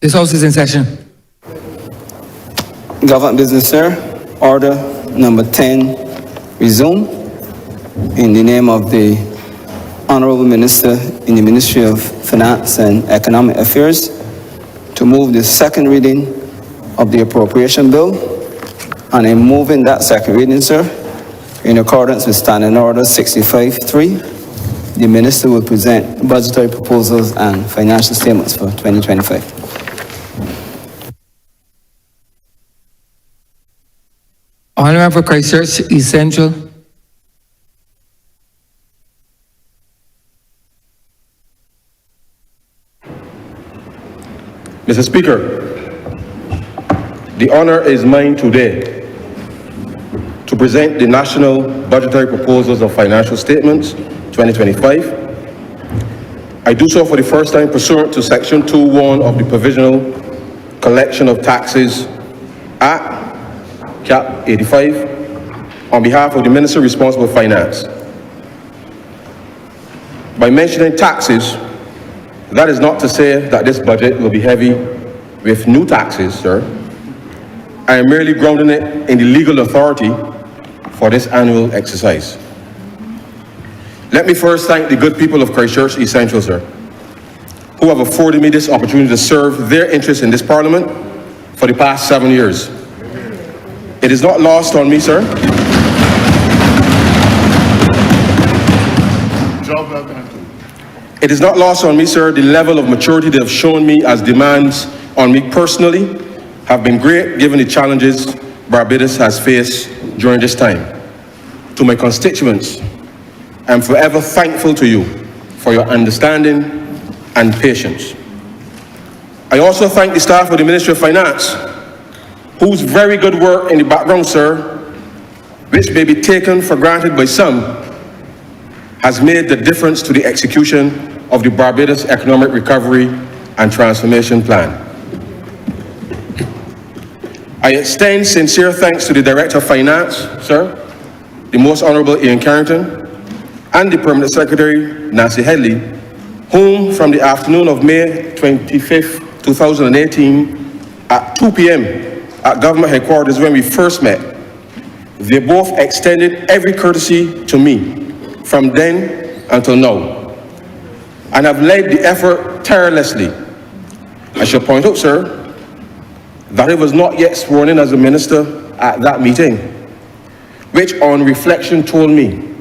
This House is in session. Government business, sir. Order number 10, resume. In the name of the Honorable Minister in the Ministry of Finance and Economic Affairs, to move the second reading of the appropriation bill. And in moving that second reading, sir, in accordance with Standing Order 65-3, the Minister will present budgetary proposals and financial statements for 2025. Honorable for Christchurch East Central. Mr. Speaker, the honor is mine today to present the National Budgetary Proposals of Financial Statements 2025. I do so for the first time pursuant to Section 2.1 of the Provisional Collection of Taxes Act, Cap 85, on behalf of the Minister responsible for Finance. By mentioning taxes, that is not to say that this budget will be heavy with new taxes, sir. I am merely grounding it in the legal authority for this annual exercise. Let me first thank the good people of Christchurch East Central, sir, who have afforded me this opportunity to serve their interests in this Parliament for the past 7 years. It is not lost on me, sir. It is not lost on me, sir, the level of maturity they have shown me as demands on me personally have been great given the challenges Barbados has faced during this time. To my constituents, I am forever thankful to you for your understanding and patience. I also thank the staff of the Ministry of Finance, whose very good work in the background, sir, which may be taken for granted by some, has made the difference to the execution of the Barbados Economic Recovery and Transformation Plan. I extend sincere thanks to the Director of Finance, sir, the Most Honourable Ian Carrington, and the Permanent Secretary, Nancy Headley, whom from the afternoon of May 25th, 2018, at 2 p.m. at Government Headquarters when we first met, they both extended every courtesy to me from then until now, and have led the effort tirelessly. I shall point out, sir, that I was not yet sworn in as a minister at that meeting, which on reflection told me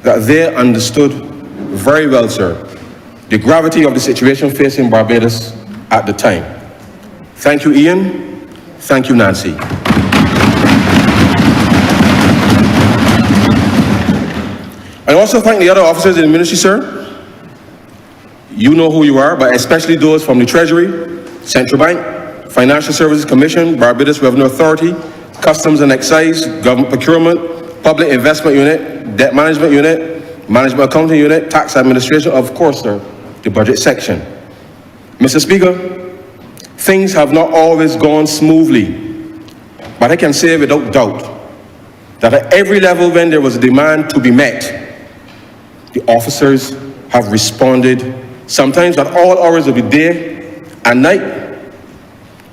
that they understood very well, sir, the gravity of the situation facing Barbados at the time. Thank you, Ian. Thank you, Nancy. I also thank the other officers in the ministry, sir. You know who you are, but especially those from the Treasury, Central Bank, Financial Services Commission, Barbados Revenue Authority, Customs and Excise, Government Procurement, Public Investment Unit, Debt Management Unit, Management Accounting Unit, Tax Administration, of course, sir, the Budget Section. Mr. Speaker, things have not always gone smoothly, but I can say without doubt that at every level when there was a demand to be met, the officers have responded, sometimes at all hours of the day and night,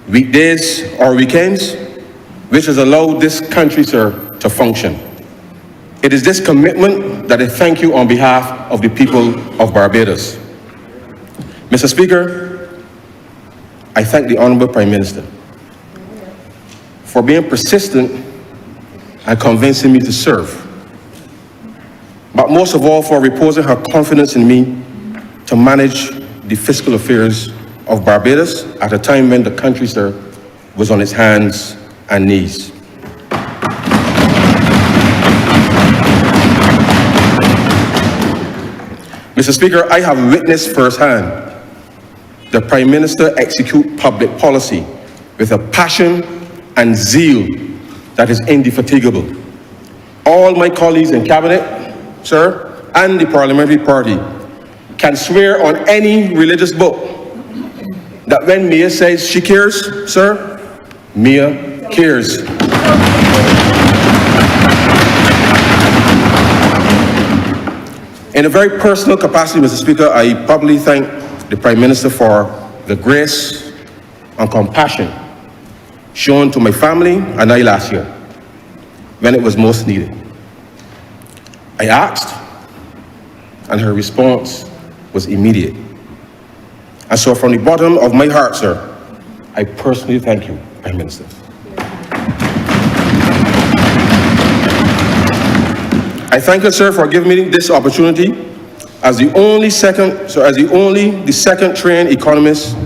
weekdays or weekends, which has allowed this country, sir, to function. It is this commitment that I thank you on behalf of the people of Barbados. Mr. Speaker, I thank the Honourable Prime Minister for being persistent and convincing me to serve, but most of all for reposing her confidence in me to manage the fiscal affairs of Barbados at a time when the country, sir, was on its hands and knees. Mr. Speaker, I have witnessed firsthand the Prime Minister execute public policy with a passion and zeal that is indefatigable. All my colleagues in Cabinet, sir, and the Parliamentary Party can swear on any religious book that when Mia says she cares, sir, Mia cares. In a very personal capacity, Mr. Speaker, I publicly thank the Prime Minister for the grace and compassion shown to my family and I last year when it was most needed. I asked, and her response was immediate. And so from the bottom of my heart, sir, I personally thank you, Prime Minister. I thank you, sir, for giving me this opportunity as the second trained economist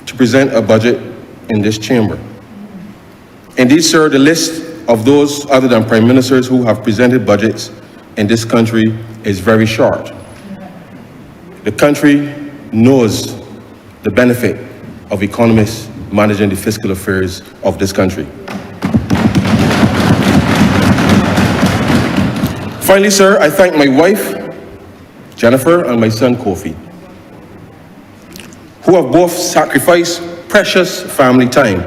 to present a budget in this chamber. Indeed, sir, the list of those other than prime ministers who have presented budgets in this country is very short. The country knows the benefit of economists managing the fiscal affairs of this country. Finally, sir, I thank my wife, Jennifer, and my son, Kofi, who have both sacrificed precious family time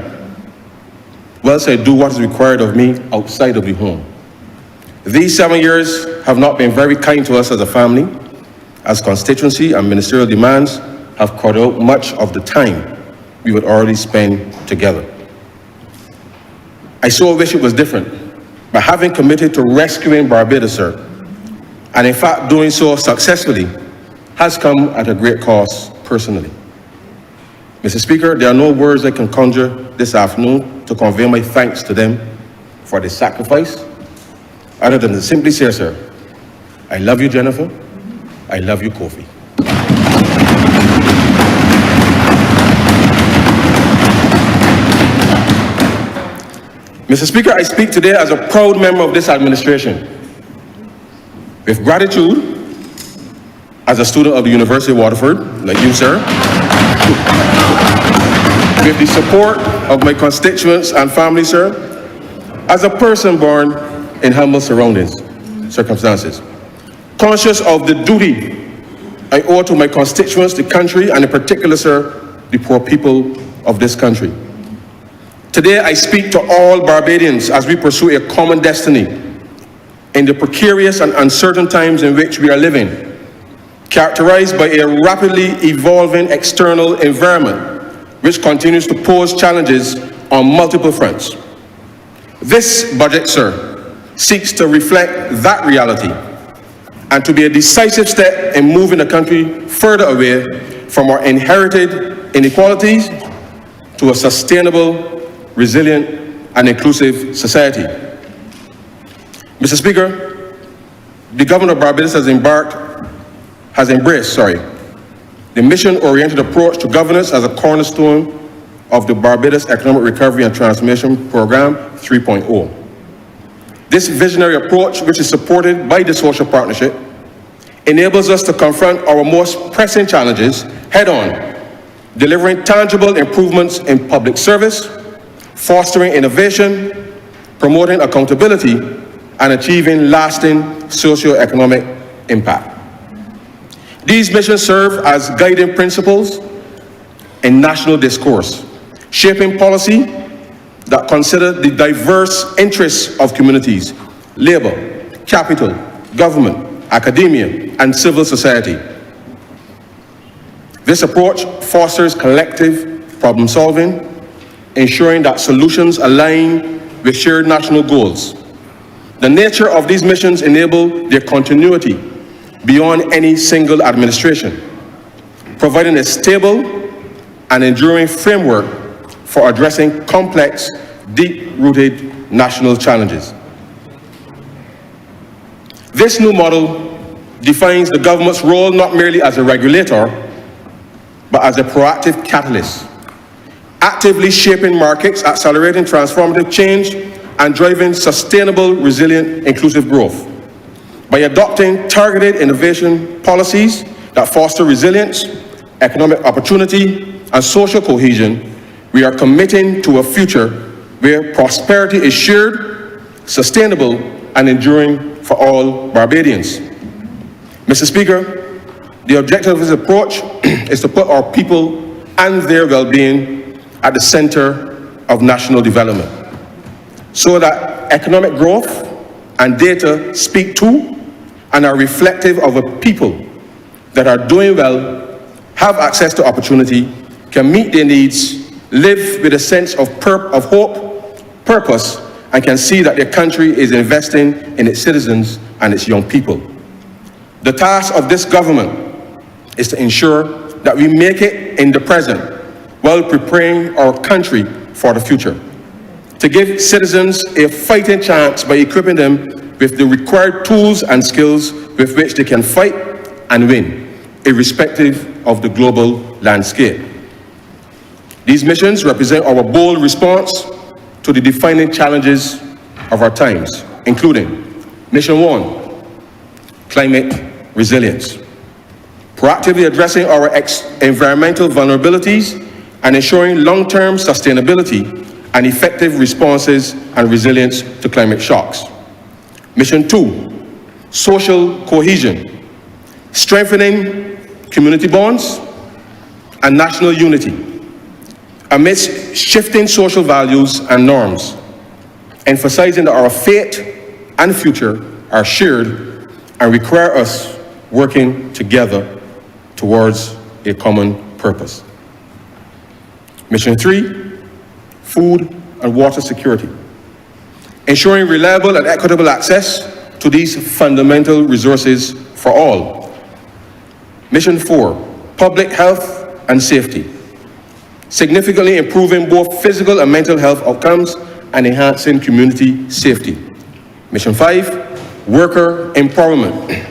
whilst I do what is required of me outside of the home. These 7 years have not been very kind to us as a family, as constituency and ministerial demands have cut out much of the time we would already spend together. I so wish it was different. But having committed to rescuing Barbados, sir, and in fact doing so successfully, has come at a great cost personally. Mr. Speaker, there are no words I can conjure this afternoon to convey my thanks to them for the sacrifice, other than to simply say, sir, I love you, Jennifer. I love you, Kofi. Mr. Speaker, I speak today as a proud member of this administration, with gratitude as a student of the University of Waterford, like you, sir, with the support of my constituents and family, sir, as a person born in humble circumstances, conscious of the duty I owe to my constituents, the country, and in particular, sir, the poor people of this country. Today, I speak to all Barbadians as we pursue a common destiny in the precarious and uncertain times in which we are living, characterized by a rapidly evolving external environment which continues to pose challenges on multiple fronts. This budget, sir, seeks to reflect that reality and to be a decisive step in moving the country further away from our inherited inequalities to a sustainable, resilient, and inclusive society. Mr. Speaker, the government of Barbados has embraced the mission-oriented approach to governance as a cornerstone of the Barbados Economic Recovery and Transformation Program 3.0. This visionary approach, which is supported by the social partnership, enables us to confront our most pressing challenges head-on, delivering tangible improvements in public service, fostering innovation, promoting accountability, and achieving lasting socio-economic impact. These missions serve as guiding principles in national discourse, shaping policy that consider the diverse interests of communities, labor, capital, government, academia, and civil society. This approach fosters collective problem solving, ensuring that solutions align with shared national goals. The nature of these missions enable their continuity beyond any single administration, providing a stable and enduring framework for addressing complex, deep-rooted national challenges. This new model defines the government's role not merely as a regulator, but as a proactive catalyst, actively shaping markets, accelerating transformative change, and driving sustainable, resilient, inclusive growth. By adopting targeted innovation policies that foster resilience, economic opportunity, and social cohesion, we are committing to a future where prosperity is shared, sustainable, and enduring for all Barbadians. Mr. Speaker, the objective of this approach is to put our people and their well-being at the center of national development, so that economic growth and data speak to and are reflective of a people that are doing well, have access to opportunity, can meet their needs, live with a sense of hope, purpose, and can see that their country is investing in its citizens and its young people. The task of this government is to ensure that we make it in the present while preparing our country for the future. To give citizens a fighting chance by equipping them with the required tools and skills with which they can fight and win, irrespective of the global landscape. These missions represent our bold response to the defining challenges of our times, including Mission 1, climate resilience, proactively addressing our environmental vulnerabilities and ensuring long-term sustainability and effective responses and resilience to climate shocks. Mission 2, social cohesion, strengthening community bonds and national unity amidst shifting social values and norms, emphasizing that our fate and future are shared and require us working together towards a common purpose. Mission 3, food and water security, ensuring reliable and equitable access to these fundamental resources for all. Mission 4, public health and safety, significantly improving both physical and mental health outcomes and enhancing community safety. Mission 5, worker empowerment,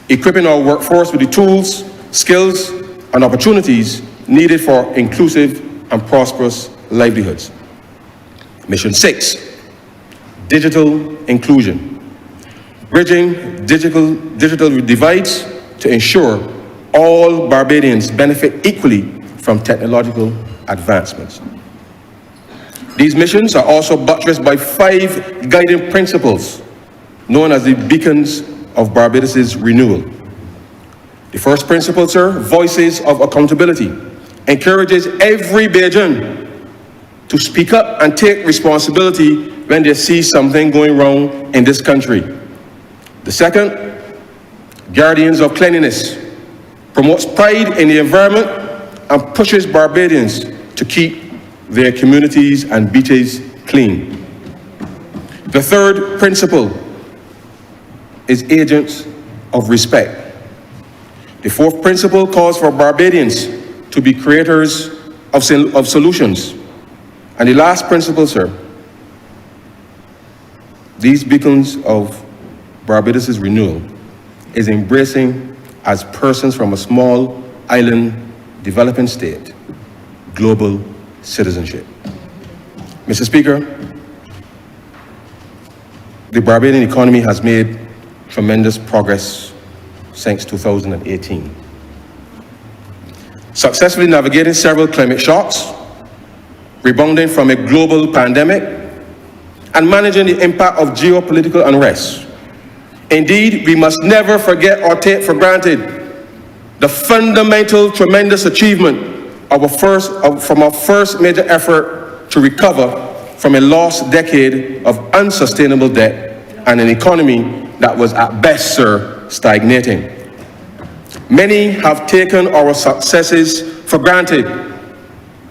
equipping our workforce with the tools, skills, and opportunities needed for inclusive and prosperous livelihoods. Mission 6, digital inclusion, bridging digital divides to ensure all Barbadians benefit equally from technological advancements. These missions are also buttressed by 5 guiding principles known as the beacons of Barbados' renewal. The first principle, sir, voices of accountability, encourages every Bajan to speak up and take responsibility when they see something going wrong in this country. The second, guardians of cleanliness, promotes pride in the environment and pushes Barbadians to keep their communities and beaches clean. The third principle is agents of respect. The fourth principle calls for Barbadians to be creators of solutions. And the last principle, sir, these beacons of Barbados' renewal is embracing, as persons from a small island developing state, global citizenship. Mr. Speaker, the Barbadian economy has made tremendous progress since 2018. Successfully navigating several climate shocks, rebounding from a global pandemic, and managing the impact of geopolitical unrest. Indeed, we must never forget or take for granted the fundamental tremendous achievement from our first major effort to recover from a lost decade of unsustainable debt and an economy that was at best, sir, stagnating. Many have taken our successes for granted,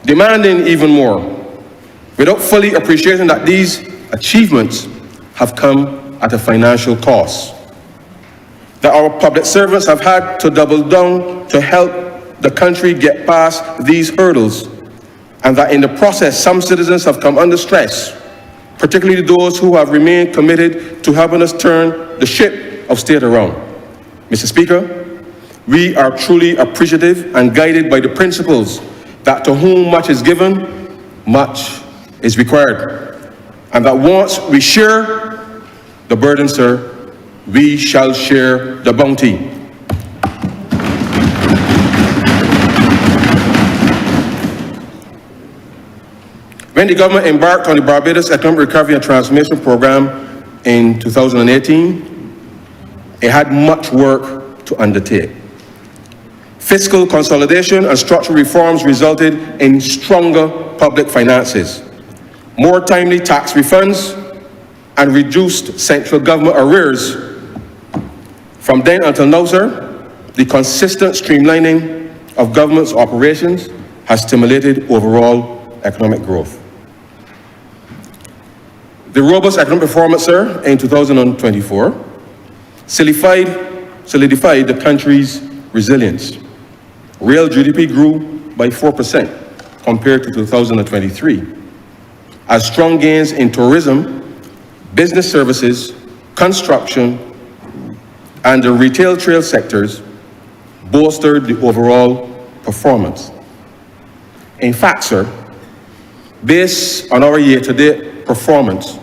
demanding even more, without fully appreciating that these achievements have come at a financial cost. That our public servants have had to double down to help the country get past these hurdles, and that in the process, some citizens have come under stress, particularly those who have remained committed to helping us turn the ship of state around. Mr. Speaker, we are truly appreciative and guided by the principles that to whom much is given, much is required. And that once we share the burden, sir, we shall share the bounty. When the government embarked on the Barbados Economic Recovery and Transformation Program in 2018, it had much work to undertake. Fiscal consolidation and structural reforms resulted in stronger public finances, more timely tax refunds, and reduced central government arrears From then until now, sir, the consistent streamlining of government's operations has stimulated overall economic growth. The robust economic performance, sir, in 2024 solidified the country's resilience. Real GDP grew by 4% compared to 2023, as strong gains in tourism, business services, construction, and the retail trade sectors bolstered the overall performance. In fact, sir, based on our year-to-date performance,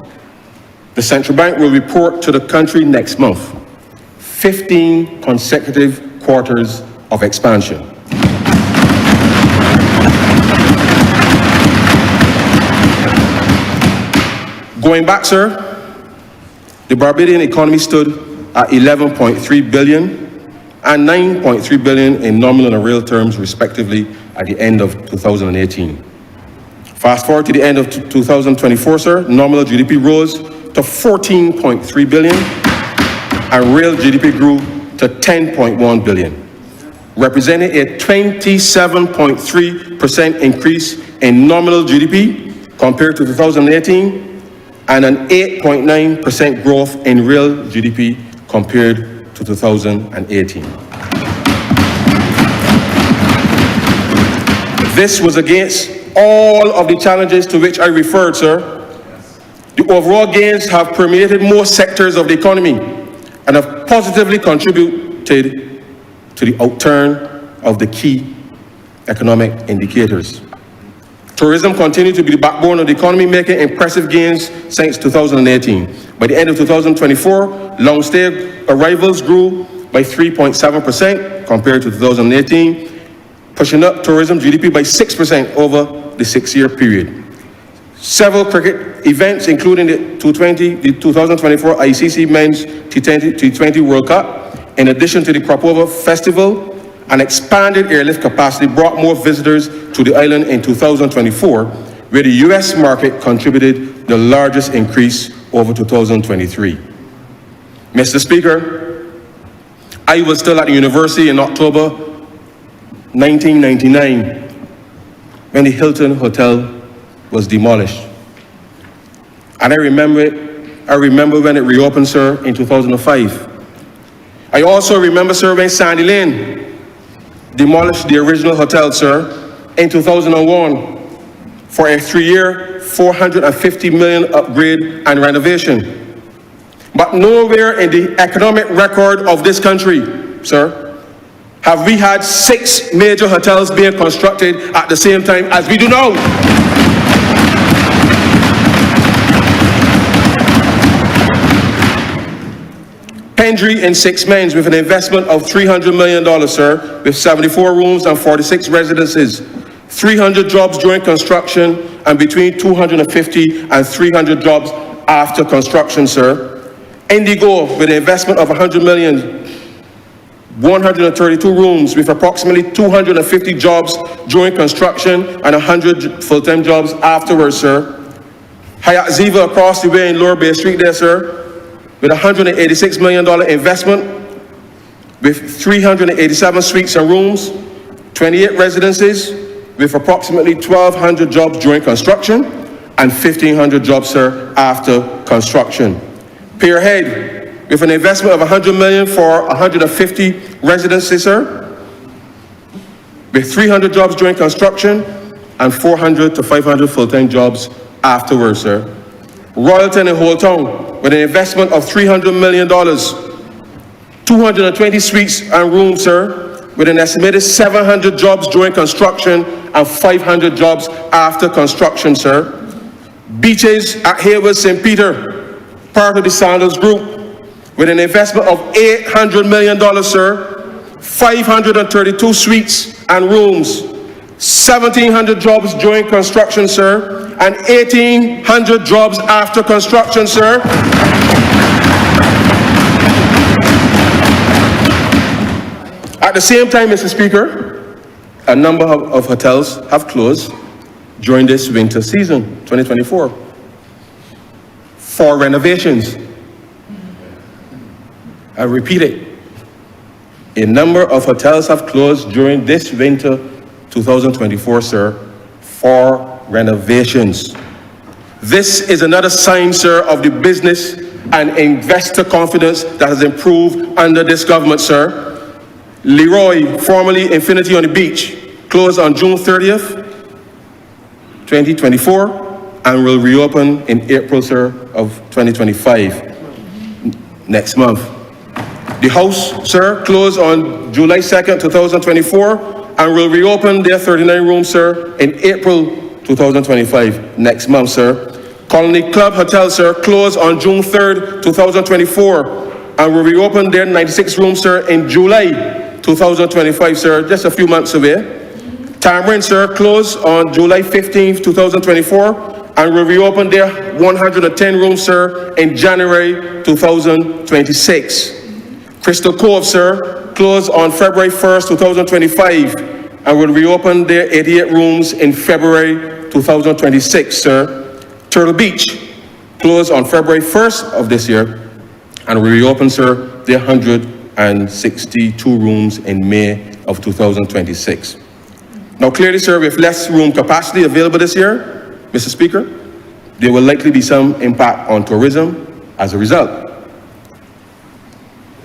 the central bank will report to the country next month 15 consecutive quarters of expansion. Going back, sir, the Barbadian economy stood at 11.3 billion and 9.3 billion in nominal and real terms, respectively, at the end of 2018. Fast forward to the end of 2024, sir, nominal GDP rose to 14.3 billion and real GDP grew to 10.1 billion, representing a 27.3% increase in nominal GDP compared to 2018 and an 8.9% growth in real GDP compared to 2018. This was against all of the challenges to which I referred, sir. The overall gains have permeated most sectors of the economy and have positively contributed to the outturn of the key economic indicators. Tourism continued to be the backbone of the economy, making impressive gains since 2018. By the end of 2024, long-stay arrivals grew by 3.7% compared to 2018, pushing up tourism GDP by 6% over the 6-year period. Several cricket events, including the 2024 ICC Men's T20 World Cup, in addition to the Crop-Over Festival, an expanded airlift capacity brought more visitors to the island in 2024, where the US market contributed the largest increase over 2023. Mr. Speaker, I was still at the university in October 1999 when the Hilton Hotel was demolished. And I remember when it reopened, sir, in 2005. I also remember, sir, when Sandy Lane demolished the original hotel, sir, in 2001 for a 3-year, $450 million upgrade and renovation. But nowhere in the economic record of this country, sir, have we had 6 major hotels being constructed at the same time as we do now. Pendry in 6 Mines with an investment of $300 million, sir, with 74 rooms and 46 residences, 300 jobs during construction, and between 250 and 300 jobs after construction, sir. Indigo with an investment of $100 million, 132 rooms with approximately 250 jobs during construction and 100 full-time jobs afterwards, sir. Hyatt Ziva across the way in Lower Bay Street there, sir, with $186 million investment, with 387 suites and rooms, 28 residences, with approximately 1,200 jobs during construction and 1,500 jobs, sir, after construction. Pierhead, with an investment of $100 million for 150 residences, sir, with 300 jobs during construction and 400 to 500 full-time jobs afterwards, sir. Royalton in Whole Town, with an investment of $300 million, 220 suites and rooms, sir, with an estimated 700 jobs during construction and 500 jobs after construction, sir. Beaches at Hayward St. Peter, part of the Sandals Group, with an investment of $800 million, sir, 532 suites and rooms, 1,700 jobs during construction, sir, and 1,800 jobs after construction, sir. At the same time, Mr. Speaker, a number of hotels have closed during this winter season, 2024, for renovations. I repeat it, A number of hotels have closed during this winter 2024, sir, for renovations. This is another sign, sir, of the business and investor confidence that has improved under this government, sir. Leroy, formerly Infinity on the Beach, closed on June 30th, 2024, and will reopen in April, sir, of 2025, next month. The House, sir, closed on July 2nd, 2024, and will reopen their 39 rooms, sir, in April 2025, next month, sir. Colony Club Hotel, sir, closed on June 3rd, 2024, and will reopen their 96 rooms, sir, in July 2025, sir, just a few months away. Tamarind, sir, closed on July 15th, 2024, and will reopen their 110 rooms, sir, in January 2026. Crystal Cove, sir, closed on February 1st, 2025, and will reopen their 88 rooms in February 2026, sir. Turtle Beach closed on February 1st of this year, and will reopen, sir, their 162 rooms in May of 2026. Now, clearly, sir, with less room capacity available this year, Mr. Speaker, there will likely be some impact on tourism as a result.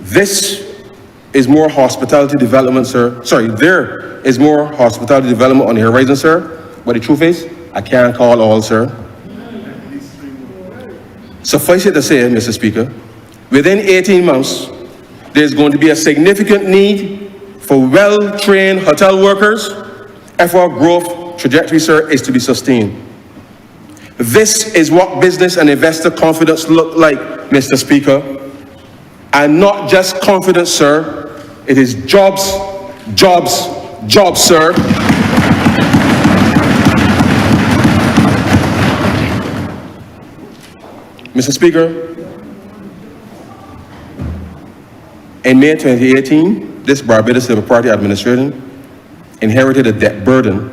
This is more hospitality development, sir. Sorry, there is more hospitality development on the horizon, sir. But the truth is, I can't call all, sir. Suffice it to say, Mr. Speaker, within 18 months, there's going to be a significant need for well-trained hotel workers if our growth trajectory, sir, is to be sustained. This is what business and investor confidence look like, Mr. Speaker. And not just confidence, sir. It is jobs, jobs, jobs, sir. Mr. Speaker, in May 2018, this Barbados Labour Party administration inherited a debt burden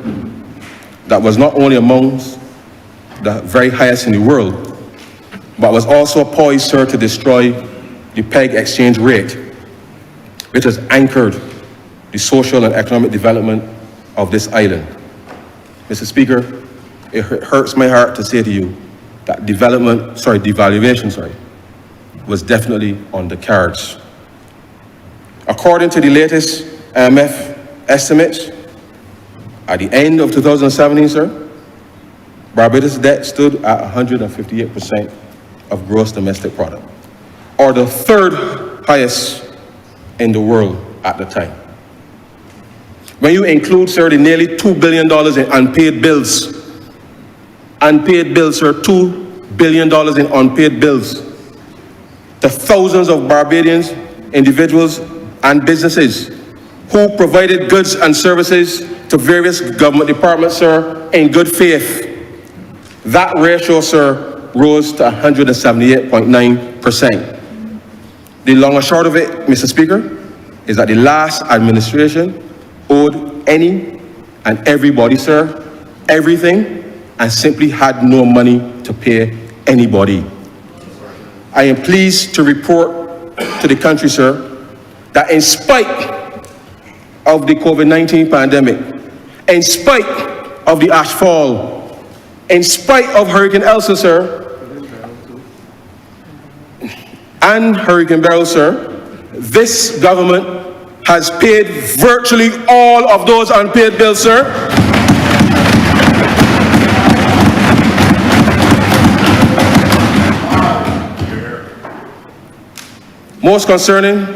that was not only amongst the very highest in the world, but was also poised, sir, to destroy the peg exchange rate, which has anchored the social and economic development of this island. Mr. Speaker, it hurts my heart to say to you that devaluation, was definitely on the cards. According to the latest IMF estimates, at the end of 2017, sir, Barbados' debt stood at 158% of gross domestic product, or the third highest in the world at the time. When you include, sir, the nearly $2 billion in unpaid bills, sir, $2 billion in unpaid bills, the thousands of Barbadians, individuals, and businesses who provided goods and services to various government departments, sir, in good faith. That ratio, sir, rose to 178.9%. The long and short of it, Mr. Speaker, is that the last administration owed any and everybody, sir, everything, and simply had no money to pay anybody. I am pleased to report to the country, sir, that in spite of the COVID-19 pandemic, in spite of the ash fall, in spite of Hurricane Elsa, sir, and Hurricane Beryl, sir, this government has paid virtually all of those unpaid bills, sir. Most concerning,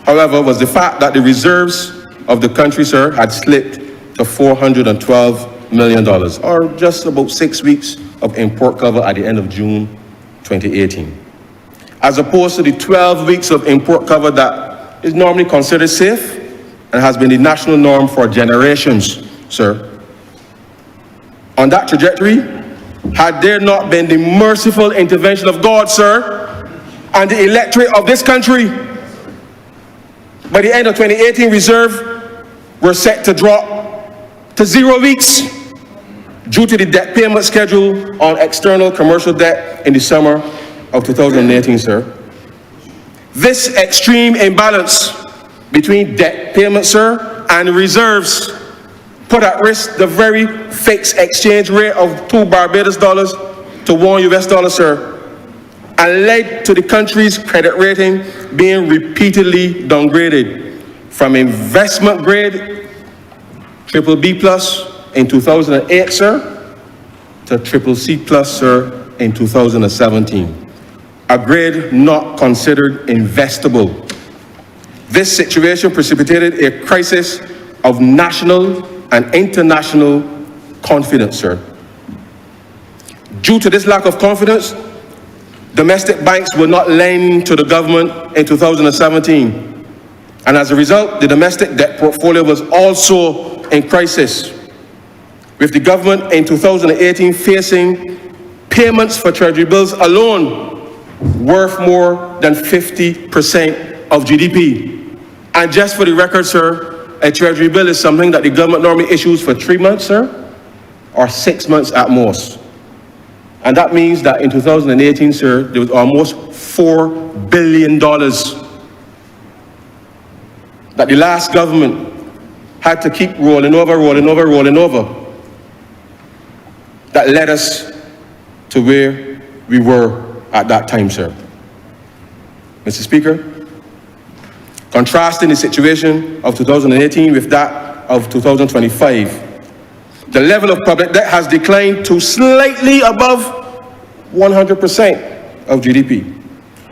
however, was the fact that the reserves of the country, sir, had slipped to $412 million, or just about 6 weeks of import cover at the end of June 2018. As opposed to the 12 weeks of import cover that is normally considered safe and has been the national norm for generations, sir. On that trajectory, had there not been the merciful intervention of God, sir, and the electorate of this country, by the end of 2018, reserve were set to drop to 0 weeks due to the debt payment schedule on external commercial debt in the summer of 2018, sir. This extreme imbalance between debt payments, sir, and reserves put at risk the very fixed exchange rate of 2 Barbados dollars to 1 US dollar, sir, and led to the country's credit rating being repeatedly downgraded from investment grade BBB plus in 2008, sir, to CCC plus, sir, in 2017, a grade not considered investable. This situation precipitated a crisis of national and international confidence, sir. Due to this lack of confidence, domestic banks would not lend to the government in 2017. And as a result, the domestic debt portfolio was also in crisis, with the government in 2018 facing payments for treasury bills alone worth more than 50% of GDP. And just for the record, sir, a treasury bill is something that the government normally issues for 3 months, sir, or 6 months at most. And that means that in 2018, sir, there was almost $4 billion that the last government had to keep rolling over, that led us to where we were at that time, sir. Mr. Speaker, contrasting the situation of 2018 with that of 2025, the level of public debt has declined to slightly above 100% of GDP.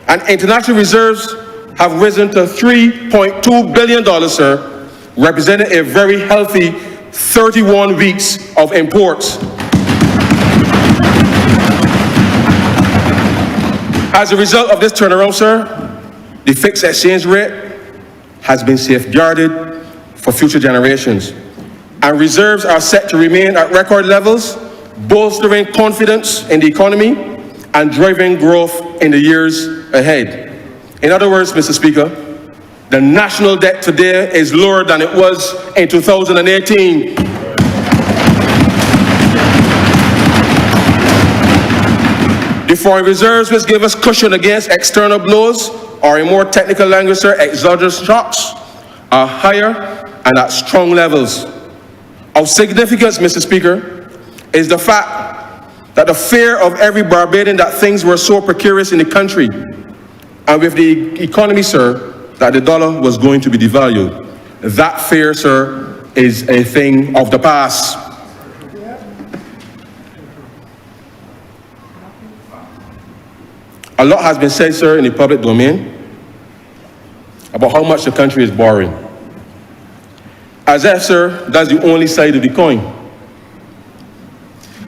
And international reserves have risen to $3.2 billion, sir, representing a very healthy 31 weeks of imports. As a result of this turnaround, sir, the fixed exchange rate has been safeguarded for future generations, and reserves are set to remain at record levels, bolstering confidence in the economy and driving growth in the years ahead. In other words, Mr. Speaker, the national debt today is lower than it was in 2018. The foreign reserves, which give us cushion against external blows, or in more technical language, sir, exogenous shocks, are higher and at strong levels. Of significance, Mr. Speaker, is the fact that the fear of every Barbadian that things were so precarious in the country, and with the economy, sir, that the dollar was going to be devalued. That fear, sir, is a thing of the past. A lot has been said, sir, in the public domain about how much the country is borrowing. As if, sir, that's the only side of the coin.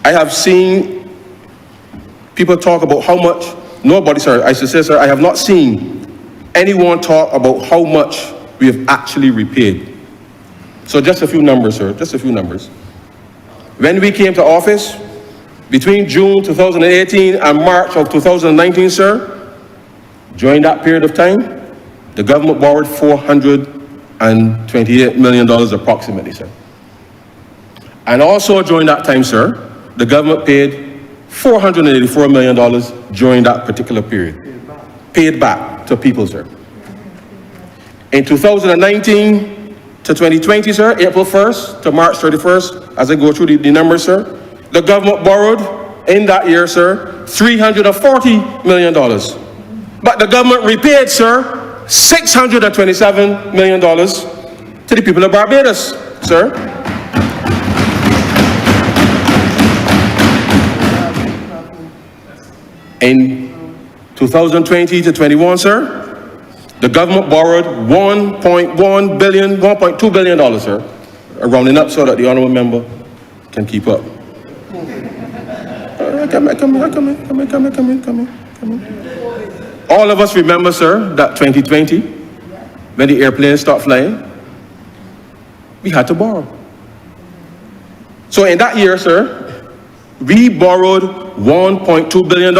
I have seen people talk about how much, nobody, sir, I should say, sir, I have not seen anyone talk about how much we have actually repaid. So just a few numbers, sir, just a few numbers. When we came to office, between June 2018 and March of 2019, sir, during that period of time, the government borrowed $428 million approximately, sir. And also during that time, sir, the government paid $484 million during that particular period. Paid back to people, sir. In 2019 to 2020, sir, April 1st to March 31st, as I go through the numbers, sir, the government borrowed in that year, sir, $340 million. But the government repaid, sir, $627 million to the people of Barbados, sir. In 2020 to 21, sir, the government borrowed $1.2 billion, sir, rounding up so that the honorable member can keep up. Come in. All of us remember, sir, that 2020, when the airplanes stopped flying, we had to borrow. So in that year, sir, we borrowed $1.2 billion.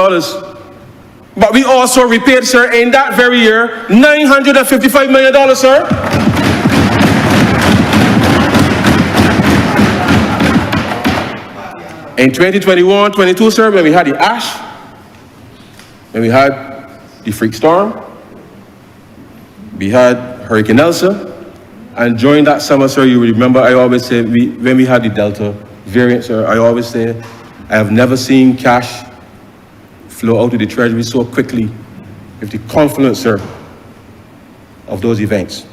But we also repaid, sir, in that very year, $955 million, sir. In 2021-22, sir, when we had the ash, when we had the freak storm, we had Hurricane Elsa. And during that summer, sir, you remember I always say, when we had the Delta variant, sir, I always say, I have never seen cash flow out of the Treasury so quickly with the confluence, sir, of those events.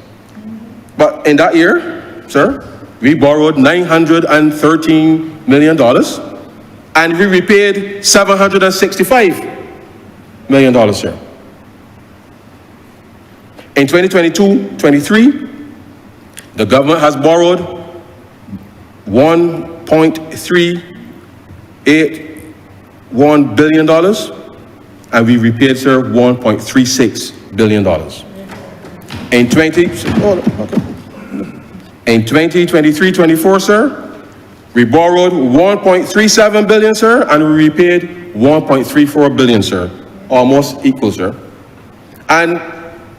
But in that year, sir, we borrowed $913 million and we repaid $765 million, sir. In 2022-23, the government has borrowed $1.381 billion, and we repaid, sir, $1.36 billion. In 2023-24, sir, we borrowed $1.37 billion, sir, and we repaid $1.34 billion, sir, almost equal, sir. And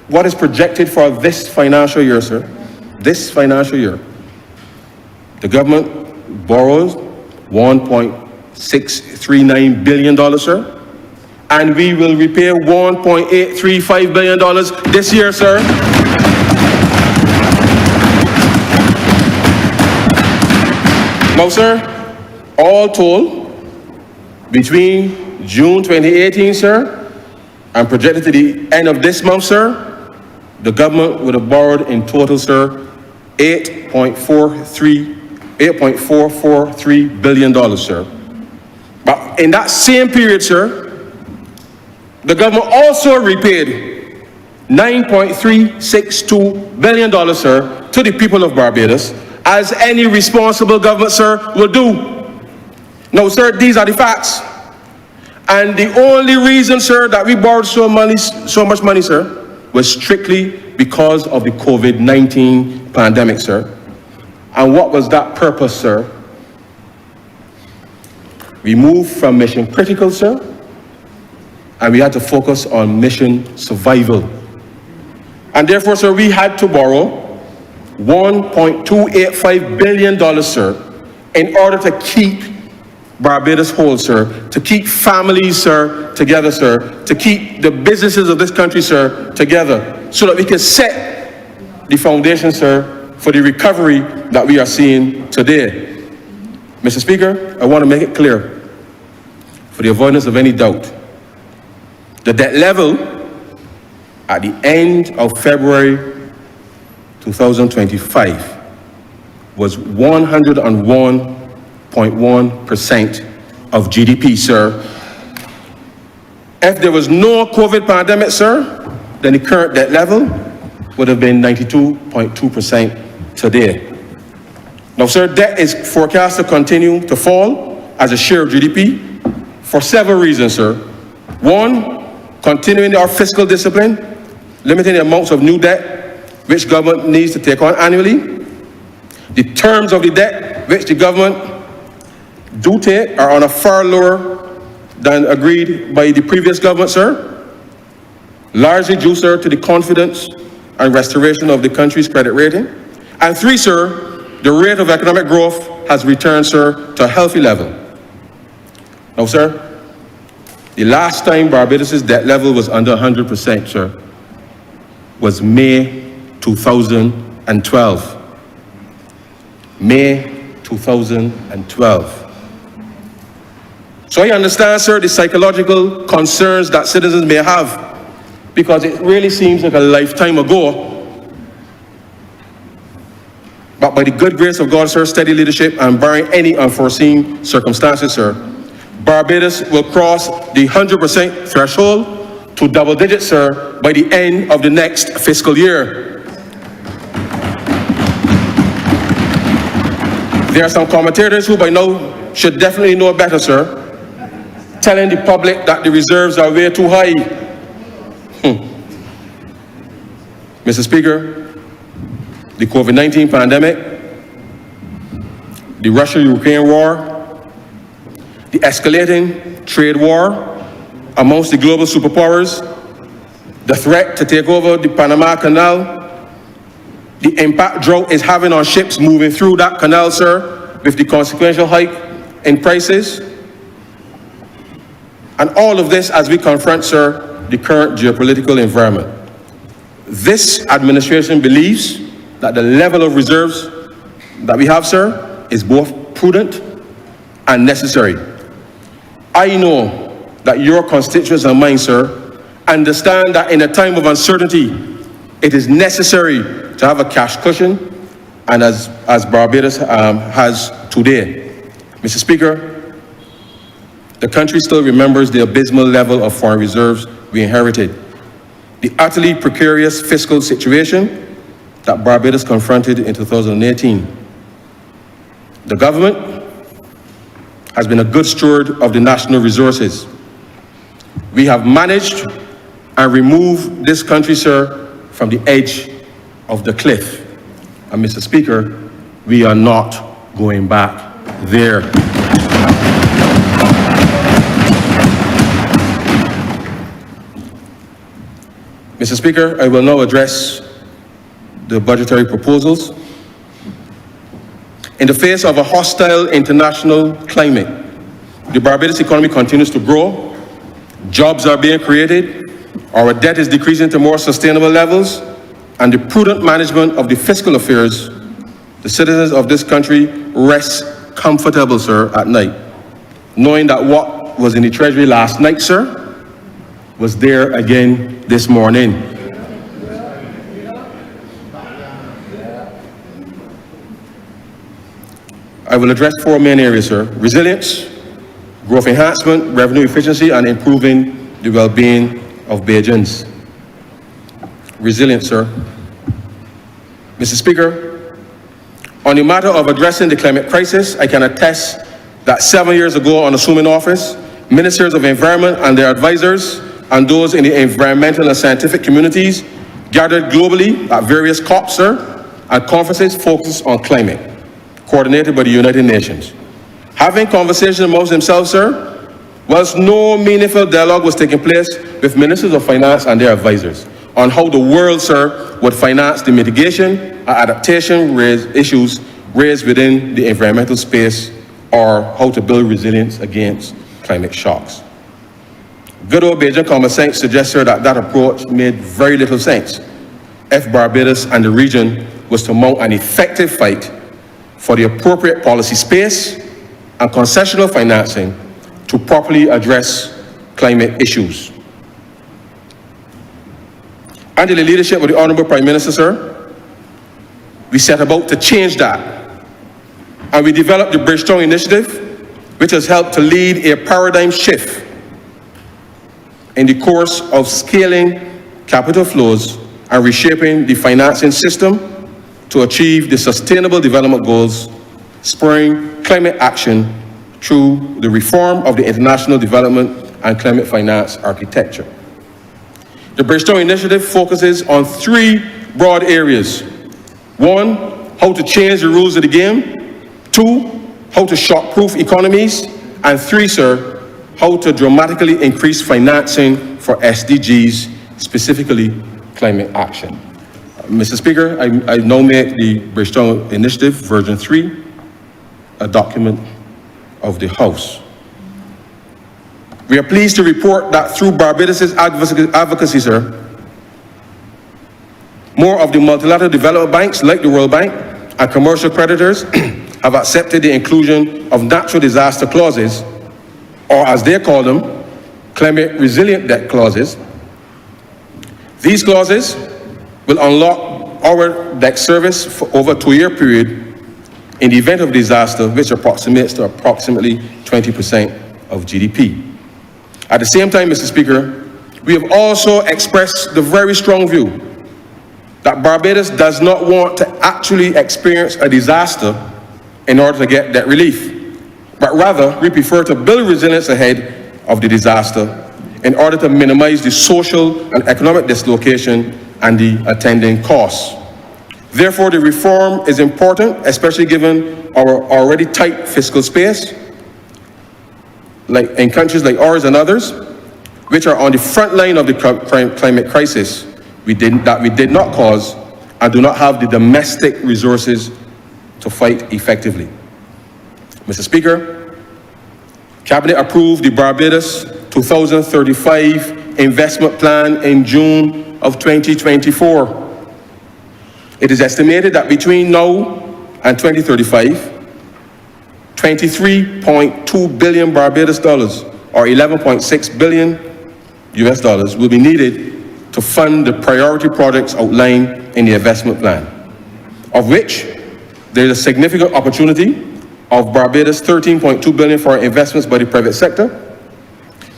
what is projected for this financial year, sir? This financial year, the government borrows $1.639 billion, sir, and we will repay $1.835 billion this year, sir. Now, sir, all told, between June 2018, sir, and projected to the end of this month, sir, the government would have borrowed in total, sir, $8.443 billion, sir. But in that same period, sir, the government also repaid $9.362 billion, sir, to the people of Barbados, as any responsible government, sir, will do. Now, sir, these are the facts. And the only reason, sir, that we borrowed so much money, sir, was strictly because of the COVID-19 pandemic, sir. And what was that purpose, sir? We moved from mission critical, sir, and we had to focus on mission survival. And therefore, sir, we had to borrow $1.285 billion, sir, in order to keep Barbados whole, sir, to keep families, sir, together, sir, to keep the businesses of this country, sir, together, so that we can set the foundation, sir, for the recovery that we are seeing today. Mr. Speaker, I want to make it clear, for the avoidance of any doubt, the debt level at the end of February 2025 was 101.1% of GDP, sir. If there was no COVID pandemic, sir, then the current debt level would have been 92.2% today. Now, sir, debt is forecast to continue to fall as a share of GDP for several reasons, sir. One, continuing our fiscal discipline, limiting the amounts of new debt which government needs to take on annually. The terms of the debt which the government do take are on a far lower than agreed by the previous government, sir, largely due, sir, to the confidence and restoration of the country's credit rating. And three, sir, the rate of economic growth has returned, sir, to a healthy level. Now, sir, the last time Barbados' debt level was under 100%, sir, was May 2012. May 2012. So I understand, sir, the psychological concerns that citizens may have, because it really seems like a lifetime ago. But by the good grace of God, sir, steady leadership, and barring any unforeseen circumstances, sir, Barbados will cross the 100% threshold to double digits, sir, by the end of the next fiscal year. There are some commentators who by now should definitely know better, sir, telling the public that the reserves are way too high. Mr. Speaker, the COVID-19 pandemic, the Russia-Ukraine war, the escalating trade war amongst the global superpowers, the threat to take over the Panama Canal, the impact drought is having on ships moving through that canal, sir, with the consequential hike in prices. And all of this as we confront, sir, the current geopolitical environment. This administration believes that the level of reserves that we have, sir, is both prudent and necessary. I know that your constituents and mine, sir, understand that in a time of uncertainty, it is necessary to have a cash cushion, and as Barbados has today. Mr. Speaker, the country still remembers the abysmal level of foreign reserves we inherited, the utterly precarious fiscal situation that Barbados confronted in 2018. The government has been a good steward of the national resources. We have managed and removed this country, sir, from the edge of the cliff. And Mr. Speaker, we are not going back there. Mr. Speaker, I will now address the budgetary proposals. In the face of a hostile international climate, the Barbados economy continues to grow, jobs are being created, our debt is decreasing to more sustainable levels, and the prudent management of the fiscal affairs, the citizens of this country rest comfortable, sir, at night, knowing that what was in the Treasury last night, sir, was there again this morning. I will address four main areas, sir: resilience, growth enhancement, revenue efficiency, and improving the well-being of Bajans. Resilience, sir. Mr. Speaker, on the matter of addressing the climate crisis, I can attest that 7 years ago on assuming office, ministers of environment and their advisors and those in the environmental and scientific communities gathered globally at various COPs, sir, and conferences focused on climate, coordinated by the United Nations. Having conversations amongst themselves, sir, whilst no meaningful dialogue was taking place with ministers of finance and their advisors on how the world, sir, would finance the mitigation and adaptation issues raised within the environmental space, or how to build resilience against climate shocks. Good old Bajan common sense suggests, sir, that approach made very little sense if Barbados and the region was to mount an effective fight for the appropriate policy space and concessional financing to properly address climate issues. Under the leadership of the Honourable Prime Minister, sir, we set about to change that. And we developed the Straughn initiative, which has helped to lead a paradigm shift in the course of scaling capital flows and reshaping the financing system to achieve the sustainable development goals, spurring climate action through the reform of the international development and climate finance architecture. The Straughn initiative focuses on three broad areas. One, how to change the rules of the game. Two, how to shock-proof economies. And three, sir, how to dramatically increase financing for SDGs, specifically climate action. Mr. Speaker, I now make the Straughn Initiative, version 3, a document of the House. We are pleased to report that through Barbados' advocacy, sir, more of the multilateral development banks, like the World Bank, and commercial creditors have accepted the inclusion of natural disaster clauses, or as they call them, climate resilient debt clauses. These clauses will unlock our debt service for over a 2-year period in the event of disaster, which approximates to approximately 20% of GDP. At the same time, Mr. Speaker, we have also expressed the very strong view that Barbados does not want to actually experience a disaster in order to get debt relief, but rather we prefer to build resilience ahead of the disaster in order to minimize the social and economic dislocation and the attending costs. Therefore, the reform is important, especially given our already tight fiscal space, like in countries like ours and others, which are on the front line of the climate crisis that we did not cause and do not have the domestic resources to fight effectively. Mr. Speaker, Cabinet approved the Barbados 2035 investment plan in June of 2024. It is estimated that between now and 2035, 23.2 billion Barbados dollars, or 11.6 billion US dollars, will be needed to fund the priority projects outlined in the investment plan, of which there is a significant opportunity of Barbados 13.2 billion for investments by the private sector,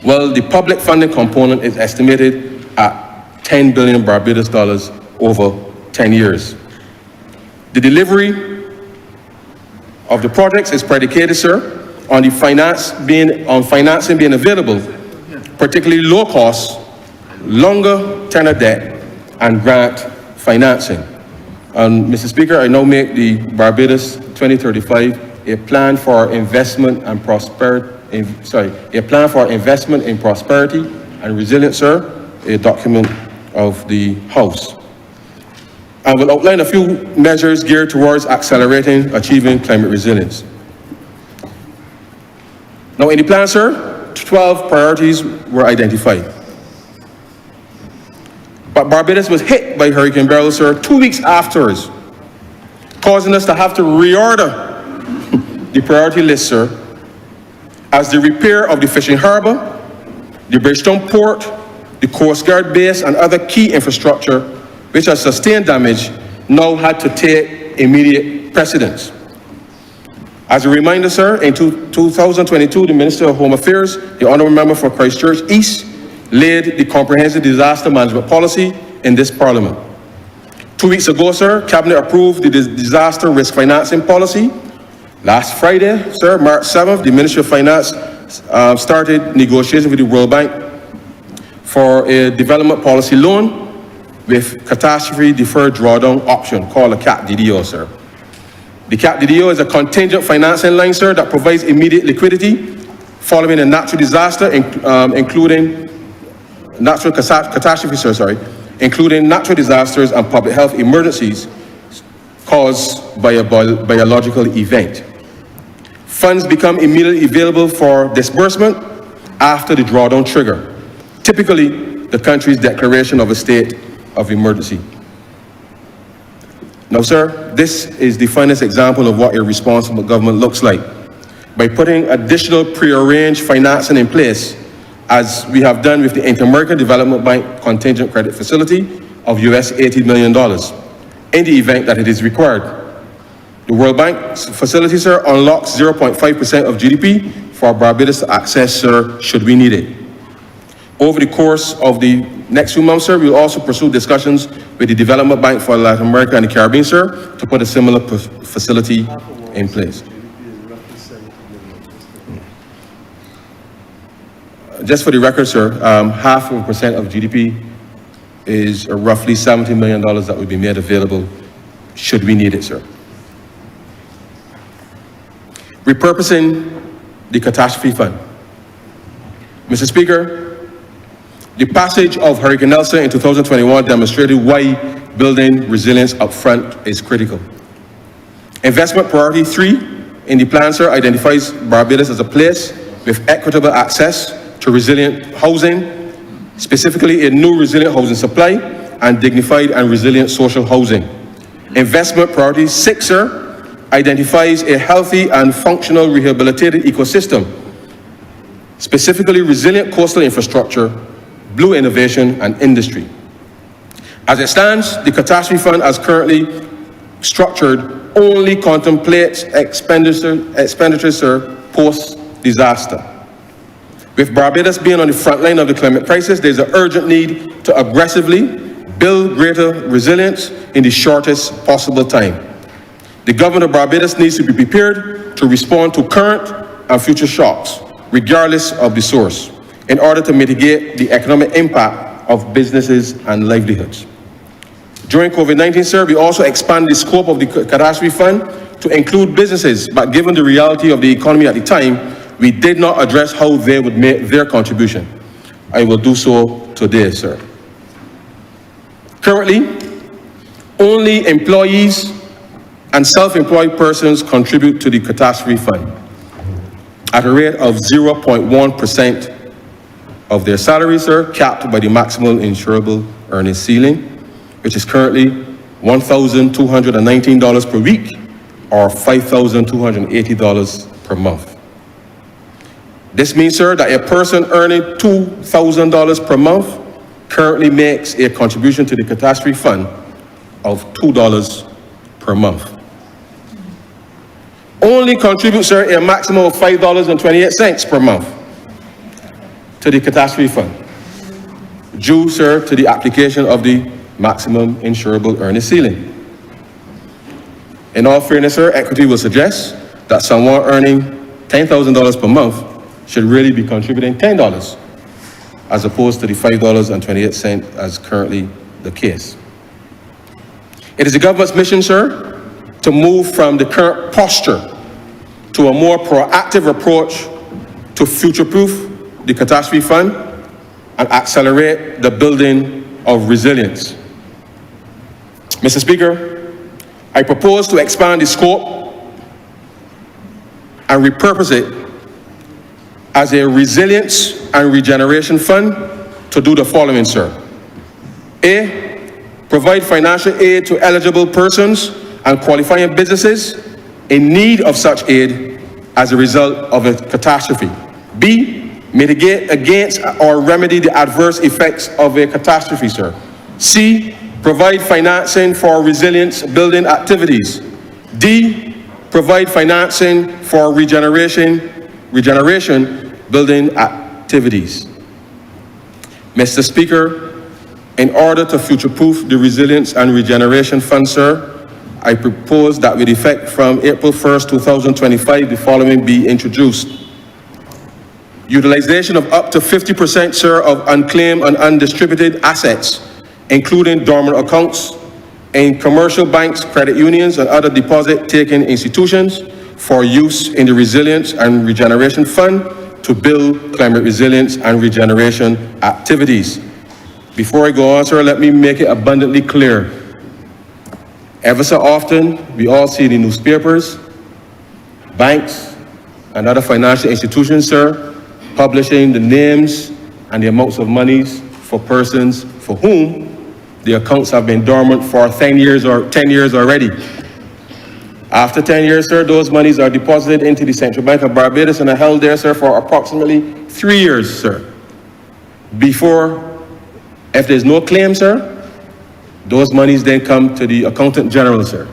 while the public funding component is estimated at 10 billion Barbados dollars over 10 years. The delivery of the projects is predicated, sir, on financing being available, particularly low cost, longer tenor debt, and grant financing. Mr. Speaker, I now make the Barbados 2035 a plan for investment and prosperity, a plan for investment in prosperity and resilience, sir, a document of the House. I will outline a few measures geared towards accelerating achieving climate resilience. Now, in the plan, sir, 12 priorities were identified. But Barbados was hit by Hurricane Beryl, sir, 2 weeks afterwards, causing us to have to reorder the priority list, sir, as the repair of the fishing harbor, the Bridgetown port, the Coast Guard base, and other key infrastructure which has sustained damage now had to take immediate precedence. As a reminder, sir, in 2022, the Minister of Home Affairs, the Honourable Member for Christchurch East, laid the comprehensive disaster management policy in this Parliament. 2 weeks ago, sir, Cabinet approved the disaster risk financing policy. Last Friday, sir, March 7th, the Ministry of Finance started negotiations with the World Bank for a development policy loan with catastrophe deferred drawdown option called a CAT-DDO, sir. The CAT-DDO is a contingent financing line, sir, that provides immediate liquidity following a natural disaster, including natural catastrophes, including natural disasters and public health emergencies caused by a biological event. Funds become immediately available for disbursement after the drawdown trigger, typically the country's declaration of a state of emergency. Now, sir, this is the finest example of what a responsible government looks like. By putting additional prearranged financing in place, as we have done with the Inter-American Development Bank Contingent Credit Facility of US $80 million, in the event that it is required. The World Bank facility, sir, unlocks 0.5% of GDP for Barbados to access, sir, should we need it. Over the course of the next few months, sir, we will also pursue discussions with the Development Bank for Latin America and the Caribbean, sir, to put a similar facility in place. Just for the record, sir, 0.5% of GDP is roughly $70 million that will be made available should we need it, sir. Repurposing the catastrophe fund. Mr. Speaker, the passage of Hurricane Nelson in 2021 demonstrated why building resilience up front is critical. Investment priority 3 in the plan, sir, identifies Barbados as a place with equitable access to resilient housing, specifically a new resilient housing supply and dignified and resilient social housing. Investment priority 6, sir, identifies a healthy and functional rehabilitated ecosystem, specifically resilient coastal infrastructure, blue innovation, and industry. As it stands, the catastrophe fund as currently structured only contemplates expenditures, sir, post-disaster. With Barbados being on the front line of the climate crisis, there's an urgent need to aggressively build greater resilience in the shortest possible time. The government of Barbados needs to be prepared to respond to current and future shocks, regardless of the source, in order to mitigate the economic impact of businesses and livelihoods. During COVID-19, sir, we also expanded the scope of the catastrophe fund to include businesses, but given the reality of the economy at the time, we did not address how they would make their contribution. I will do so today, sir. Currently, only employees and self-employed persons contribute to the catastrophe fund at a rate of 0.1% of their salary, sir, capped by the maximum insurable earnings ceiling, which is currently $1,219 per week or $5,280 per month. This means, sir, that a person earning $2,000 per month currently makes a contribution to the catastrophe fund of $2 per month. Only contribute, sir, a maximum of $5.28 per month to the catastrophe fund, due, sir, to the application of the maximum insurable earnings ceiling. In all fairness, sir, equity will suggest that someone earning $10,000 per month should really be contributing $10 as opposed to the $5.28 as currently the case. It is the government's mission, sir, to move from the current posture to a more proactive approach to future-proof the catastrophe fund and accelerate the building of resilience. Mr. Speaker, I propose to expand the scope and repurpose it as a resilience and regeneration fund to do the following, sir. A, provide financial aid to eligible persons and qualifying businesses in need of such aid as a result of a catastrophe. B, mitigate against or remedy the adverse effects of a catastrophe, sir. C, provide financing for resilience building activities. D, provide financing for regeneration building activities. Mr. Speaker, in order to future-proof the Resilience and Regeneration Fund, sir, I propose that with effect from April 1st, 2025, the following be introduced. Utilization of up to 50%, sir, of unclaimed and undistributed assets, including dormant accounts in commercial banks, credit unions, and other deposit-taking institutions for use in the Resilience and Regeneration Fund to build climate resilience and regeneration activities. Before I go on, sir, let me make it abundantly clear. Ever so often, we all see the newspapers, banks, and other financial institutions, sir, publishing the names and the amounts of monies for persons for whom the accounts have been dormant for 10 years already. After 10 years, sir, those monies are deposited into the Central Bank of Barbados and are held there, sir, for approximately 3 years, sir. Before, if there's no claim, sir, those monies then come to the Accountant General, sir.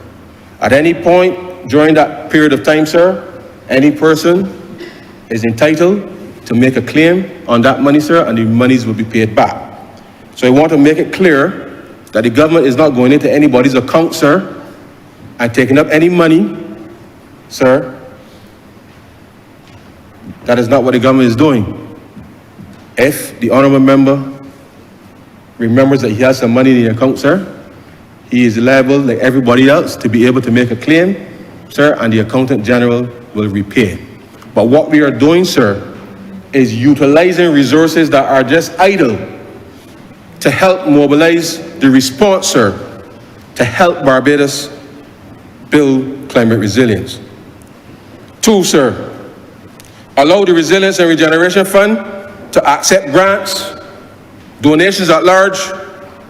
At any point during that period of time, sir, any person is entitled to make a claim on that money, sir, and the monies will be paid back. So I want to make it clear that the government is not going into anybody's account, sir, and taking up any money, sir. That is not what the government is doing. If the honorable member remembers that he has some money in the account, sir, he is liable, like everybody else, to be able to make a claim, sir, and the Accountant General will repay. But what we are doing, sir, is utilizing resources that are just idle to help mobilize the response, sir, to help Barbados build climate resilience. 2, sir, allow the Resilience and Regeneration Fund to accept grants, donations at large,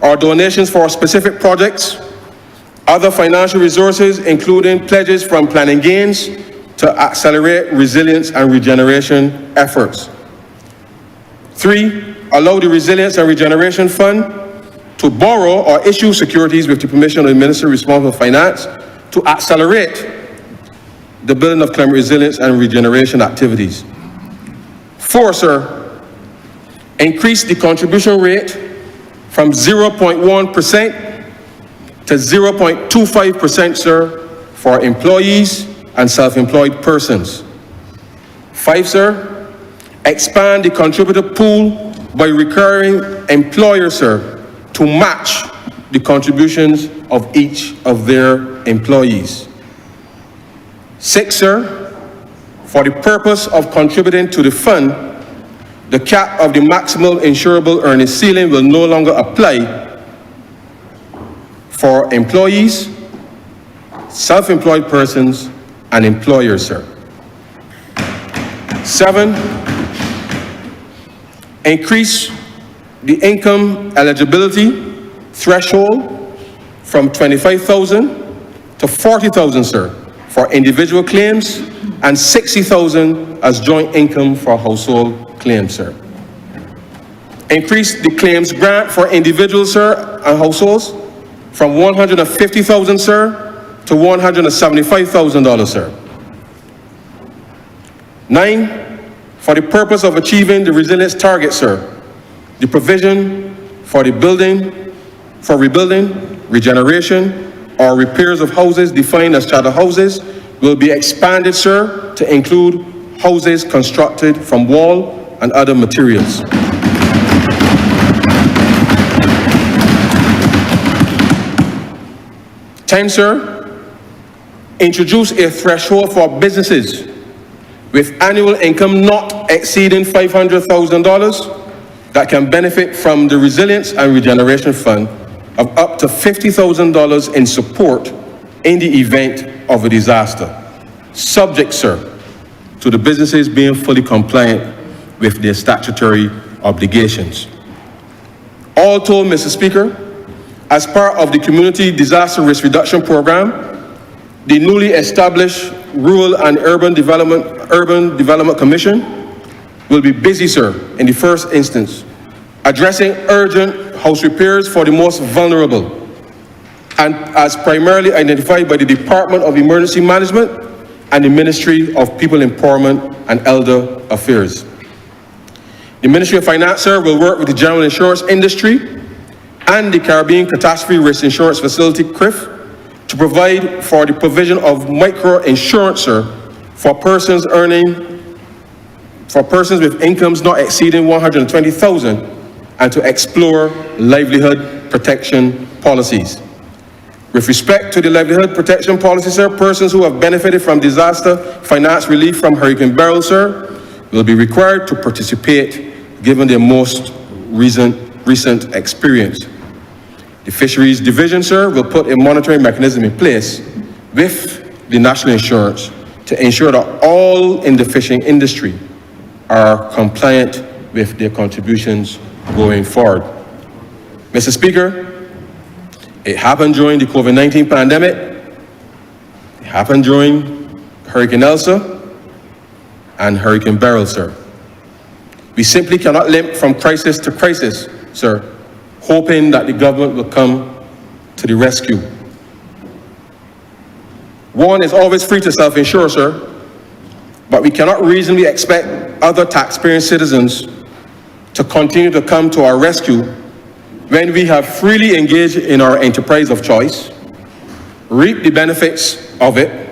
or donations for specific projects, other financial resources, including pledges from planning gains, to accelerate resilience and regeneration efforts. 3, allow the Resilience and Regeneration Fund to borrow or issue securities with the permission of the Minister responsible for Finance to accelerate the building of climate resilience and regeneration activities. 4, sir, increase the contribution rate from 0.1% to 0.25%, sir, for employees and self-employed persons. 5, sir, expand the contributor pool by requiring employers, sir, to match the contributions of each of their employees. 6, sir, for the purpose of contributing to the fund, the cap of the maximal insurable earnings ceiling will no longer apply for employees, self-employed persons, and employers, sir. 7, Increase the income eligibility threshold from 25,000 to 40,000, sir, for individual claims, and 60,000 as joint income for household claims, sir. Increase the claims grant for individuals, sir, and households from 150,000, sir, to $175,000, sir. 9, for the purpose of achieving the resilience target, sir, the provision for the rebuilding, regeneration, or repairs of houses defined as charter houses will be expanded, sir, to include houses constructed from wall and other materials. Ten, sir, introduce a threshold for businesses with annual income not exceeding $500,000 that can benefit from the Resilience and Regeneration Fund of up to $50,000 in support in the event of a disaster, subject, sir, to the businesses being fully compliant with their statutory obligations. All told, Mr. Speaker, as part of the Community Disaster Risk Reduction Program, the newly established Rural and Urban Development Commission will be busy, sir, in the first instance, addressing urgent house repairs for the most vulnerable, and as primarily identified by the Department of Emergency Management and the Ministry of People Empowerment and Elder Affairs. The Ministry of Finance, sir, will work with the general insurance industry and the Caribbean Catastrophe Risk Insurance Facility, CRIF, to provide for the provision of micro-insurance, sir, for persons with incomes not exceeding $120,000, and to explore livelihood protection policies. With respect to the livelihood protection policy, sir, persons who have benefited from disaster finance relief from Hurricane Beryl, sir, will be required to participate given their most recent experience. The Fisheries Division, sir, will put a monitoring mechanism in place with the National Insurance to ensure that all in the fishing industry are compliant with their contributions going forward. Mr. Speaker, it happened during the COVID-19 pandemic. It happened during Hurricane Elsa and Hurricane Beryl, sir. We simply cannot limp from crisis to crisis, sir, hoping that the government will come to the rescue. One is always free to self-insure, sir, but we cannot reasonably expect other taxpaying citizens to continue to come to our rescue when we have freely engaged in our enterprise of choice, reap the benefits of it,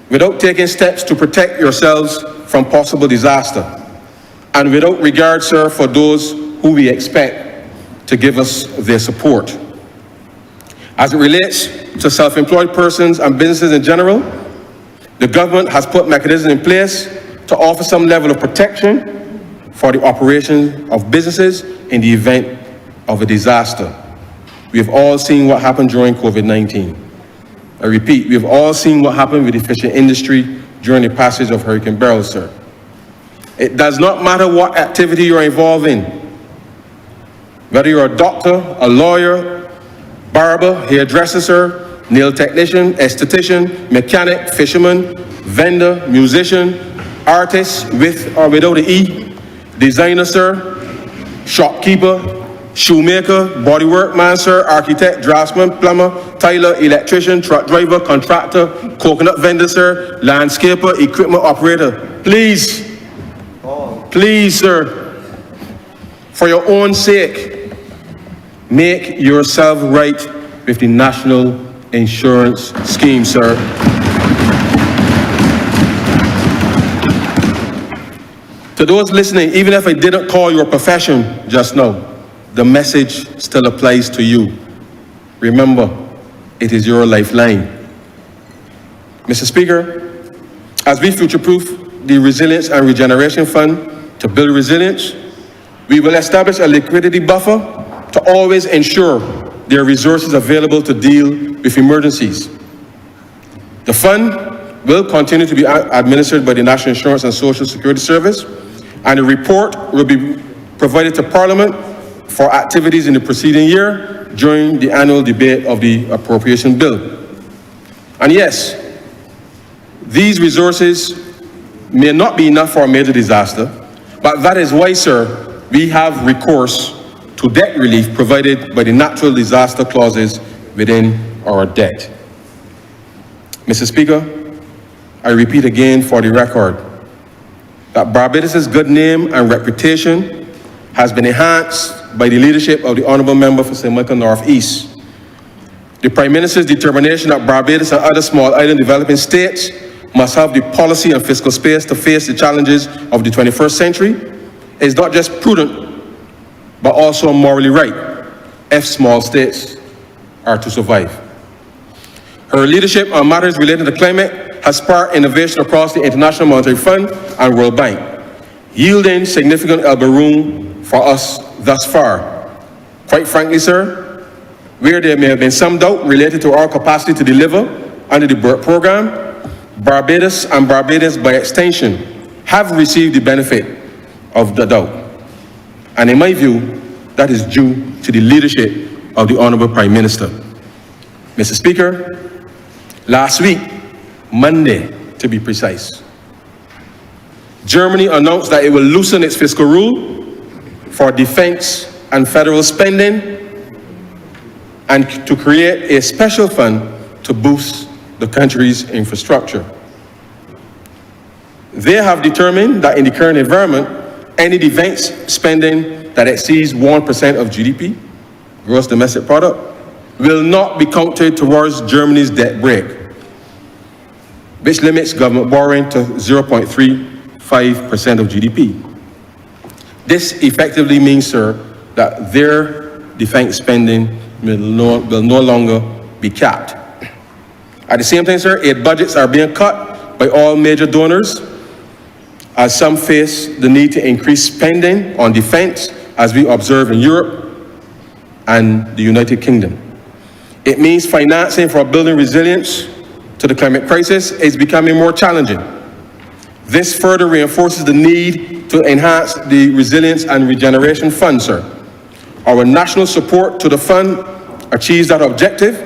without taking steps to protect yourselves from possible disaster, and without regard, sir, for those who we expect to give us their support. As it relates to self-employed persons and businesses in general, the government has put mechanisms in place to offer some level of protection for the operation of businesses in the event of a disaster. We have all seen what happened during COVID-19. I repeat, we have all seen what happened with the fishing industry during the passage of Hurricane Beryl, sir. It does not matter what activity you're involved in, whether you're a doctor, a lawyer, barber, hairdresser, sir, nail technician, esthetician, mechanic, fisherman, vendor, musician, artist with or without an E, designer, sir, shopkeeper, shoemaker, bodywork man, sir, architect, draftsman, plumber, tailor, electrician, truck driver, contractor, coconut vendor, sir, landscaper, equipment operator. Please, sir, for your own sake, make yourself right with the National Insurance Scheme, sir. To those listening, even if I didn't call your profession just now, the message still applies to you. Remember, it is your lifeline. Mr. Speaker, as we future-proof the Resilience and Regeneration Fund to build resilience, we will establish a liquidity buffer to always ensure there are resources available to deal with emergencies. The fund will continue to be administered by the National Insurance and Social Security Service, and a report will be provided to Parliament for activities in the preceding year during the annual debate of the appropriation bill. And yes, these resources may not be enough for a major disaster, but that is why, sir, we have recourse to debt relief provided by the natural disaster clauses within our debt. Mr. Speaker, I repeat again for the record that Barbados' good name and reputation has been enhanced by the leadership of the Honourable Member for St. Michael North East. The Prime Minister's determination that Barbados and other small island developing states must have the policy and fiscal space to face the challenges of the 21st century is not just prudent, but also morally right if small states are to survive. Her leadership on matters related to climate has sparked innovation across the International Monetary Fund and World Bank, yielding significant elbow room for us thus far. Quite frankly, sir, where there may have been some doubt related to our capacity to deliver under the BERT program, Barbados and Barbadians by extension have received the benefit of the doubt. And in my view, that is due to the leadership of the Honourable Prime Minister. Mr. Speaker, last week, Monday to be precise, Germany announced that it will loosen its fiscal rule for defence and federal spending and to create a special fund to boost the country's infrastructure. They have determined that in the current environment, any defense spending that exceeds 1% of GDP, gross domestic product, will not be counted towards Germany's debt brake, which limits government borrowing to 0.35% of GDP. This effectively means, sir, that their defense spending will no longer be capped. At the same time, sir, aid budgets are being cut by all major donors as some face the need to increase spending on defense, as we observe in Europe and the United Kingdom. It means financing for building resilience to the climate crisis is becoming more challenging. This further reinforces the need to enhance the Resilience and Regeneration Fund, sir. Our national support to the fund achieves that objective,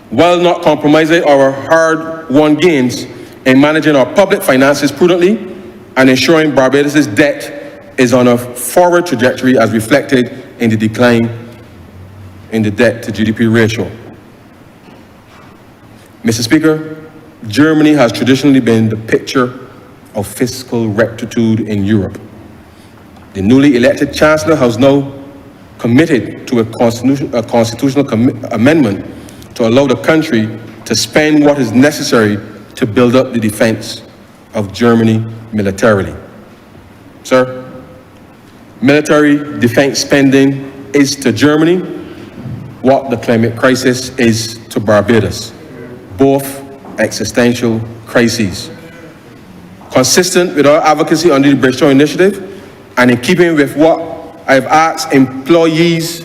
while not compromising our hard-won gains in managing our public finances prudently and ensuring Barbados' debt is on a forward trajectory as reflected in the decline in the debt to GDP ratio. Mr. Speaker, Germany has traditionally been the picture of fiscal rectitude in Europe. The newly elected Chancellor has now committed to a constitutional amendment to allow the country to spend what is necessary to build up the defense of Germany militarily. Sir, military defense spending is to Germany what the climate crisis is to Barbados, both existential crises. Consistent with our advocacy under the Budgetary initiative and in keeping with what I've asked employees,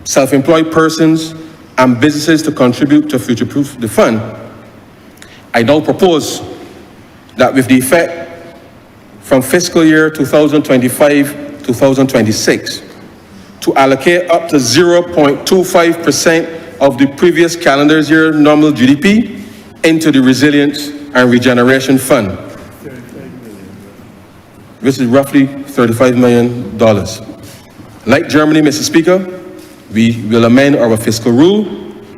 self-employed persons, and businesses to contribute to future-proof the fund, I now propose that with the effect from fiscal year 2025-2026 to allocate up to 0.25% of the previous calendar year nominal GDP into the Resilience and Regeneration Fund, which is roughly $35 million. Like Germany, Mr. Speaker, we will amend our fiscal rule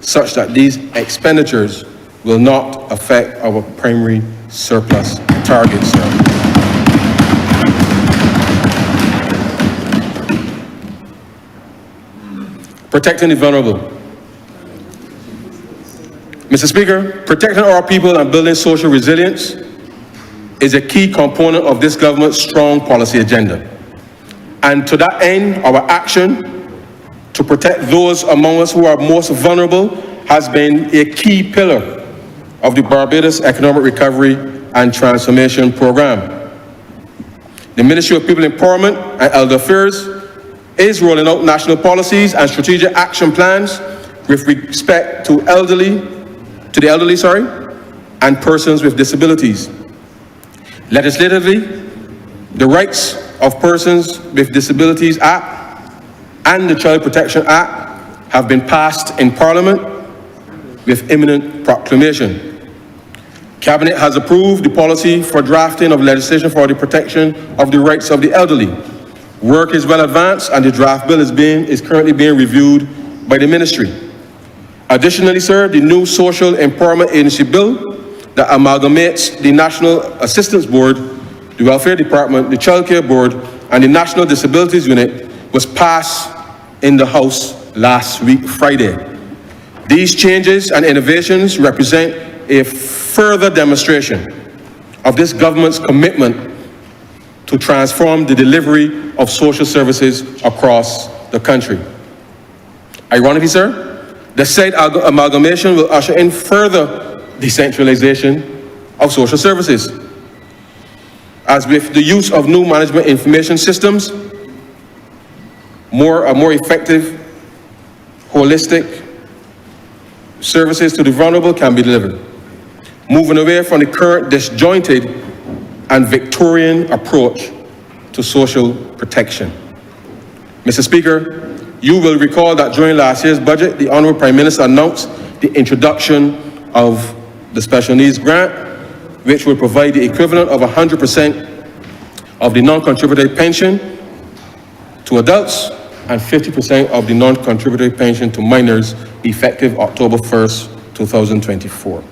such that these expenditures will not affect our primary surplus targets, sir. Protecting the vulnerable. Mr. Speaker, protecting our people and building social resilience is a key component of this government's strong policy agenda. And to that end, our action to protect those among us who are most vulnerable has been a key pillar of the Barbados Economic Recovery and Transformation Program. The Ministry of People Empowerment and Elder Affairs is rolling out national policies and strategic action plans with respect to the elderly, and persons with disabilities. Legislatively, The Rights of Persons with Disabilities Act and the Child Protection Act have been passed in Parliament with imminent proclamation. Cabinet has approved the policy for drafting of legislation for the protection of the rights of the elderly. Work is well advanced and the draft bill is currently being reviewed by the ministry. Additionally, sir, the new Social Empowerment Agency bill that amalgamates the National Assistance Board, the Welfare Department, the Child Care Board, and the National Disabilities Unit was passed in the House last week, Friday. These changes and innovations represent a further demonstration of this government's commitment to transform the delivery of social services across the country. Ironically, sir, the said amalgamation will usher in further decentralization of social services, as with the use of new management information systems, more effective, holistic services to the vulnerable can be delivered, moving away from the current disjointed and Victorian approach to social protection. Mr. Speaker, you will recall that during last year's budget, the Honourable Prime Minister announced the introduction of the Special Needs Grant, which will provide the equivalent of 100% of the non-contributory pension to adults and 50% of the non-contributory pension to minors, effective October 1st, 2024.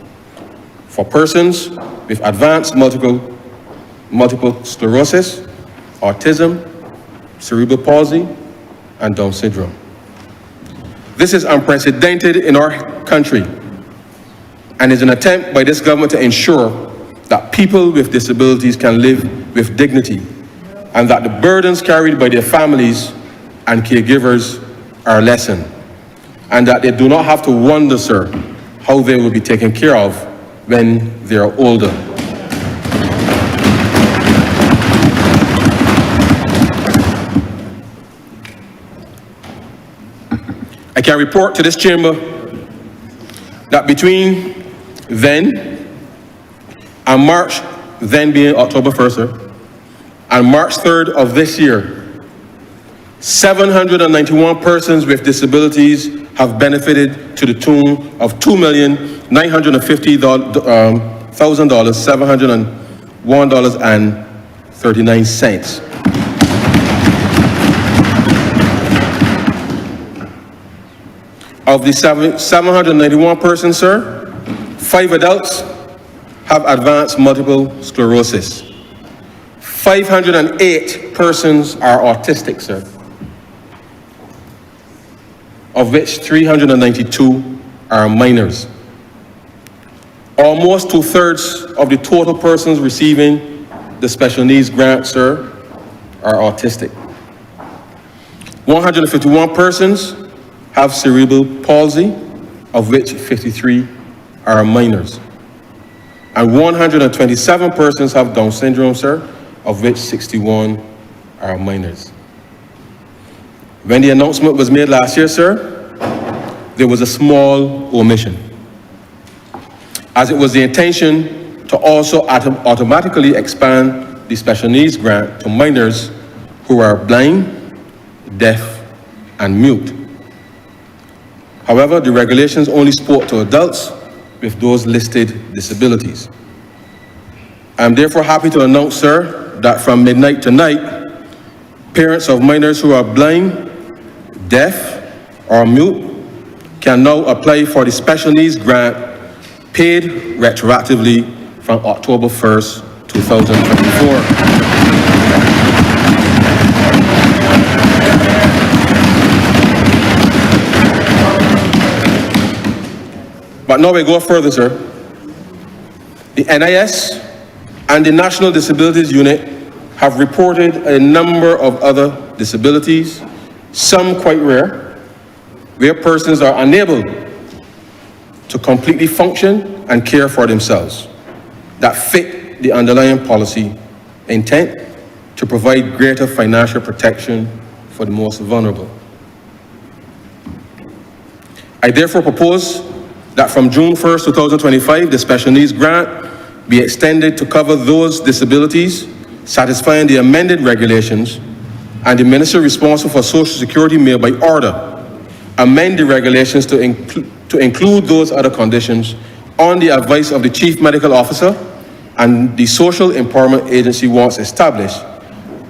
For persons with advanced multiple sclerosis, autism, cerebral palsy, and Down syndrome. This is unprecedented in our country and is an attempt by this government to ensure that people with disabilities can live with dignity and that the burdens carried by their families and caregivers are lessened, and that they do not have to wonder, sir, how they will be taken care of when they are older. I can report to this chamber that between then and March, then being October 1st, sir, and March 3rd of this year, 791 persons with disabilities have benefited to the tune of $2,950,701.39. Of the 791 persons, sir, 5 adults have advanced multiple sclerosis. 508 persons are autistic, sir, of which 392 are minors. Almost 2/3 of the total persons receiving the special needs grant, sir, are autistic. 151 persons have cerebral palsy, of which 53 are minors. And 127 persons have Down syndrome, sir, of which 61 are minors. When the announcement was made last year, sir, there was a small omission, as it was the intention to also automatically expand the special needs grant to minors who are blind, deaf, and mute. However, the regulations only spoke to adults with those listed disabilities. I am therefore happy to announce, sir, that from midnight tonight, parents of minors who are blind, deaf, or mute can now apply for the special needs grant paid retroactively from October 1st, 2024. But now we go further, sir. The NIS and the National Disabilities Unit have reported a number of other disabilities, some quite rare, where persons are unable to completely function and care for themselves, that fit the underlying policy intent to provide greater financial protection for the most vulnerable. I therefore propose that from June 1st, 2025, the special needs grant be extended to cover those disabilities satisfying the amended regulations, and the minister responsible for Social Security may, by order, amend the regulations to include those other conditions on the advice of the Chief Medical Officer and the Social Empowerment Agency once established,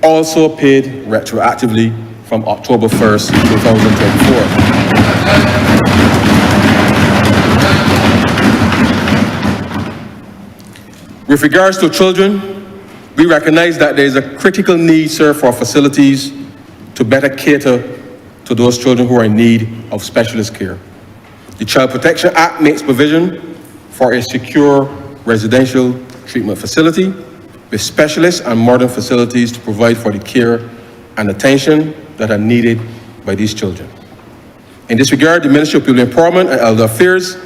also paid retroactively from October 1st, 2024. With regards to children, we recognize that there is a critical need, sir, for facilities to better cater to those children who are in need of specialist care. The Child Protection Act makes provision for a secure residential treatment facility with specialists and modern facilities to provide for the care and attention that are needed by these children. In this regard, the Ministry of People Empowerment and Elder Affairs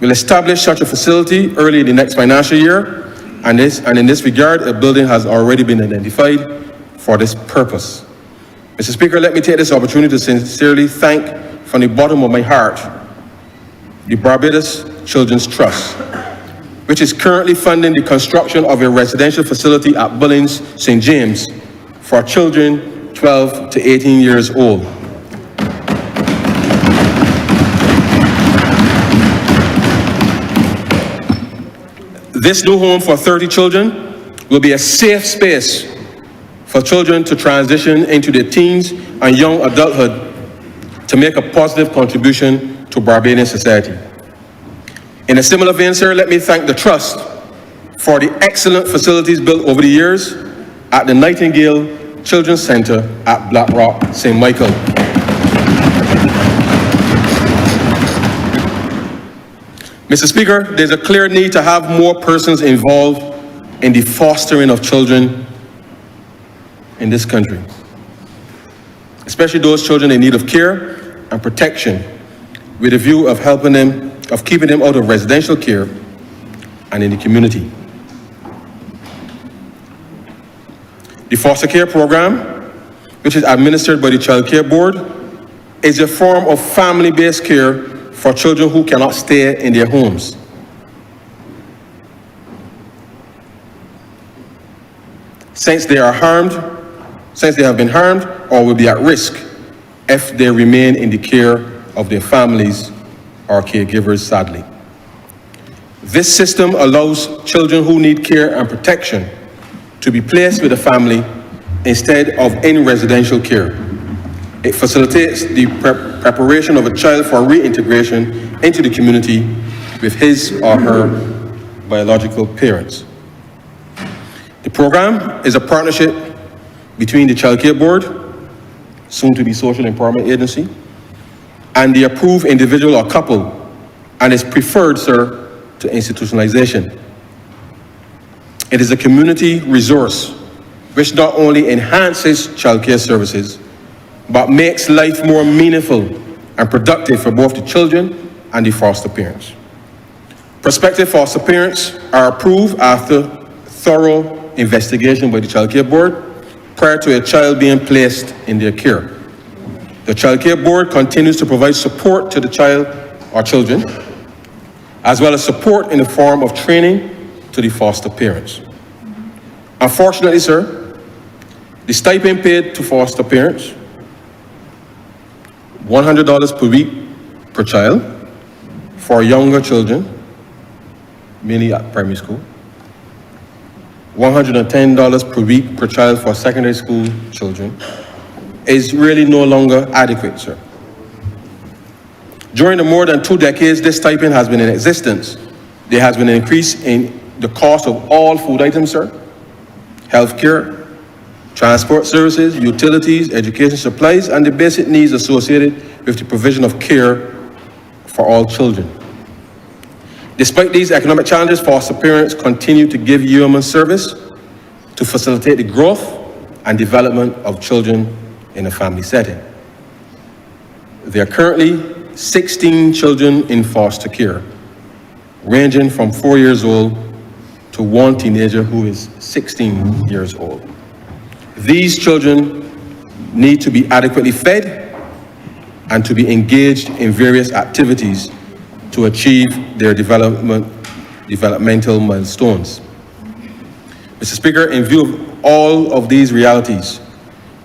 will establish such a facility early in the next financial year, and in this regard, a building has already been identified for this purpose. Mr. Speaker, let me take this opportunity to sincerely thank from the bottom of my heart the Barbados Children's Trust, which is currently funding the construction of a residential facility at Billings, St. James, for children 12 to 18 years old. This new home for 30 children will be a safe space for children to transition into their teens and young adulthood to make a positive contribution to Barbadian society. In a similar vein, sir, let me thank the Trust for the excellent facilities built over the years at the Nightingale Children's Center at Black Rock, St. Michael. Mr. Speaker, there's a clear need to have more persons involved in the fostering of children in this country, especially those children in need of care and protection, with a view of keeping them out of residential care and in the community. The foster care program, which is administered by the Child Care Board, is a form of family-based care for children who cannot stay in their homes. Since they have been harmed or will be at risk if they remain in the care of their families or caregivers, sadly. This system allows children who need care and protection to be placed with a family instead of in residential care. It facilitates the preparation of a child for reintegration into the community with his or her biological parents. The program is a partnership between the Child Care Board, soon to be Social Empowerment Agency, and the approved individual or couple, and is preferred, sir, to institutionalization. It is a community resource which not only enhances child care services, but makes life more meaningful and productive for both the children and the foster parents. Prospective foster parents are approved after thorough investigation by the Child Care Board prior to a child being placed in their care. The Child Care Board continues to provide support to the child or children, as well as support in the form of training to the foster parents. Unfortunately, sir, the stipend paid to foster parents, $100 per week per child for younger children, mainly at primary school, $110 per week per child for secondary school children, is really no longer adequate, sir. During the more than 2 decades this stipend has been in existence, there has been an increase in the cost of all food items, sir, healthcare, transport services, utilities, education supplies, and the basic needs associated with the provision of care for all children. Despite these economic challenges, foster parents continue to give yeoman service to facilitate the growth and development of children in a family setting. There are currently 16 children in foster care, ranging from 4 years old to one teenager who is 16 years old. These children need to be adequately fed and to be engaged in various activities to achieve their developmental milestones. Mr. Speaker, in view of all of these realities,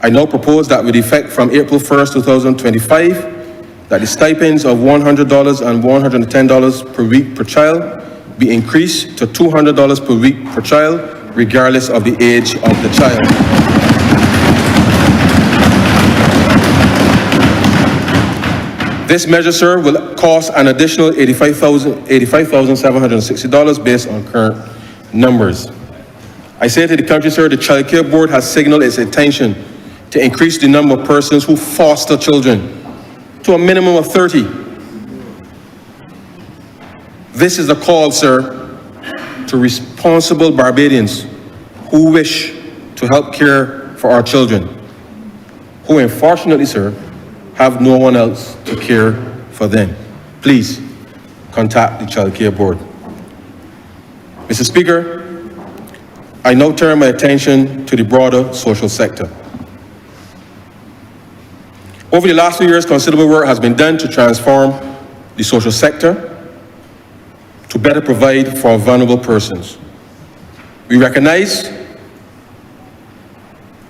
I now propose that with effect from April 1st, 2025, that the stipends of $100 and $110 per week per child be increased to $200 per week per child, regardless of the age of the child. This measure, sir, will cost an additional $85,760 based on current numbers. I say to the country, sir, the Child Care Board has signaled its intention to increase the number of persons who foster children to a minimum of 30. This is a call, sir, to responsible Barbadians who wish to help care for our children, who unfortunately, sir, have no one else to care for them. Please contact the Child Care Board. Mr. Speaker, I now turn my attention to the broader social sector. Over the last few years, considerable work has been done to transform the social sector to better provide for vulnerable persons. We recognize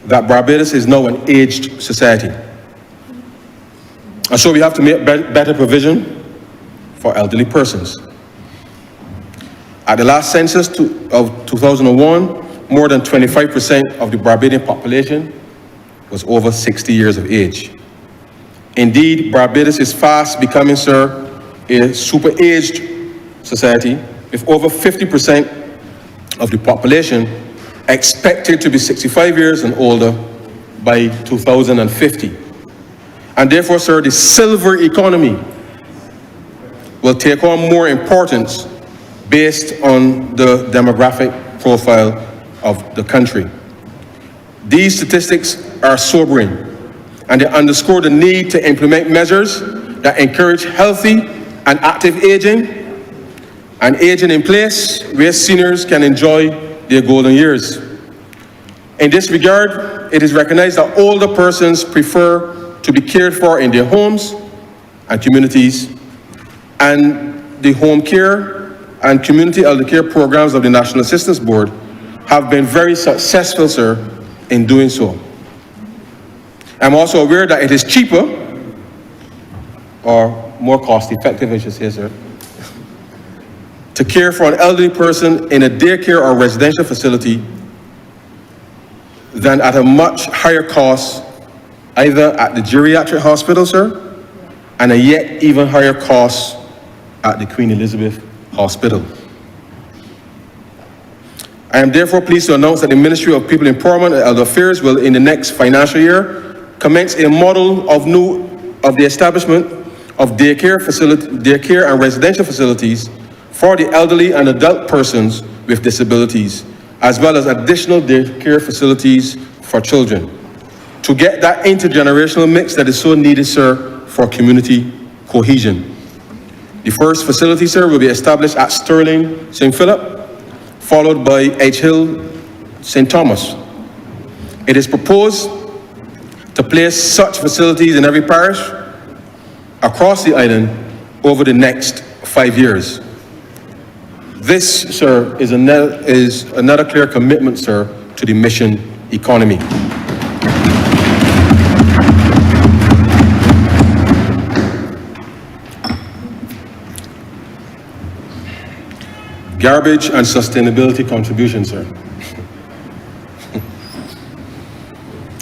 that Barbados is now an aged society. And so we have to make better provision for elderly persons. At the last census of 2001, more than 25% of the Barbadian population was over 60 years of age. Indeed, Barbados is fast becoming, sir, a super-aged society, with over 50% of the population expected to be 65 years and older by 2050. And therefore, sir, the silver economy will take on more importance based on the demographic profile of the country. These statistics are sobering, and they underscore the need to implement measures that encourage healthy and active aging, and aging in place where seniors can enjoy their golden years. In this regard, it is recognized that older persons prefer to be cared for in their homes and communities, and the home care and community elder care programs of the National Assistance Board have been very successful, sir, in doing so. I'm also aware that it is cheaper, or more cost-effective, I should say, sir, to care for an elderly person in a daycare or residential facility than at a much higher cost either at the geriatric hospital, sir, and a yet even higher cost at the Queen Elizabeth Hospital. I am therefore pleased to announce that the Ministry of People Empowerment and Elder Affairs will, in the next financial year, commence a model of the establishment of daycare and residential facilities for the elderly and adult persons with disabilities, as well as additional daycare facilities for children, to get that intergenerational mix that is so needed, sir, for community cohesion. The first facility, sir, will be established at Sterling, St. Philip, followed by Edge Hill, St. Thomas. It is proposed to place such facilities in every parish across the island over the next 5 years. This, sir, is another clear commitment, sir, to the mission economy. Garbage and sustainability contribution, sir.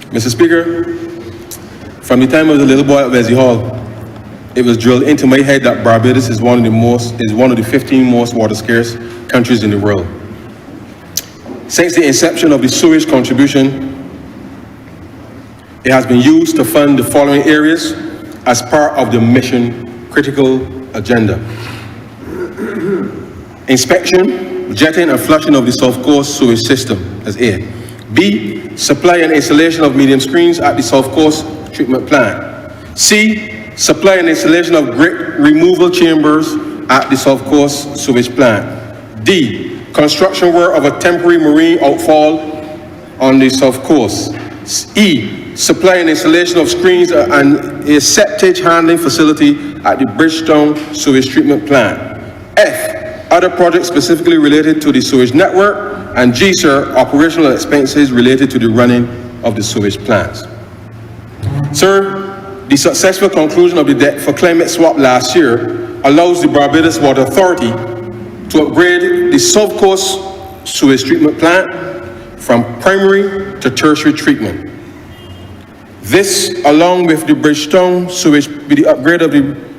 Mr. Speaker, from the time I was a little boy at Wesley Hall, it was drilled into my head that Barbados is one of the 15 most water scarce countries in the world. Since the inception of the sewage contribution, it has been used to fund the following areas as part of the mission critical agenda: inspection, jetting and flushing of the South Coast sewage system, as A. B, supply and installation of medium screens at the South Coast treatment plant. C, supply and installation of grit removal chambers at the South Coast sewage plant. D, construction work of a temporary marine outfall on the South Coast. E, supply and installation of screens and a septage handling facility at the Bridgetown sewage treatment plant. F, other projects specifically related to the sewage network and G, sir, operational expenses related to the running of the sewage plants. Sir, the successful conclusion of the debt for climate swap last year allows the Barbados Water Authority to upgrade the South Coast sewage treatment plant from primary to tertiary treatment. This, along with the upgrade of the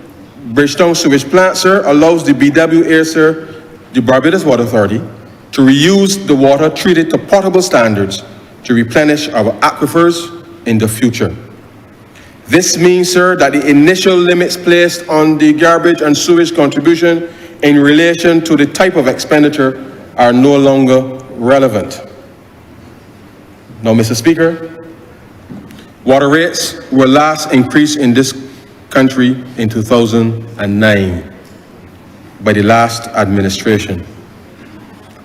Bridgetown sewage plant, sir, allows the BWA, sir, the Barbados Water Authority, to reuse the water treated to potable standards to replenish our aquifers in the future. This means, sir, that the initial limits placed on the garbage and sewage contribution in relation to the type of expenditure are no longer relevant. Now, Mr. Speaker, water rates were last increased in this country in 2009 by the last administration.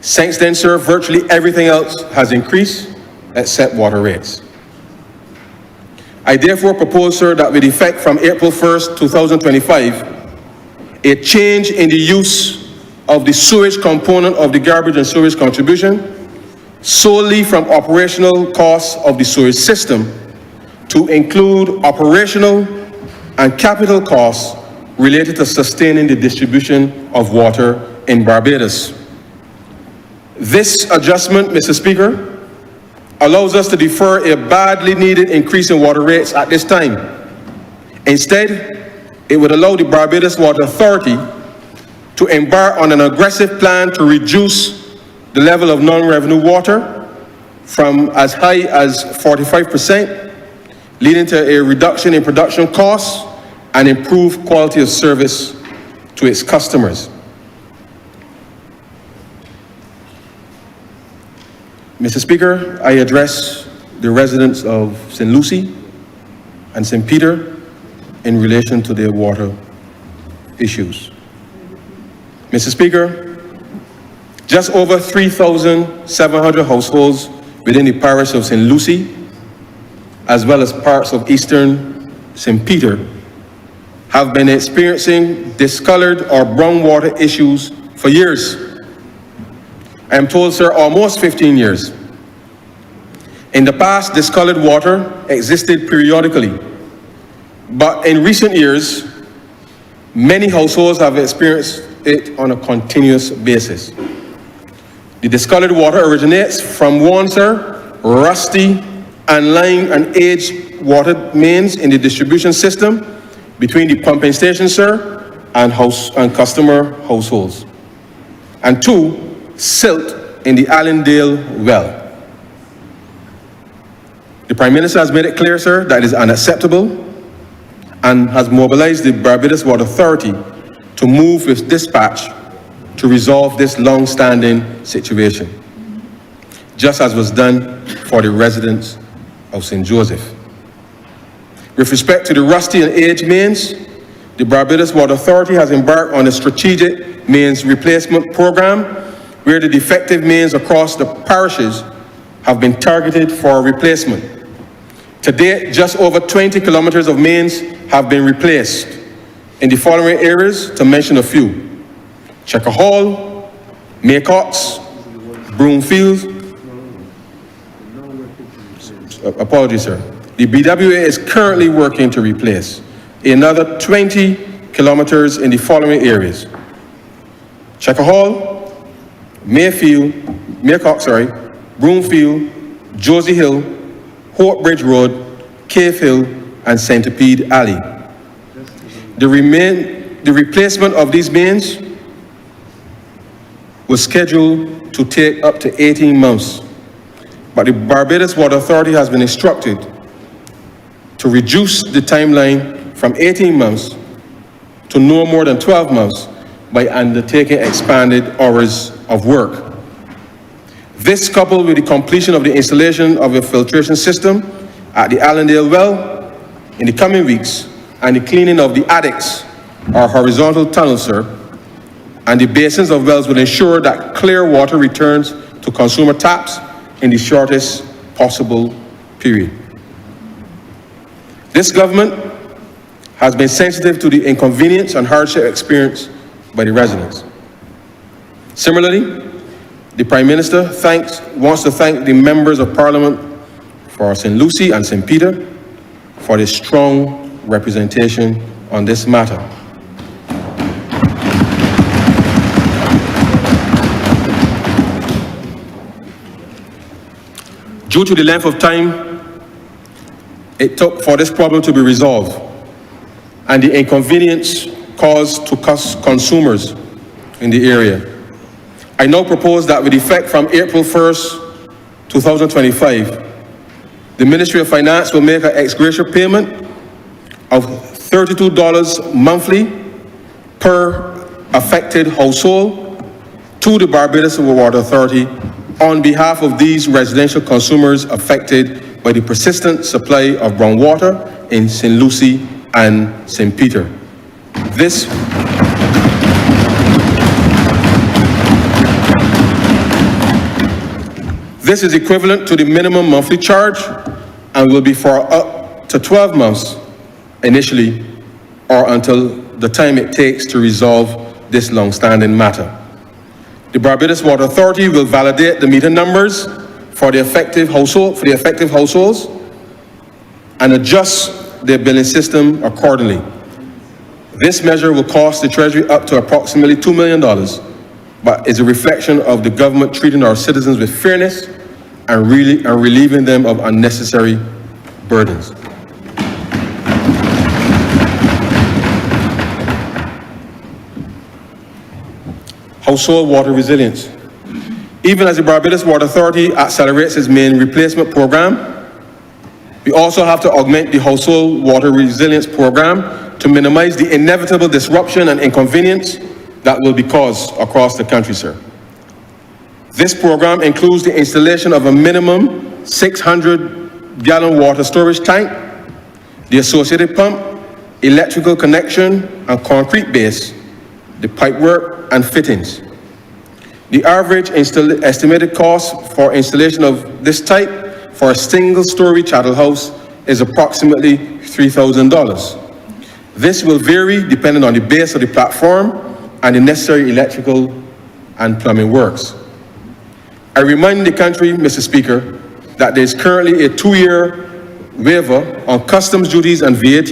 Since then, sir, virtually everything else has increased except water rates. I therefore propose, sir, that with effect from April 1st, 2025, a change in the use of the sewage component of the garbage and sewage contribution solely from operational costs of the sewage system to include operational and capital costs related to sustaining the distribution of water in Barbados. This adjustment, Mr. Speaker, allows us to defer a badly needed increase in water rates at this time. Instead, it would allow the Barbados Water Authority to embark on an aggressive plan to reduce the level of non-revenue water from as high as 45%, leading to a reduction in production costs and improved quality of service to its customers. Mr. Speaker, I address the residents of St. Lucie and St. Peter in relation to their water issues. Mr. Speaker, just over 3,700 households within the parish of St. Lucie, as well as parts of eastern St. Peter, have been experiencing discolored or brown water issues for years. I am told, sir, almost 15 years. In the past, discolored water existed periodically, but in recent years, many households have experienced it on a continuous basis. The discolored water originates from one, sir, rusty and line and aged water mains in the distribution system between the pumping station, sir, and customer households. And two, silt in the Allendale well. The Prime Minister has made it clear, sir, that it is unacceptable and has mobilized the Barbados Water Authority to move with dispatch to resolve this long-standing situation, just as was done for the residents of St. Joseph. With respect to the rusty and aged mains, the Barbados Water Authority has embarked on a strategic mains replacement program where the defective mains across the parishes have been targeted for replacement. To date, just over 20 kilometers of mains have been replaced in the following areas, to mention a few: Checker Hall, Maycox, Broomfield. Apologies, sir. The BWA is currently working to replace another 20 kilometers in the following areas: Checker Hall, Maycox, Broomfield, Josie Hill, Hope Bridge Road, Cave Hill, and Centipede Alley. The replacement of these mains was scheduled to take up to 18 months, but the Barbados Water Authority has been instructed to reduce the timeline from 18 months to no more than 12 months by undertaking expanded hours of work. This, coupled with the completion of the installation of a filtration system at the Allendale well in the coming weeks, and the cleaning of the attics or horizontal tunnels, sir, and the basins of wells will ensure that clear water returns to consumer taps in the shortest possible period. This government has been sensitive to the inconvenience and hardship experienced by the residents. Similarly, The Prime Minister wants to thank the members of Parliament for St. Lucie and St. Peter for their strong representation on this matter. Due to the length of time it took for this problem to be resolved and the inconvenience caused to consumers in the area, I now propose that with effect from April 1st, 2025, the Ministry of Finance will make an ex gratia payment of $32 monthly per affected household to the Barbados Water Authority on behalf of these residential consumers affected by the persistent supply of brown water in St. Lucie and St. Peter. This is equivalent to the minimum monthly charge and will be for up to 12 months initially, or until the time it takes to resolve this long-standing matter. The Barbados Water Authority will validate the meter numbers for the affected households and adjust their billing system accordingly. This measure will cost the Treasury up to approximately $2 million, but is a reflection of the government treating our citizens with fairness and relieving them of unnecessary burdens. Household water resilience. Even as the Barbados Water Authority accelerates its main replacement program, we also have to augment the household water resilience program to minimize the inevitable disruption and inconvenience that will be caused across the country, sir. This program includes the installation of a minimum 600-gallon water storage tank, the associated pump, electrical connection and concrete base, the pipework and fittings. The average estimated cost for installation of this type for a single-story chattel house is approximately $3,000. This will vary depending on the base of the platform and the necessary electrical and plumbing works. I remind the country, Mr. Speaker, that there is currently a 2-year waiver on customs duties and VAT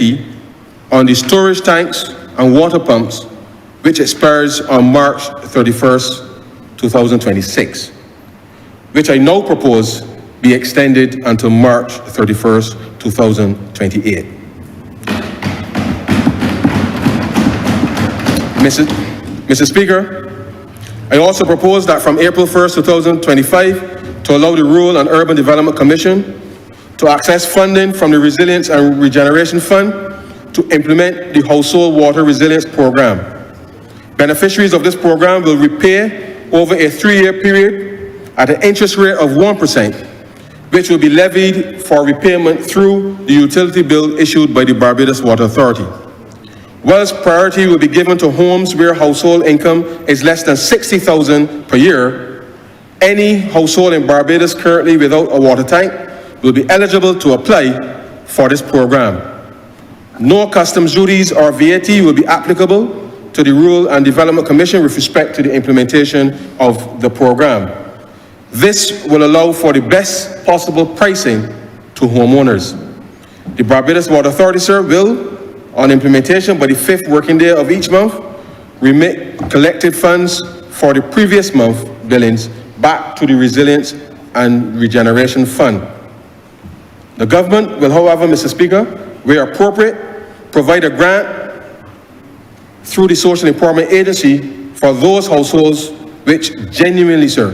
on the storage tanks and water pumps, which expires on March 31st, 2026, which I now propose be extended until March 31st, 2028. Mr. Speaker, I also propose that from April 1st, 2025, to allow the Rural and Urban Development Commission to access funding from the Resilience and Regeneration Fund to implement the Household Water Resilience Program. Beneficiaries of this program will repay over a 3-year period at an interest rate of 1%, which will be levied for repayment through the utility bill issued by the Barbados Water Authority. Whilst priority will be given to homes where household income is less than $60,000 per year, any household in Barbados currently without a water tank will be eligible to apply for this program. No customs duties or VAT will be applicable to the Rural and Development Commission with respect to the implementation of the program. This will allow for the best possible pricing to homeowners. The Barbados Water Authority, sir, will, on implementation by the 5th working day of each month, remit collected funds for the previous month billings back to the Resilience and Regeneration Fund. The government will, however, Mr. Speaker, where appropriate, provide a grant through the Social Empowerment Agency for those households which genuinely, sir,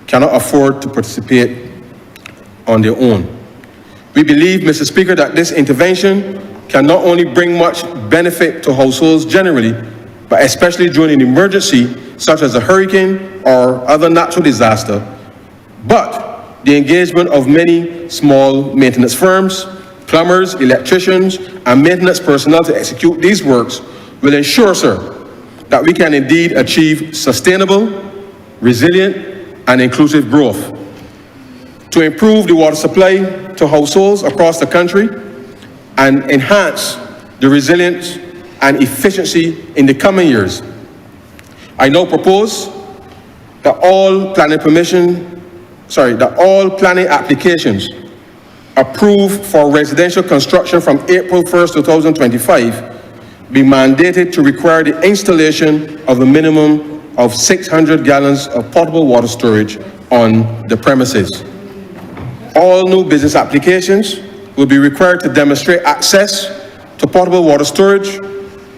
cannot afford to participate on their own. We believe, Mr. Speaker, that this intervention can not only bring much benefit to households generally, but especially during an emergency such as a hurricane or other natural disaster, but the engagement of many small maintenance firms, plumbers, electricians, and maintenance personnel to execute these works will ensure, sir, that we can indeed achieve sustainable, resilient, and inclusive growth. To improve the water supply to households across the country and enhance the resilience and efficiency in the coming years, I now propose that all planning applications approved for residential construction from April 1st, 2025 be mandated to require the installation of a minimum of 600 gallons of potable water storage on the premises. All new business applications will be required to demonstrate access to potable water storage,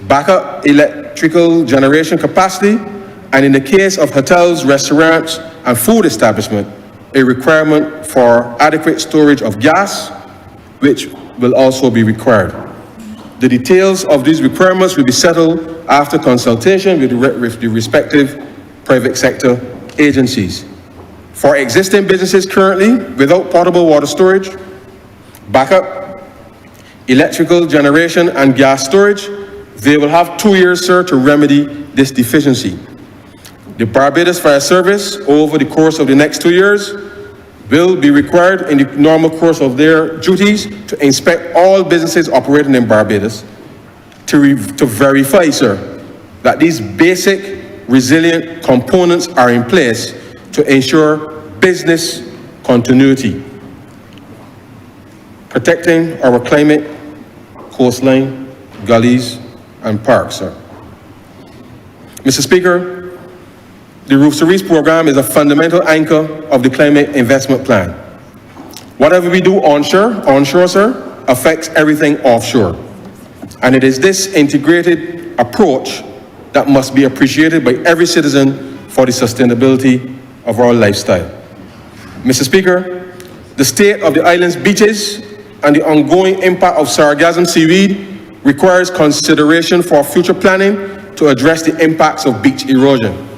backup electrical generation capacity, and in the case of hotels, restaurants, and food establishments, a requirement for adequate storage of gas, which will also be required. The details of these requirements will be settled after consultation with the respective private sector agencies. For existing businesses currently without potable water storage, backup, electrical generation, and gas storage, they will have 2 years, sir, to remedy this deficiency. The Barbados Fire Service, over the course of the next 2 years, will be required in the normal course of their duties to inspect all businesses operating in Barbados to verify, sir, that these basic resilient components are in place to ensure business continuity, protecting our climate, coastline, gullies, and parks, sir. Mr. Speaker, the Roof to Reach program is a fundamental anchor of the climate investment plan. Whatever we do onshore, sir, affects everything offshore. And it is this integrated approach that must be appreciated by every citizen for the sustainability of our lifestyle. Mr. Speaker, the state of the island's beaches and the ongoing impact of sargassum seaweed requires consideration for future planning to address the impacts of beach erosion.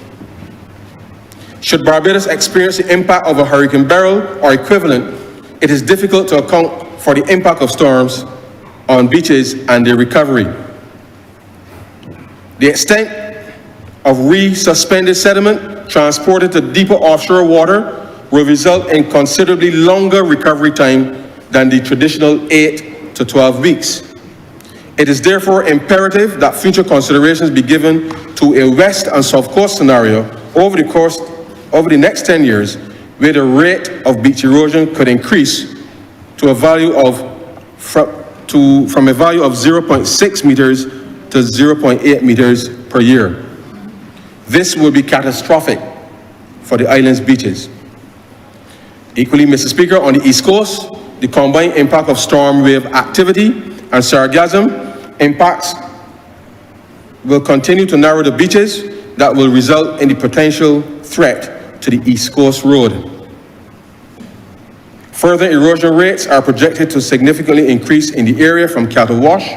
Should Barbados experience the impact of a Hurricane Beryl or equivalent, it is difficult to account for the impact of storms on beaches and their recovery. The extent of resuspended sediment transported to deeper offshore water will result in considerably longer recovery time than the traditional 8 to 12 weeks. It is therefore imperative that future considerations be given to a west and south coast scenario over the next 10 years, where the rate of beach erosion could increase to a value of from a value of 0.6 meters to 0.8 meters per year. This will be catastrophic for the island's beaches. Equally, Mr. Speaker, on the East Coast, the combined impact of storm wave activity and sargassum impacts will continue to narrow the beaches that will result in the potential threat to the East Coast Road. Further erosion rates are projected to significantly increase in the area from Cattle Wash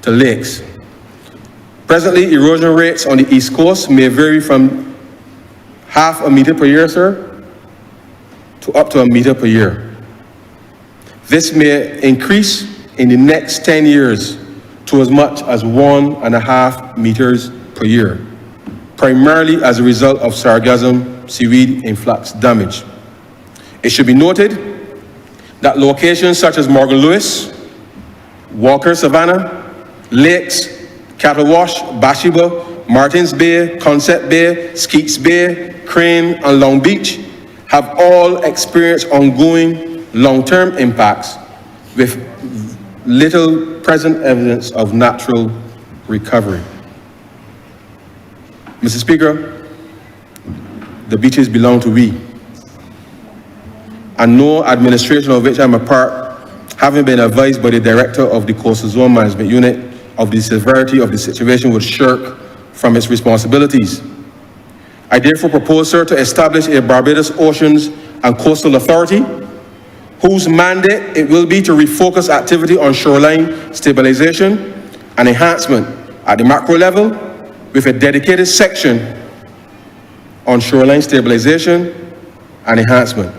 to lakes. Presently, erosion rates on the East Coast may vary from half a meter per year, sir, to up to a meter per year. This may increase in the next 10 years to as much as 1.5 meters per year, primarily as a result of sargassum seaweed influx damage. It should be noted that locations such as Morgan Lewis, Walker Savannah, Lakes, Cattle Wash, Bathsheba, Martins Bay, Concept Bay, Skeets Bay, Crane, and Long Beach have all experienced ongoing long-term impacts with little present evidence of natural recovery. Mr. Speaker, the beaches belong to we, and no administration of which I'm a part, having been advised by the Director of the Coastal Zone Management Unit of the severity of the situation, would shirk from its responsibilities. I therefore propose, sir, to establish a Barbados Oceans and Coastal Authority, whose mandate it will be to refocus activity on shoreline stabilization and enhancement at the macro level, with a dedicated section on shoreline stabilization and enhancement.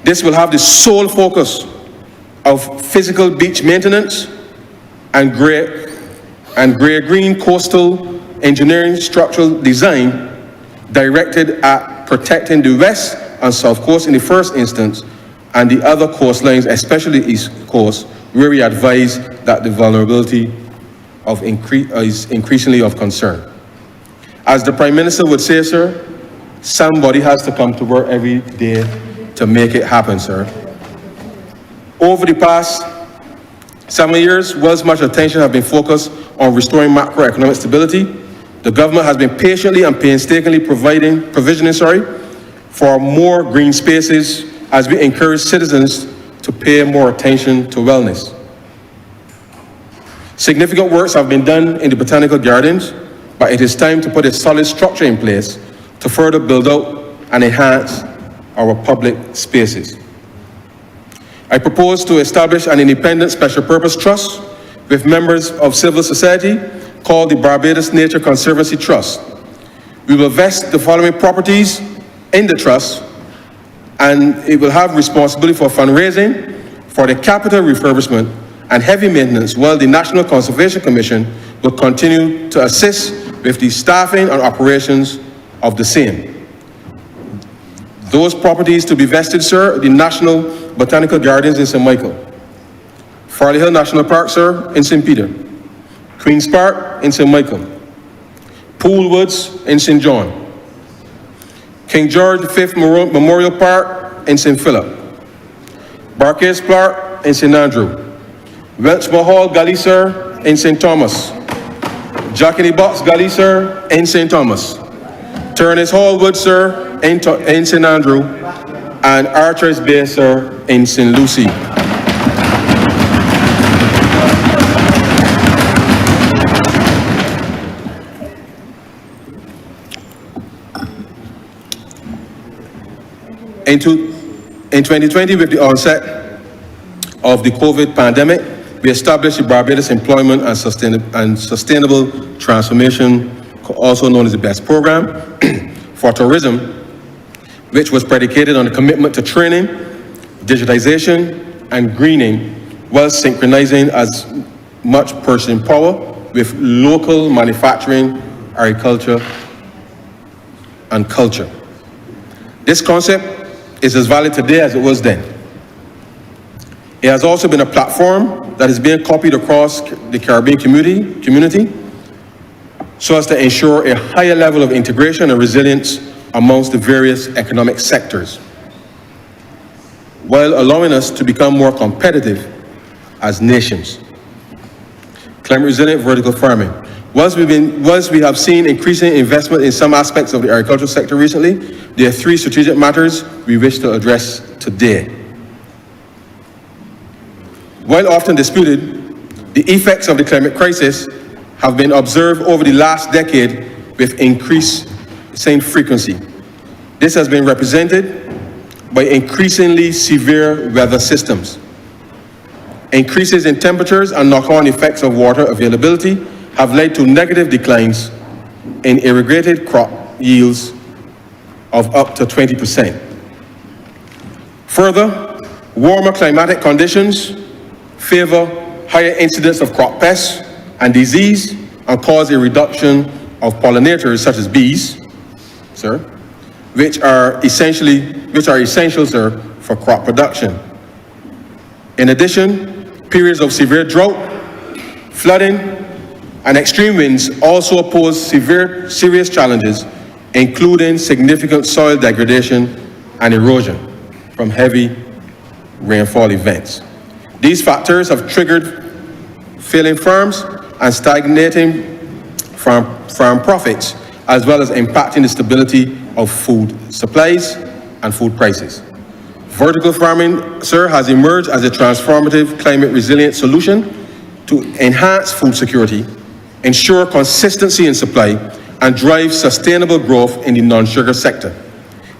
This will have the sole focus of physical beach maintenance and gray-green coastal engineering structural design directed at protecting the west and south coast in the first instance, and the other coastlines, especially east coast, where we advise that the vulnerability is increasingly of concern. As the Prime Minister would say, sir, Somebody has to come to work every day to make it happen, sir. Over the past 7 years, whilst much attention has been focused on restoring macroeconomic stability, the government has been patiently and painstakingly provisioning for more green spaces as we encourage citizens to pay more attention to wellness. Significant works have been done in the botanical gardens, but it is time to put a solid structure in place to further build out and enhance our public spaces. I propose to establish an independent special purpose trust with members of civil society called the Barbados Nature Conservancy Trust. We will vest the following properties in the trust, and it will have responsibility for fundraising, for the capital refurbishment and heavy maintenance, while the National Conservation Commission will continue to assist with the staffing and operations of the same. Those properties to be vested, sir, the National Botanical Gardens in St. Michael, Farley Hill National Park, sir, in St. Peter, Queen's Park in St. Michael, Pool Woods in St. John, King George V Memorial Park in St. Philip, Barcase Park in St. Andrew, Welchmore Hall Gully, sir, in St. Thomas, Jack in the Box Gully, sir, in St. Thomas, Turners Hall Wood, sir, in St. Andrew, and Archer's Bay, sir, in St. Lucie. In 2020, with the onset of the COVID pandemic, we established the Barbados Employment and Sustainable Transformation, also known as the BEST program, for tourism, which was predicated on the commitment to training, digitization, and greening, while synchronizing as much purchasing power with local manufacturing, agriculture, and culture. This concept is as valid today as it was then. It has also been a platform that is being copied across the Caribbean community so as to ensure a higher level of integration and resilience amongst the various economic sectors, while allowing us to become more competitive as nations. Climate resilient vertical farming. Whilst we have seen increasing investment in some aspects of the agricultural sector recently, there are three strategic matters we wish to address today. While often disputed, the effects of the climate crisis have been observed over the last decade with increasing frequency. This has been represented by increasingly severe weather systems. Increases in temperatures and knock-on effects of water availability have led to negative declines in irrigated crop yields of up to 20%. Further, warmer climatic conditions favor higher incidence of crop pests and disease and cause a reduction of pollinators such as bees, sir, which are essential, sir, for crop production. In addition, periods of severe drought, flooding, and extreme winds also pose serious challenges, including significant soil degradation and erosion from heavy rainfall events. These factors have triggered failing farms and stagnating farm profits, as well as impacting the stability of food supplies and food prices. Vertical farming, sir, has emerged as a transformative climate resilient solution to enhance food security, ensure consistency in supply, and drive sustainable growth in the non-sugar sector.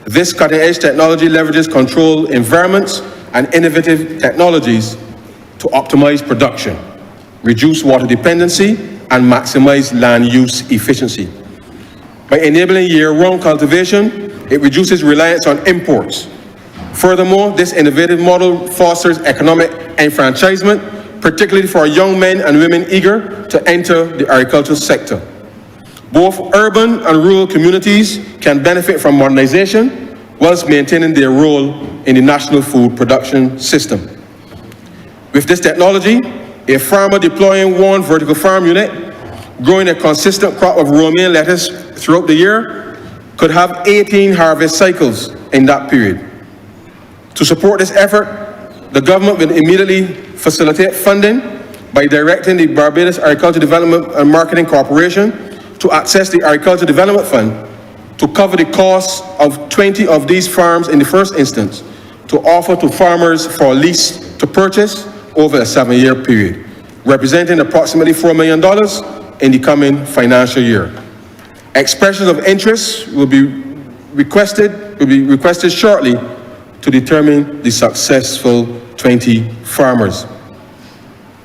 This cutting-edge technology leverages controlled environments and innovative technologies to optimize production, reduce water dependency, and maximize land use efficiency. By enabling year-round cultivation, it reduces reliance on imports. Furthermore, this innovative model fosters economic enfranchisement, particularly for young men and women eager to enter the agricultural sector. Both urban and rural communities can benefit from modernization whilst maintaining their role in the national food production system. With this technology, a farmer deploying one vertical farm unit, growing a consistent crop of romaine lettuce throughout the year, could have 18 harvest cycles in that period. To support this effort, the government will immediately facilitate funding by directing the Barbados Agriculture Development and Marketing Corporation to access the Agriculture Development Fund to cover the costs of 20 of these farms in the first instance, to offer to farmers for lease to purchase over a 7-year period, representing approximately $4 million in the coming financial year. Expressions of interest will be requested shortly to determine the successful 20 farmers.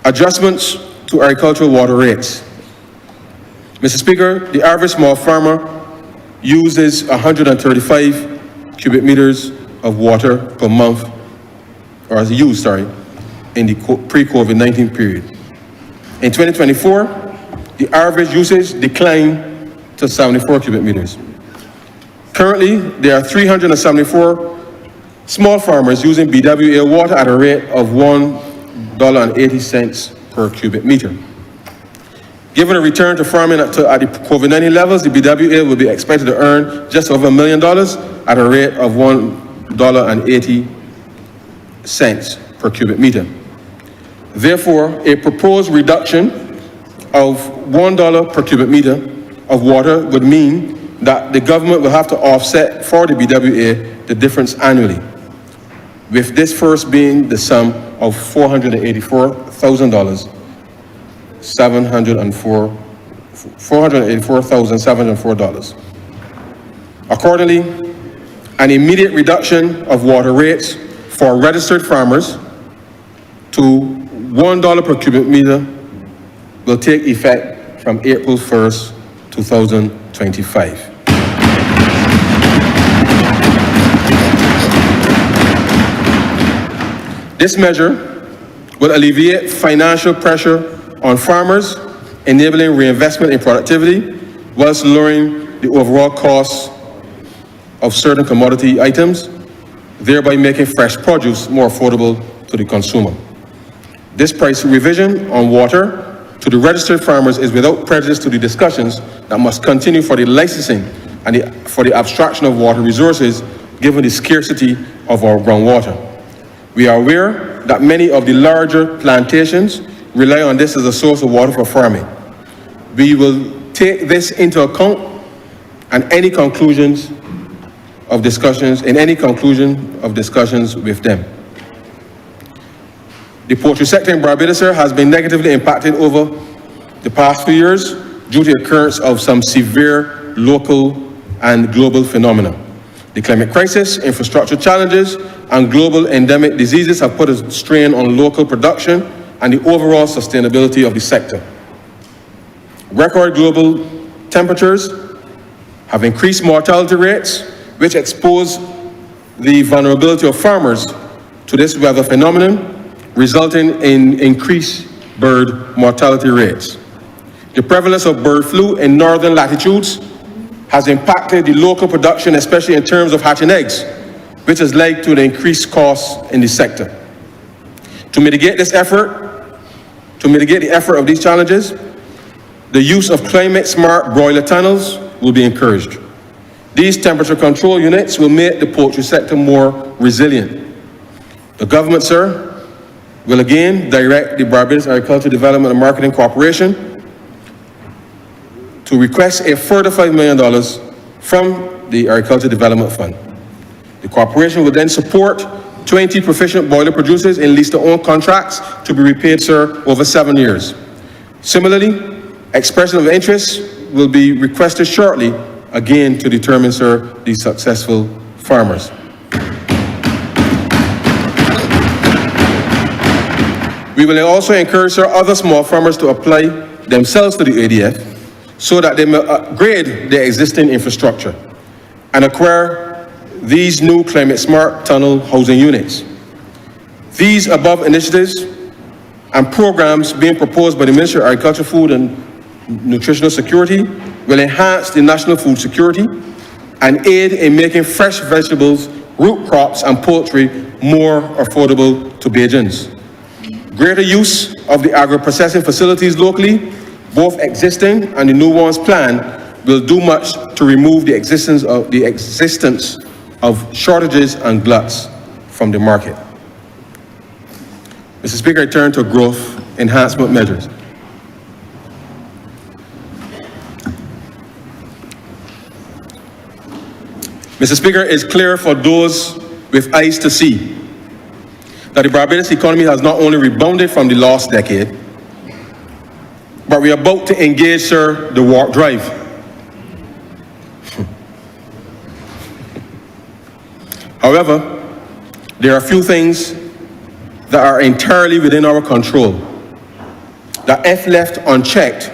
Adjustments to agricultural water rates. Mr. Speaker, the average small farmer uses 135 cubic meters of water per month, or as used, in the pre-COVID-19 period. In 2024, the average usage declined to 74 cubic meters. Currently, there are 374 small farmers using BWA water at a rate of $1.80 per cubic meter. Given a return to farming at the COVID-19 levels, the BWA will be expected to earn just over $1 million at a rate of $1.80 per cubic meter. Therefore, a proposed reduction of $1 per cubic meter of water would mean that the government will have to offset for the BWA the difference annually, with this first being the sum of $484,704. Accordingly, an immediate reduction of water rates for registered farmers to $1 per cubic meter will take effect from April 1st, 2025. This measure will alleviate financial pressure on farmers, enabling reinvestment in productivity, whilst lowering the overall cost of certain commodity items, thereby making fresh produce more affordable to the consumer. This price revision on water to the registered farmers is without prejudice to the discussions that must continue for the licensing and for the abstraction of water resources, given the scarcity of our groundwater. We are aware that many of the larger plantations rely on this as a source of water for farming. We will take this into account and any conclusion of discussions with them. The poultry sector in Barbados has been negatively impacted over the past few years due to the occurrence of some severe local and global phenomena. The climate crisis, infrastructure challenges, and global endemic diseases have put a strain on local production and the overall sustainability of the sector. Record global temperatures have increased mortality rates, which expose the vulnerability of farmers to this weather phenomenon, resulting in increased bird mortality rates. The prevalence of bird flu in northern latitudes has impacted the local production, especially in terms of hatching eggs, which has led to the increased costs in the sector. To mitigate the effort of these challenges, the use of climate-smart broiler tunnels will be encouraged. These temperature control units will make the poultry sector more resilient. The government, sir, will again direct the Barbados Agriculture Development and Marketing Corporation to request a further $5 million from the Agriculture Development Fund. The corporation will then support 20 proficient boiler producers in lease-to-own contracts to be repaid, sir, over 7 years. Similarly, expression of interest will be requested shortly, again to determine, sir, the successful farmers. We will also encourage, sir, other small farmers to apply themselves to the ADF so that they may upgrade their existing infrastructure and acquire these new climate-smart tunnel housing units. These above initiatives and programs being proposed by the Ministry of Agriculture, Food and Nutritional Security will enhance the national food security and aid in making fresh vegetables, root crops, and poultry more affordable to Bajans. Greater use of the agro-processing facilities locally, both existing and the new ones planned, will do much to remove the existence of shortages and gluts from the market. Mr. Speaker, I turn to growth enhancement measures. Mr. Speaker, it's clear for those with eyes to see that the Barbados economy has not only rebounded from the last decade, but we are about to engage, sir, the warp drive. However, there are a few things that are entirely within our control that, if left unchecked,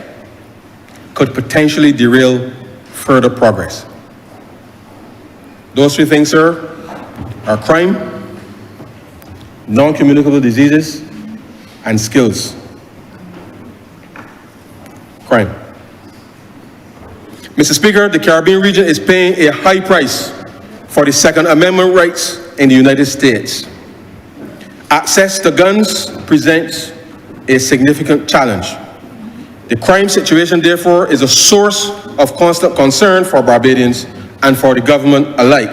could potentially derail further progress. Those three things, sir, are crime, non-communicable diseases, and skills. Crime. Mr. Speaker, the Caribbean region is paying a high price for the Second Amendment rights in the United States. Access to guns presents a significant challenge. The crime situation, therefore, is a source of constant concern for Barbadians and for the government alike.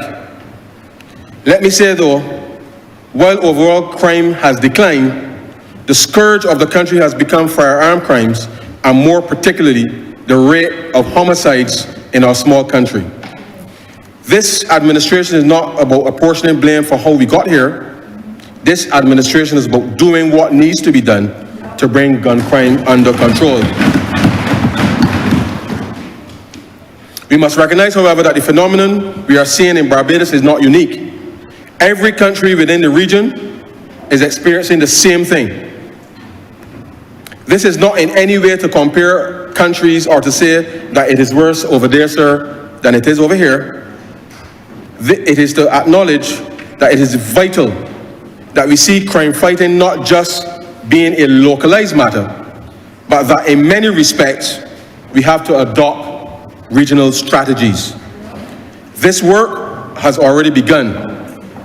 Let me say, though, while overall crime has declined, the scourge of the country has become firearm crimes, and more particularly, the rate of homicides in our small country. This administration is not about apportioning blame for how we got here. This administration is about doing what needs to be done to bring gun crime under control. We must recognize, however, that the phenomenon we are seeing in Barbados is not unique. Every country within the region is experiencing the same thing. This is not in any way to compare countries or to say that it is worse over there, sir, than it is over here. It is to acknowledge that it is vital that we see crime fighting not just being a localized matter, but that in many respects, we have to adopt regional strategies. This work has already begun,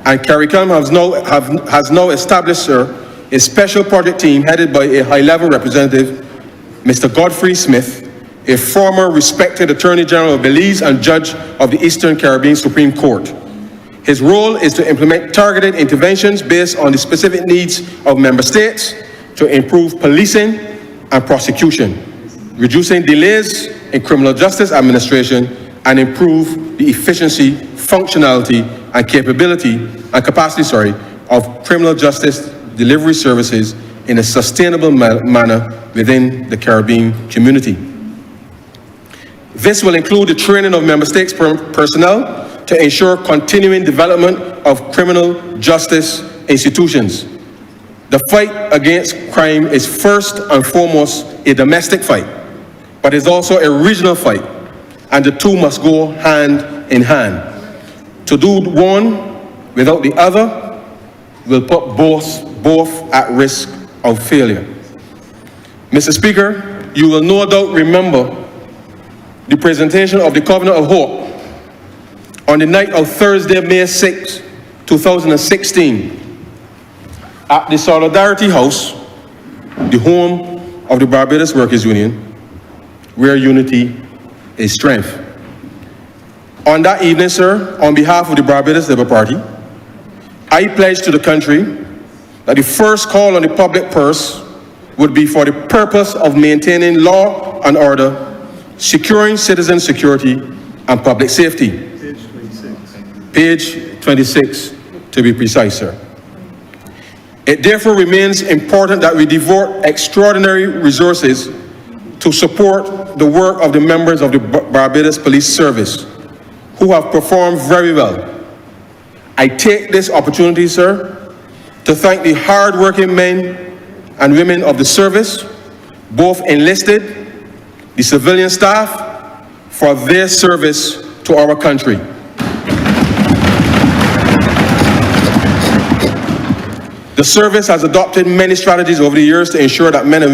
and CARICOM has now established, sir, a special project team headed by a high-level representative, Mr. Godfrey Smith, a former respected Attorney General of Belize and judge of the Eastern Caribbean Supreme Court. His role is to implement targeted interventions based on the specific needs of member states to improve policing and prosecution, reducing delays in criminal justice administration, and improve the efficiency, functionality, and capacity of criminal justice delivery services in a sustainable manner within the Caribbean community. This will include the training of member states personnel to ensure continuing development of criminal justice institutions. The fight against crime is first and foremost a domestic fight, but is also a regional fight, and the two must go hand in hand. To do one without the other will put both at risk of failure. Mr. Speaker, you will no doubt remember the presentation of the Covenant of Hope on the night of Thursday, May 6, 2016, at the Solidarity House, the home of the Barbados Workers Union, where unity is strength. On that evening, sir, on behalf of the Barbados Labour Party, I pledged to the country that the first call on the public purse would be for the purpose of maintaining law and order, securing citizen security and public safety. Page 26, to be precise, sir. It therefore remains important that we devote extraordinary resources to support the work of the members of the Barbados Police Service, who have performed very well. I take this opportunity, sir, to thank the hard-working men and women of the service, both enlisted, the civilian staff, for their service to our country. The service has adopted many strategies over the years to ensure that the men and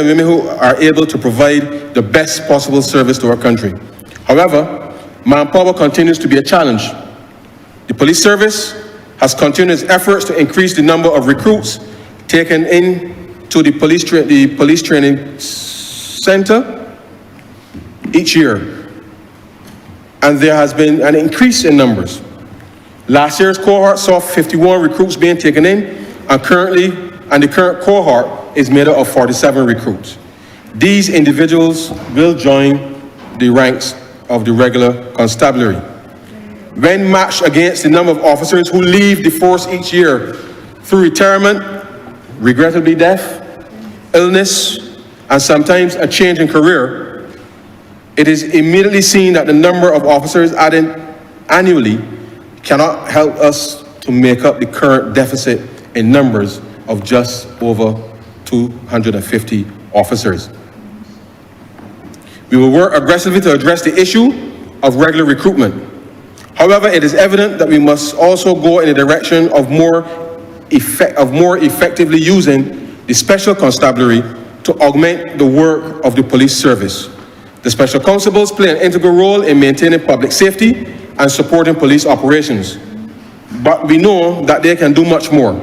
women who are able to provide the best possible service to our country. However, manpower continues to be a challenge. The police service has continued its efforts to increase the number of recruits taken into the police training center, each year, and there has been an increase in numbers. Last year's cohort saw 51 recruits being taken in, and the current cohort is made up of 47 recruits. These individuals will join the ranks of the regular constabulary. When matched against the number of officers who leave the force each year through retirement, regrettably death, illness, and sometimes a change in career, it is immediately seen that the number of officers added annually cannot help us to make up the current deficit in numbers of just over 250 officers. We will work aggressively to address the issue of regular recruitment. However, it is evident that we must also go in the direction of more effectively using the special constabulary to augment the work of the police service. The special constables play an integral role in maintaining public safety and supporting police operations. But we know that they can do much more.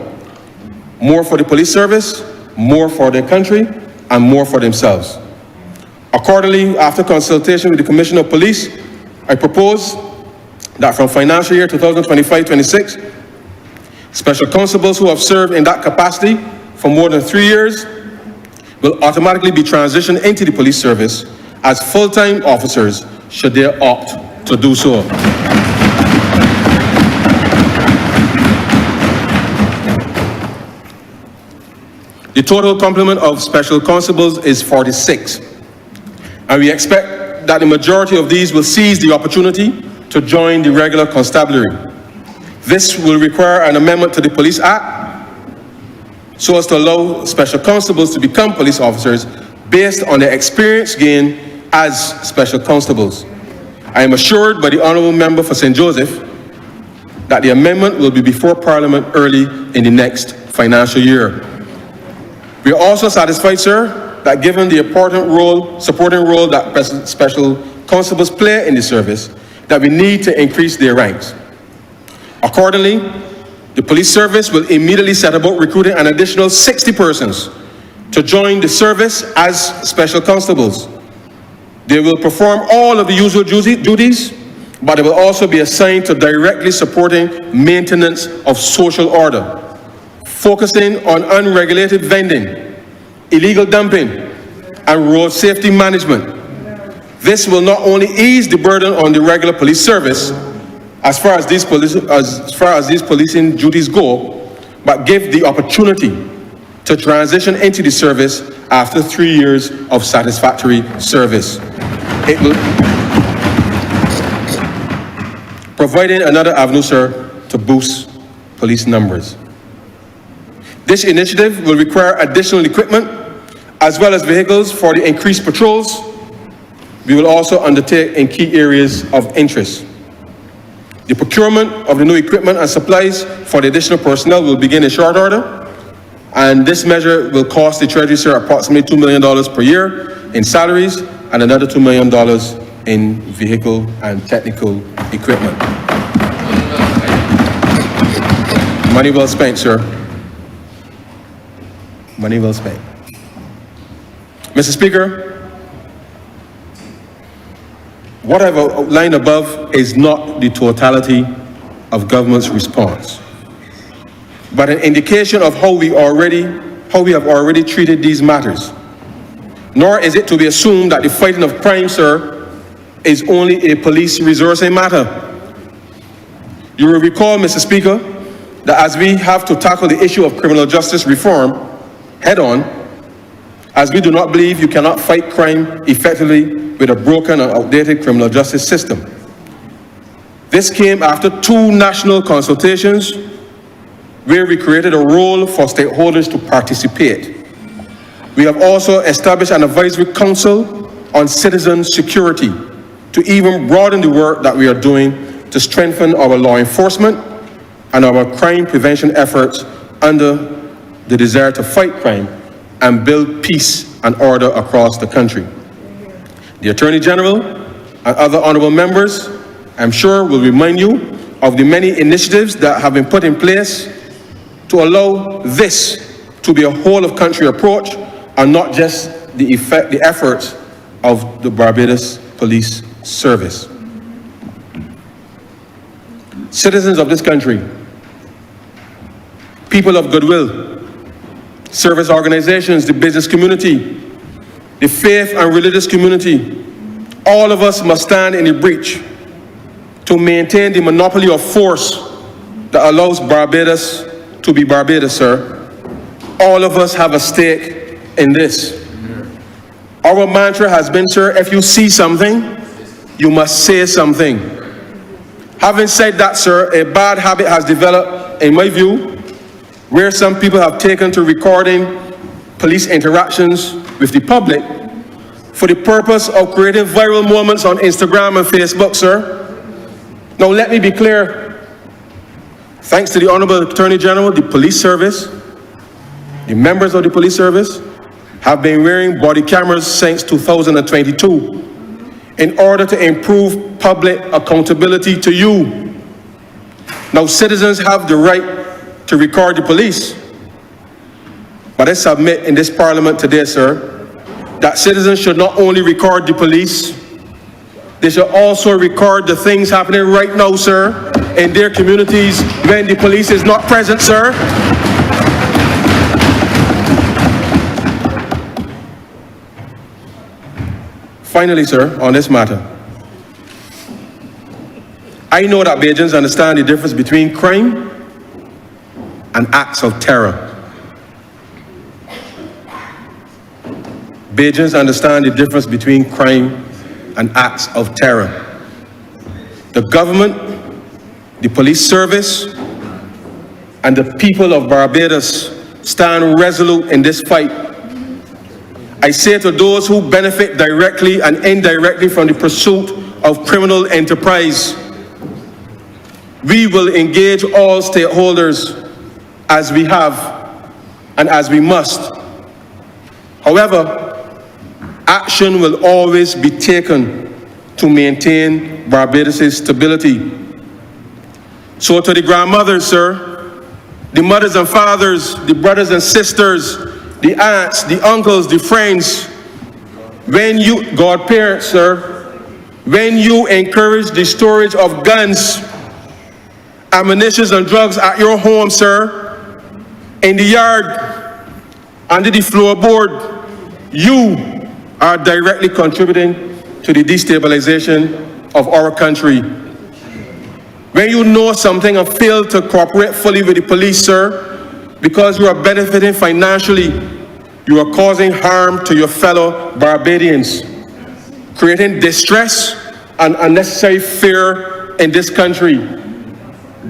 More for the police service, more for their country, and more for themselves. Accordingly, after consultation with the Commissioner of Police, I propose that from financial year 2025-26, special constables who have served in that capacity for more than 3 years will automatically be transitioned into the police service as full-time officers should they opt to do so. The total complement of special constables is 46, and we expect that the majority of these will seize the opportunity to join the regular constabulary. This will require an amendment to the Police Act so as to allow special constables to become police officers based on their experience gained as special constables. I am assured by the Honourable Member for St. Joseph that the amendment will be before Parliament early in the next financial year. We are also satisfied, sir, that given the important supporting role that special constables play in the service, that we need to increase their ranks. Accordingly, the police service will immediately set about recruiting an additional 60 persons to join the service as special constables. They will perform all of the usual duties, but they will also be assigned to directly supporting maintenance of social order, focusing on unregulated vending, illegal dumping, and road safety management. This will not only ease the burden on the regular police service as far as these policing duties go, but give the opportunity to transition into the service after 3 years of satisfactory service. It will providing another avenue, sir, to boost police numbers. This initiative will require additional equipment as well as vehicles for the increased patrols. We will also undertake in key areas of interest. The procurement of the new equipment and supplies for the additional personnel will begin in short order, and this measure will cost the Treasury, sir, approximately $2 million per year in salaries and another $2 million in vehicle and technical equipment. Money well spent, sir. Money well spent. Mr. Speaker, what I've outlined above is not the totality of government's response, but an indication of how we have already treated these matters. Nor is it to be assumed that the fighting of crime, sir, is only a police resourcing matter. You will recall, Mr. Speaker, that as we have to tackle the issue of criminal justice reform head-on, as we do not believe you cannot fight crime effectively with a broken and outdated criminal justice system. This came after 2 national consultations where we created a role for stakeholders to participate. We have also established an advisory council on citizen security to even broaden the work that we are doing to strengthen our law enforcement and our crime prevention efforts under the desire to fight crime and build peace and order across the country. The Attorney General and other honourable members, I'm sure, will remind you of the many initiatives that have been put in place to allow this to be a whole-of-country approach and not just the efforts of the Barbados police service. Citizens of this country, people of goodwill, service organizations, the business community, the faith and religious community, all of us must stand in the breach to maintain the monopoly of force that allows Barbados to be Barbados, sir. All of us have a stake in this. Our mantra has been, sir, if you see something, you must say something. Having said that, sir, a bad habit has developed, in my view, where some people have taken to recording police interactions with the public for the purpose of creating viral moments on Instagram and Facebook, sir. Now, let me be clear. Thanks to the Honorable Attorney General, the police service, the members of the police service have been wearing body cameras since 2022 in order to improve public accountability to you. Now, citizens have the right to record the police. But I submit in this parliament today, sir, that citizens should not only record the police, they should also record the things happening right now, sir, in their communities when the police is not present, sir. Finally, sir, on this matter, I know that Bajans understand the difference between crime and acts of terror. Bajans understand the difference between crime and acts of terror. The government, the police service, and the people of Barbados stand resolute in this fight. I say to those who benefit directly and indirectly from the pursuit of criminal enterprise, we will engage all stakeholders as we have and as we must. However, action will always be taken to maintain Barbados' stability. So to the grandmothers, sir, the mothers and fathers, the brothers and sisters, the aunts, the uncles, the friends, when you, godparents, sir, when you encourage the storage of guns, ammunition and drugs at your home, sir, in the yard, under the floorboard, you are directly contributing to the destabilization of our country. When you know something and fail to cooperate fully with the police, sir, because you are benefiting financially, you are causing harm to your fellow Barbadians, creating distress and unnecessary fear in this country,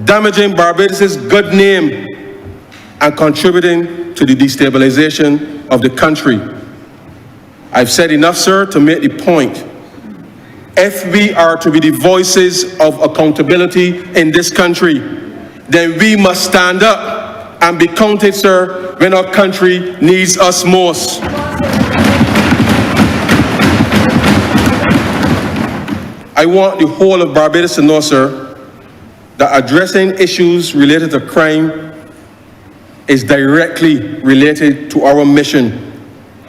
damaging Barbados' good name and contributing to the destabilization of the country. I've said enough, sir, to make the point. If we are to be the voices of accountability in this country, then we must stand up and be counted, sir, when our country needs us most. I want the whole of Barbados to know, sir, that addressing issues related to crime is directly related to our mission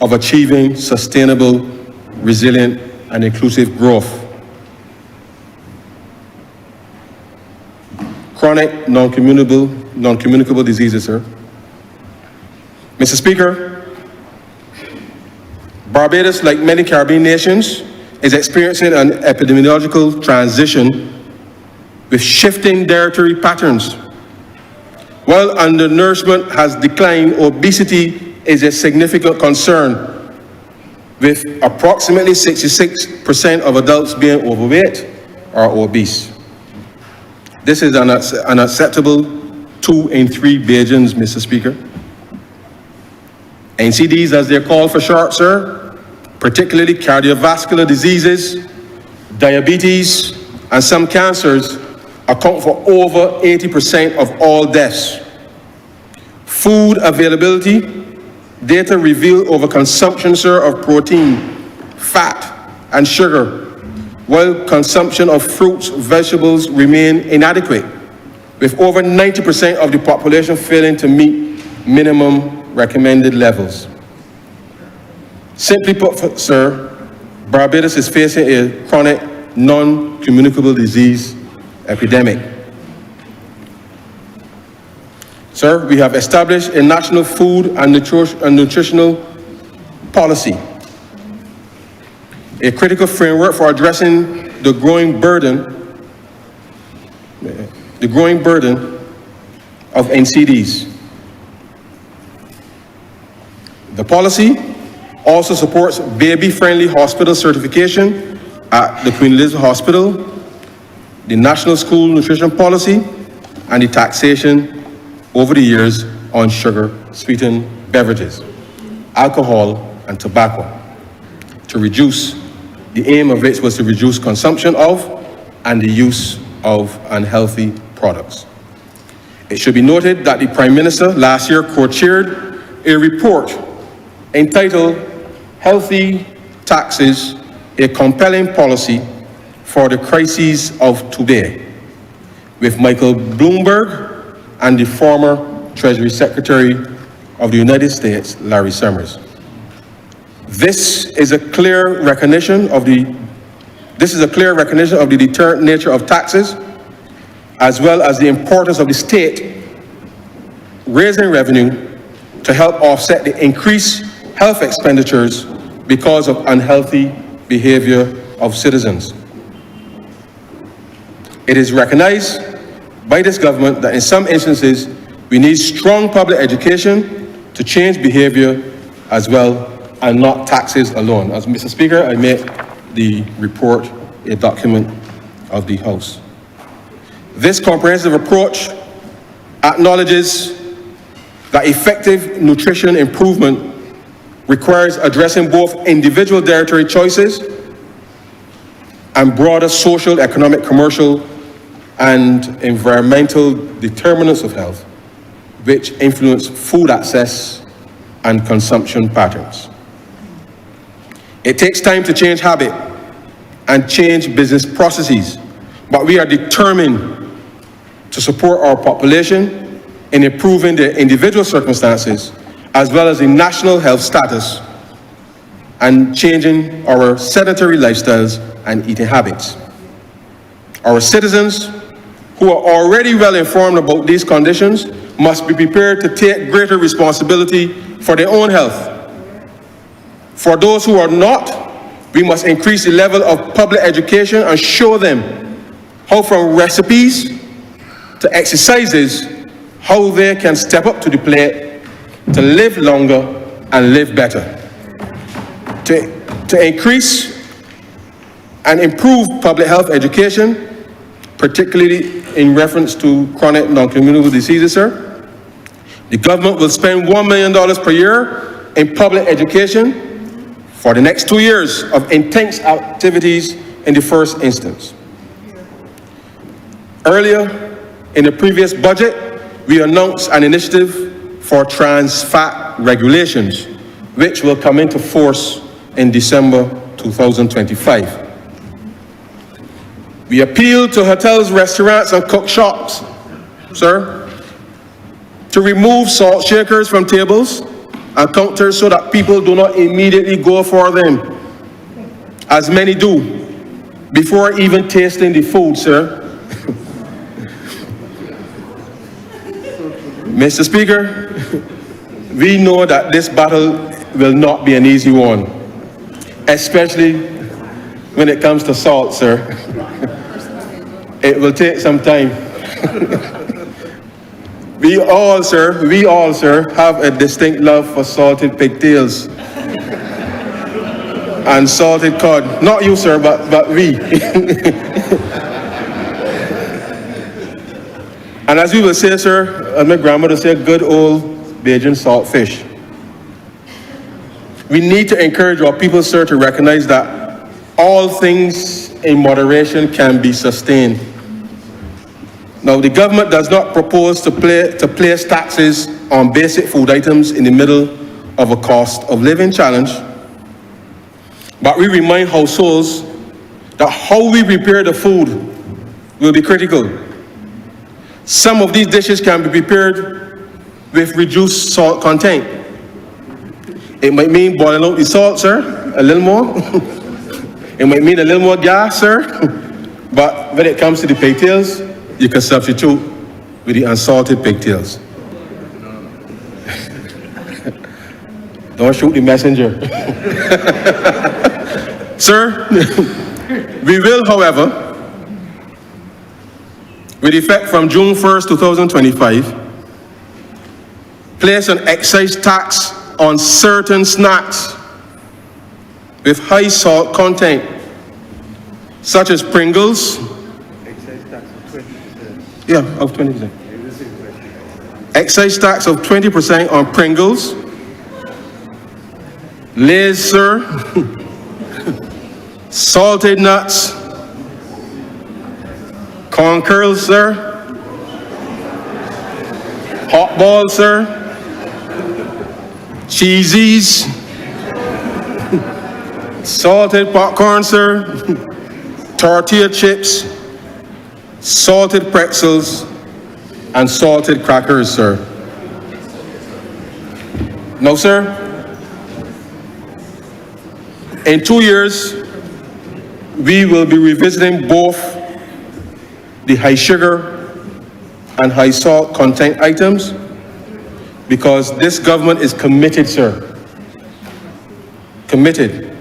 of achieving sustainable, resilient, and inclusive growth. Chronic, non-communicable diseases, sir. Mr. Speaker, Barbados, like many Caribbean nations, is experiencing an epidemiological transition with shifting dietary patterns. While undernourishment has declined, obesity is a significant concern, with approximately 66% of adults being overweight or obese. This is unacceptable 2 in 3 Bajans, Mr. Speaker. NCDs, as they're called for short, sir, particularly cardiovascular diseases, diabetes, and some cancers, account for over 80% of all deaths. Food availability data reveal overconsumption, sir, of protein, fat, and sugar, while consumption of fruits, vegetables remain inadequate, with over 90% of the population failing to meet minimum recommended levels. Simply put, sir, Barbados is facing a chronic non-communicable disease epidemic. Sir, we have established a national food and nutritional policy, a critical framework for addressing the growing burden of NCDs. The policy also supports baby-friendly hospital certification at the Queen Elizabeth Hospital, the National School Nutrition Policy, and the taxation over the years on sugar-sweetened beverages, alcohol, and tobacco, to reduce, the aim of which was to reduce consumption of and the use of unhealthy products. It should be noted that the Prime Minister last year co-chaired a report entitled Healthy Taxes, a Compelling Policy for the Crises of Today, with Michael Bloomberg and the former Treasury Secretary of the United States, Larry Summers. This is a clear recognition of the deterrent nature of taxes, as well as the importance of the state raising revenue to help offset the increased health expenditures because of unhealthy behavior of citizens. It is recognized by this government that in some instances, we need strong public education to change behavior as well, and not taxes alone. As Mr. Speaker, I make the report a document of the House. This comprehensive approach acknowledges that effective nutrition improvement requires addressing both individual dietary choices and broader social, economic, commercial, and environmental determinants of health, which influence food access and consumption patterns. It takes time to change habit and change business processes, but we are determined to support our population in improving their individual circumstances as well as the national health status and changing our sedentary lifestyles and eating habits. Our citizens who are already well informed about these conditions must be prepared to take greater responsibility for their own health. For those who are not, we must increase the level of public education and show them how, from recipes to exercises, how they can step up to the plate to live longer and live better. To increase and improve public health education, particularly in reference to chronic non-communicable diseases, sir, the government will spend $1 million per year in public education for the next 2 years of intense activities in the first instance. Earlier, in the previous budget, we announced an initiative for trans fat regulations, which will come into force in December 2025. We appeal to hotels, restaurants, and cook shops, sir, to remove salt shakers from tables and counters so that people do not immediately go for them, as many do, before even tasting the food, sir. Mr. Speaker, we know that this battle will not be an easy one, especially when it comes to salt, sir. It will take some time. We all, sir, have a distinct love for salted pigtails and salted cod. Not you, sir, but we. And as we will say, sir, as my grandmother said, good old Bajan salt fish. We need to encourage our people, sir, to recognize that all things in moderation can be sustained. Now, the government does not propose to place taxes on basic food items in the middle of a cost of living challenge, but we remind households that how we prepare the food will be critical. Some of these dishes can be prepared with reduced salt content. It might mean boiling out the salt, sir, a little more, It might mean a little more gas, sir, but when it comes to the pigtails, you can substitute with the unsalted pigtails. Don't shoot the messenger. Sir, we will, however, with effect from June 1st, 2025, place an excise tax on certain snacks with high salt content, such as Pringles. Excise tax of 20%. Yeah, of 20%. Excise tax of 20% on Pringles, Lay's, sir, salted nuts, corn curls, sir, hot balls, sir, cheesies, salted popcorn, sir, tortilla chips, salted pretzels, and salted crackers, sir. No, sir? In 2 years, we will be revisiting both the high sugar and high salt content items because this government is committed, sir, committed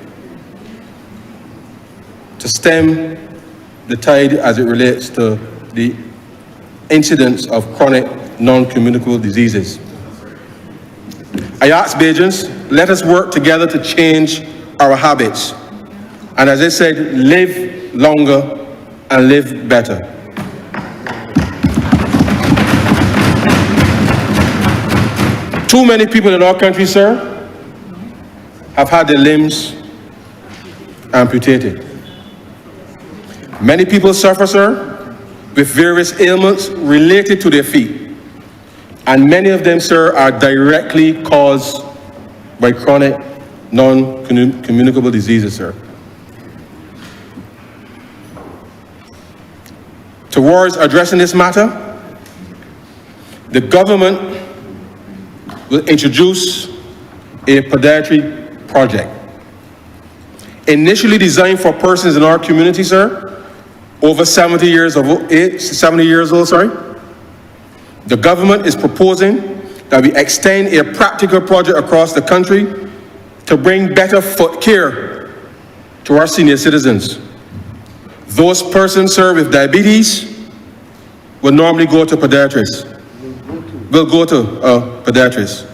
to stem the tide as it relates to the incidence of chronic non-communicable diseases. I ask Bajans, let us work together to change our habits. And as I said, live longer and live better. Too many people in our country, sir, have had their limbs amputated. Many people suffer, sir, with various ailments related to their feet. And many of them, sir, are directly caused by chronic non-communicable diseases, sir. Towards addressing this matter, the government will introduce a podiatry project. Initially designed for persons in our community, sir, over 70 years old, The government is proposing that we extend a practical project across the country to bring better foot care to our senior citizens. Those persons, sir, with diabetes will normally go to podiatrists. Will go to podiatrists.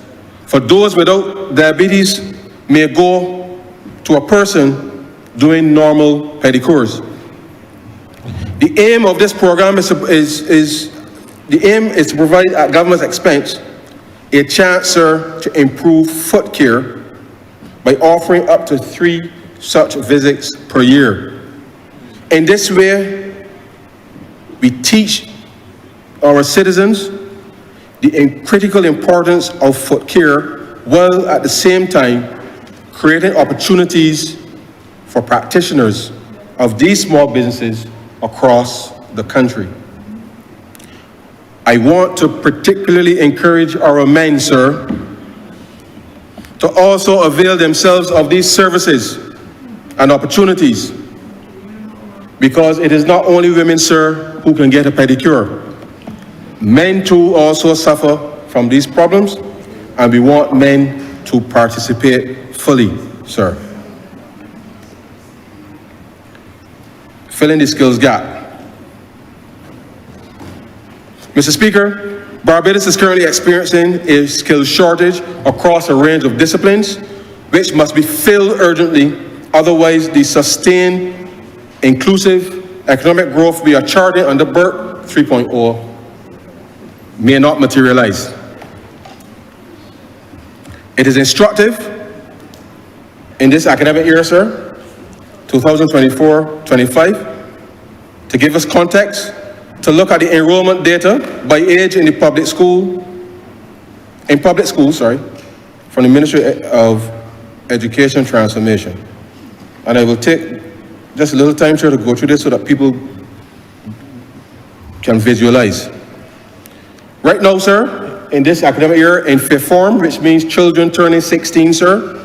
For those without diabetes, may go to a person doing normal pedicures. The aim of this program is to provide at government's expense a chance, sir, to improve foot care by offering up to 3 such visits per year. In this way, we teach our citizens the critical importance of foot care, while at the same time creating opportunities for practitioners of these small businesses across the country. I want to particularly encourage our men, sir, to also avail themselves of these services and opportunities, because it is not only women, sir, who can get a pedicure. Men too also suffer from these problems, and we want men to participate fully, sir. Filling the skills gap. Mr. Speaker, Barbados is currently experiencing a skills shortage across a range of disciplines, which must be filled urgently, otherwise the sustained, inclusive economic growth we are charting under BERT 3.0 may not materialize. It is instructive in this academic year, sir, 2024-25, to give us context, to look at the enrollment data by age in the public schools, from the Ministry of Education Transformation. And I will take just a little time, sir, to go through this so that people can visualize. Right now, sir, in this academic year, in fifth form, which means children turning 16, sir,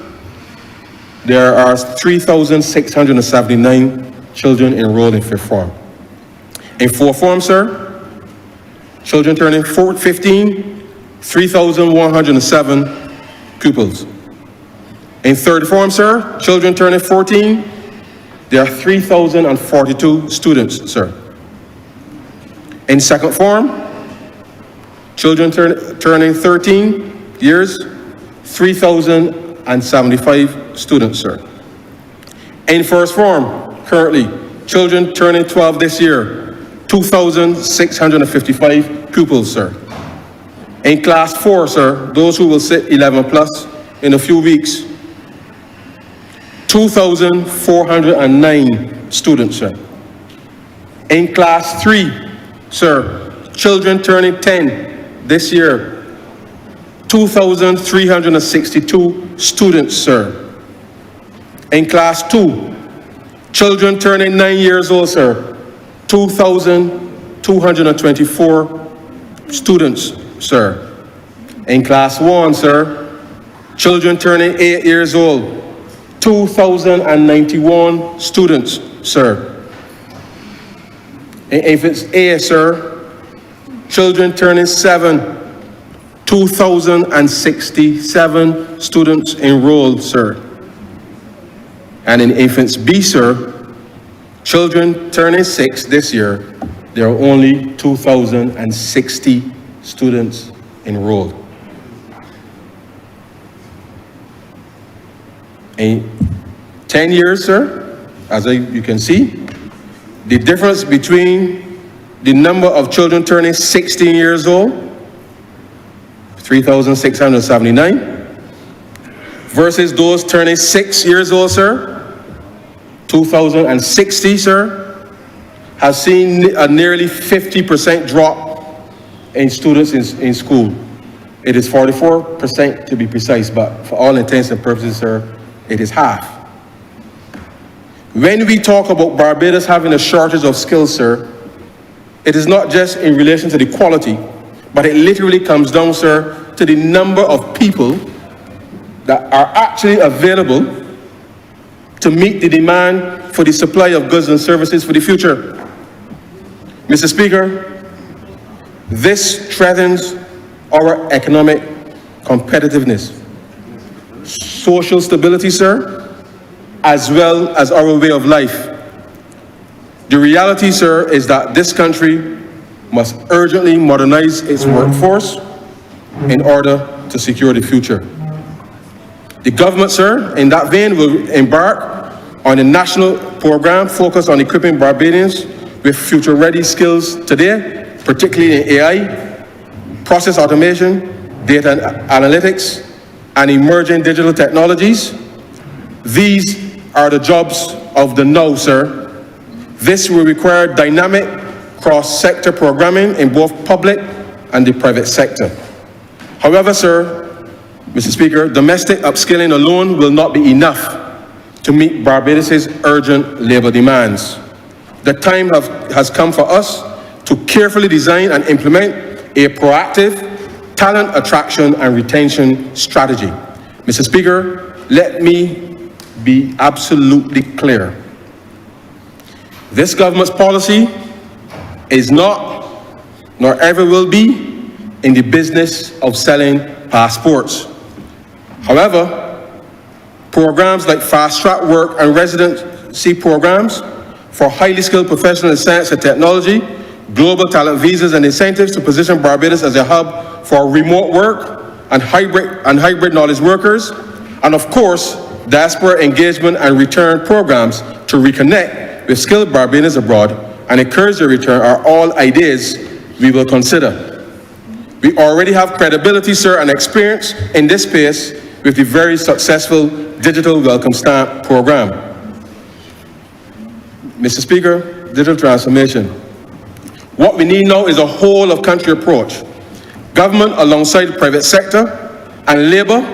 there are 3,679 children enrolled in fifth form. In fourth form, sir, children turning 15, 3,107 pupils. In third form, sir, children turning 14, there are 3,042 students, sir. In second form, children turning 13 years, 3,075 students, sir. In first form, currently, children turning 12 this year, 2,655 pupils, sir. In class 4, sir, those who will sit 11 plus in a few weeks, 2,409 students, sir. In class 3, sir, children turning 10 this year, 2,362 students, sir. In class 2, children turning 9 years old, sir, 2,224 students, sir. In class 1, sir, children turning 8 years old, 2,091 students, sir. In infants A, sir, children turning 7, 2,067 students enrolled, sir. And in infants B, sir, children turning 6 this year, there are only 2,060 students enrolled. In 10 years, sir, as you can see, the difference between the number of children turning 16 years old, 3,679, versus those turning 6 years old, sir, 2,060, sir, has seen a nearly 50% drop in students in school. It is 44% to be precise, but for all intents and purposes, sir, it is half. When we talk about Barbados having a shortage of skills, sir, it is not just in relation to the quality, but it literally comes down, sir, to the number of people that are actually available to meet the demand for the supply of goods and services for the future. Mr. Speaker, this threatens our economic competitiveness, social stability, sir, as well as our way of life. The reality, sir, is that this country must urgently modernize its workforce in order to secure the future. The government, sir, in that vein, will embark on a national program focused on equipping Barbadians with future-ready skills today, particularly in AI, process automation, data analytics, and emerging digital technologies. These are the jobs of the now, sir. This will require dynamic cross-sector programming in both public and the private sector. However, sir, Mr. Speaker, domestic upskilling alone will not be enough to meet Barbados' urgent labor demands. The time has come for us to carefully design and implement a proactive talent attraction and retention strategy. Mr. Speaker, let me be absolutely clear. This government's policy is not, nor ever will be, in the business of selling passports. However, programs like fast-track work and residency programs for highly skilled professionals in science and technology, global talent visas and incentives to position Barbados as a hub for remote work and hybrid knowledge workers, and of course, diaspora engagement and return programs to reconnect with skilled Barbadians abroad and encourage their return are all ideas we will consider. We already have credibility, sir, and experience in this space with the very successful Digital Welcome Stamp program. Mr. Speaker, digital transformation. What we need now is a whole of country approach. Government alongside the private sector and labor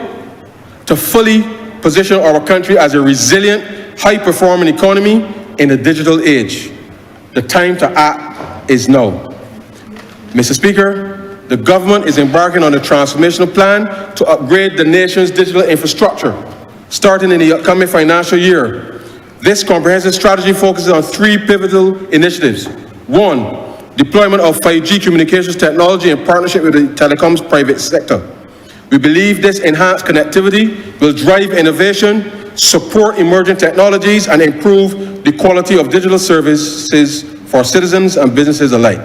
to fully position our country as a resilient, high-performing economy in a digital age. The time to act is now. Mr. Speaker, the government is embarking on a transformational plan to upgrade the nation's digital infrastructure, starting in the upcoming financial year. This comprehensive strategy focuses on 3 pivotal initiatives. 1, deployment of 5G communications technology in partnership with the telecoms private sector. We believe this enhanced connectivity will drive innovation, support emerging technologies, and improve the quality of digital services for citizens and businesses alike.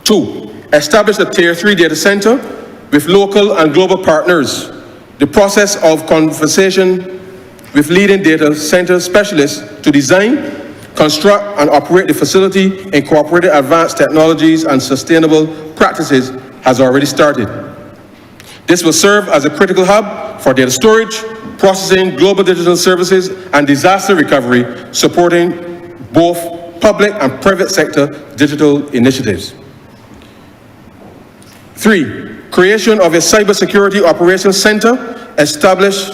2, establish a Tier 3 data center with local and global partners. The process of conversation with leading data center specialists to design, construct, and operate the facility incorporating advanced technologies and sustainable practices has already started. This will serve as a critical hub for data storage, processing, global digital services, and disaster recovery, supporting both public and private sector digital initiatives. 3, creation of a cybersecurity operations center, establish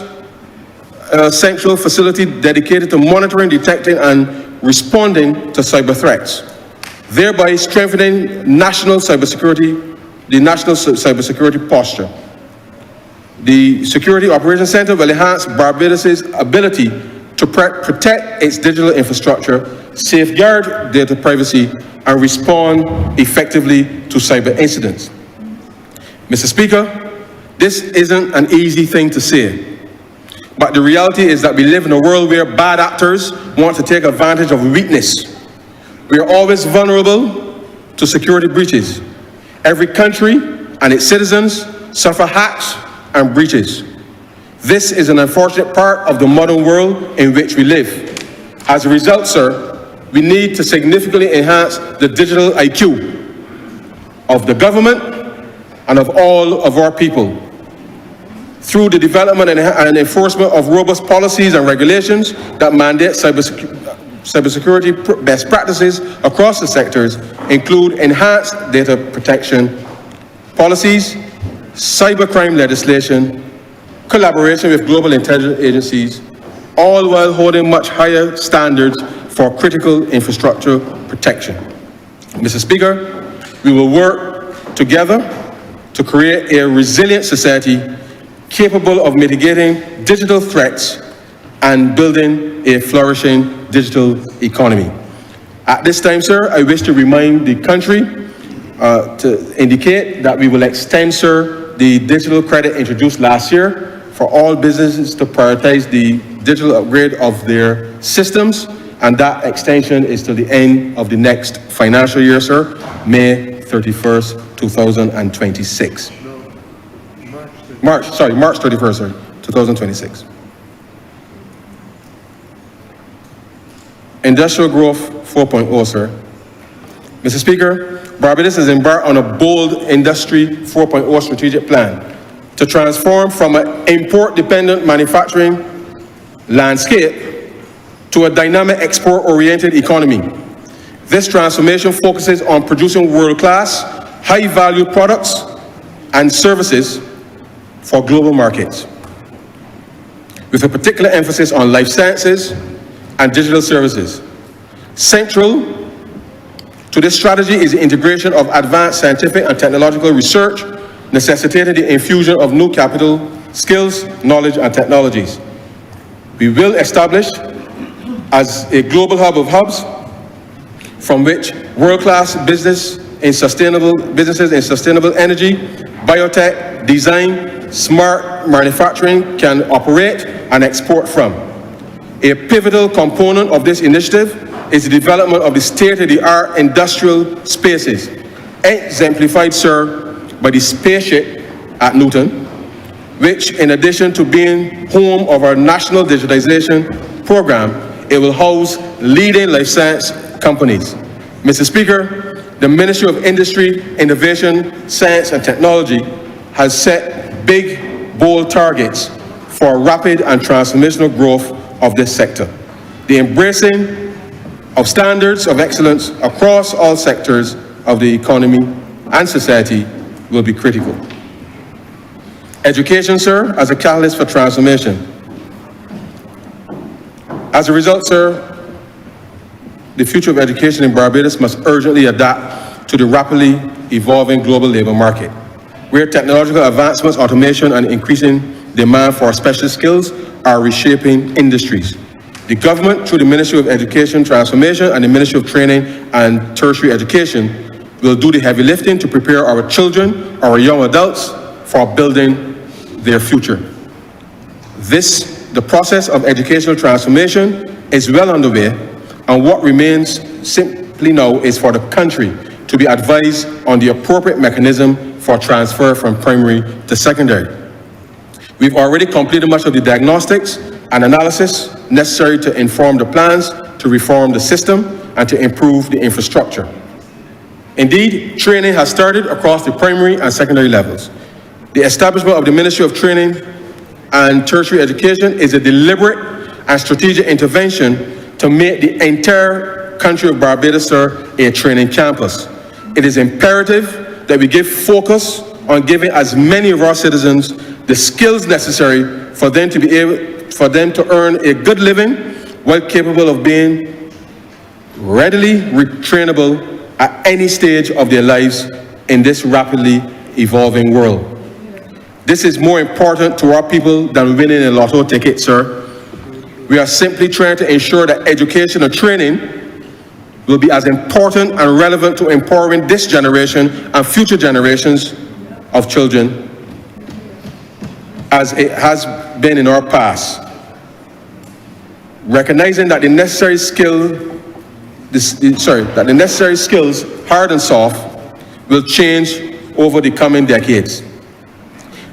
a central facility dedicated to monitoring, detecting, and responding to cyber threats, thereby strengthening the national cybersecurity posture. The Security Operations Center will enhance Barbados' ability to protect its digital infrastructure, safeguard data privacy, and respond effectively to cyber incidents. Mr. Speaker, this isn't an easy thing to say, but the reality is that we live in a world where bad actors want to take advantage of weakness. We are always vulnerable to security breaches. Every country and its citizens suffer hacks and breaches. This is an unfortunate part of the modern world in which we live. As a result, sir, we need to significantly enhance the digital IQ of the government and of all of our people through the development and enforcement of robust policies and regulations that mandate cybersecurity best practices across the sectors, include enhanced data protection policies, cybercrime legislation, collaboration with global intelligence agencies, all while holding much higher standards for critical infrastructure protection. Mr. Speaker, we will work together to create a resilient society capable of mitigating digital threats and building a flourishing digital economy. At this time, sir, I wish to remind the country to indicate that we will extend, sir, the digital credit introduced last year for all businesses to prioritize the digital upgrade of their systems, and that extension is till the end of the next financial year, sir, May 31st, 2026. March 31st, sir, 2026. Industrial Growth 4.0, sir. Mr. Speaker, Barbados has embarked on a bold Industry 4.0 strategic plan to transform from an import-dependent manufacturing landscape to a dynamic export-oriented economy. This transformation focuses on producing world-class, high-value products and services for global markets, with a particular emphasis on life sciences and digital services. Central to this strategy is the integration of advanced scientific and technological research, necessitating the infusion of new capital, skills, knowledge, and technologies. We will establish as a global hub of hubs from which world-class businesses in sustainable energy, biotech, design, smart manufacturing can operate and export from. A pivotal component of this initiative is the development of the state-of-the-art industrial spaces, exemplified, sir, by the spaceship at Newton, which, in addition to being home of our national digitization program, it will house leading life science companies. Mr. Speaker, the Ministry of Industry, Innovation, Science and Technology has set big, bold targets for rapid and transformational growth of this sector. The embracing of standards of excellence across all sectors of the economy and society will be critical. Education, sir, as a catalyst for transformation. As a result, sir, the future of education in Barbados must urgently adapt to the rapidly evolving global labor market, where technological advancements, automation, and increasing demand for specialist skills are reshaping industries. The government, through the Ministry of Education Transformation and the Ministry of Training and Tertiary Education, will do the heavy lifting to prepare our children, our young adults, for building their future. The process of educational transformation is well underway, and what remains simply now is for the country to be advised on the appropriate mechanism for transfer from primary to secondary. We've already completed much of the diagnostics and analysis necessary to inform the plans to reform the system and to improve the infrastructure. Indeed, training has started across the primary and secondary levels. The establishment of the Ministry of Training and Tertiary Education is a deliberate and strategic intervention to make the entire country of Barbados, sir, a training campus. It is imperative that we give focus on giving as many of our citizens the skills necessary for them to earn a good living while capable of being readily retrainable at any stage of their lives in this rapidly evolving world. This is more important to our people than winning a lotto ticket, sir. We are simply trying to ensure that education and training will be as important and relevant to empowering this generation and future generations of children as it has been in our past. Recognizing that the necessary skills, hard and soft, will change over the coming decades.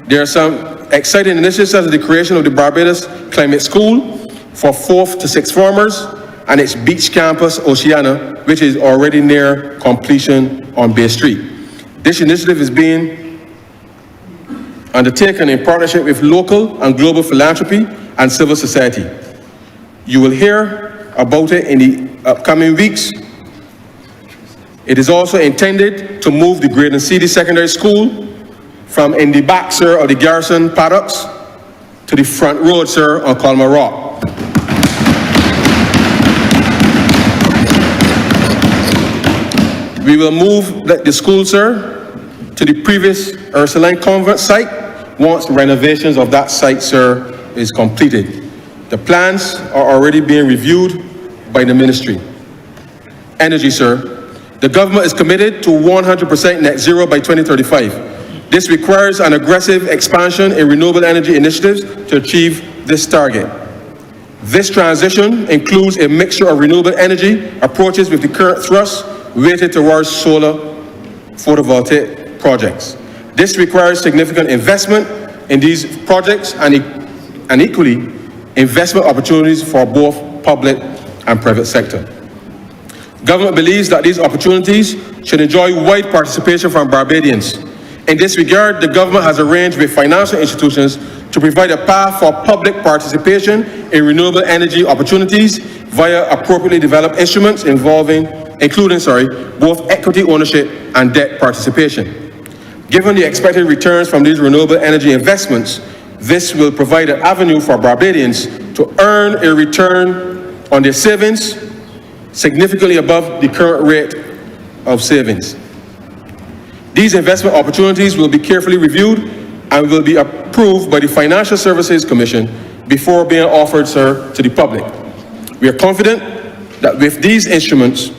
There are some exciting initiatives such as the creation of the Barbados Climate School for 4th to 6th formers and its beach campus, Oceana, which is already near completion on Bay Street. This initiative is being undertaken in partnership with local and global philanthropy and civil society. You will hear about it in the upcoming weeks. It is also intended to move the grade and CD secondary school from in the back, sir, of the garrison paddocks to the front road, sir, on Colma Rock. We will move the school, sir, to the previous Ursuline Convent site once the renovations of that site, sir, is completed. The plans are already being reviewed by the ministry. Energy, sir. The government is committed to 100% net zero by 2035. This requires an aggressive expansion in renewable energy initiatives to achieve this target. This transition includes a mixture of renewable energy approaches with the current thrust weighted towards solar photovoltaic projects. This requires significant investment in these projects and equally investment opportunities for both public and private sector. Government believes that these opportunities should enjoy wide participation from Barbadians. In this regard, the government has arranged with financial institutions to provide a path for public participation in renewable energy opportunities via appropriately developed instruments including both equity ownership and debt participation. Given the expected returns from these renewable energy investments, this will provide an avenue for Barbadians to earn a return on their savings significantly above the current rate of savings. These investment opportunities will be carefully reviewed and will be approved by the Financial Services Commission before being offered, sir, to the public. We are confident that with these instruments,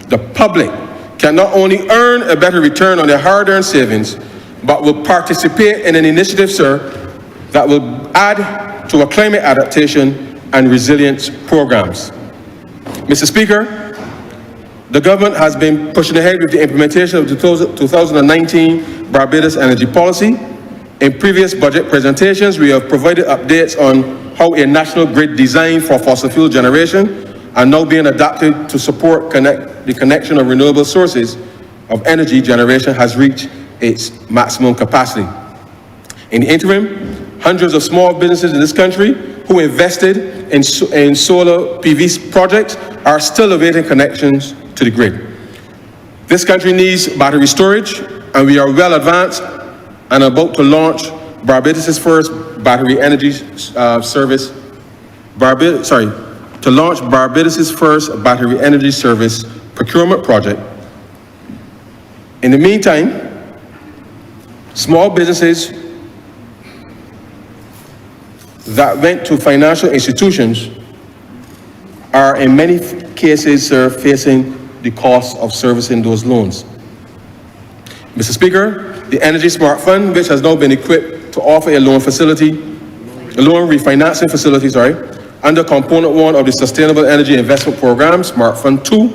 the public can not only earn a better return on their hard-earned savings, but will participate in an initiative, sir, that will add to our climate adaptation and resilience programs. Mr. Speaker, the government has been pushing ahead with the implementation of the 2019 Barbados Energy Policy. In previous budget presentations, we have provided updates on how a national grid designed for fossil fuel generation are now being adapted to support the connection of renewable sources of energy generation has reached its maximum capacity. In the interim, hundreds of small businesses in this country who invested in solar PV projects are still awaiting connections to the grid. This country needs battery storage, and we are well advanced and about to launch Barbados' first battery energy service. To launch Barbados' first battery energy service procurement project. In the meantime, small businesses that went to financial institutions are in many cases, sir, facing the cost of servicing those loans. Mr. Speaker, the Energy Smart Fund, which has now been equipped to offer a loan refinancing facility, under Component 1 of the Sustainable Energy Investment Program, Smart Fund 2,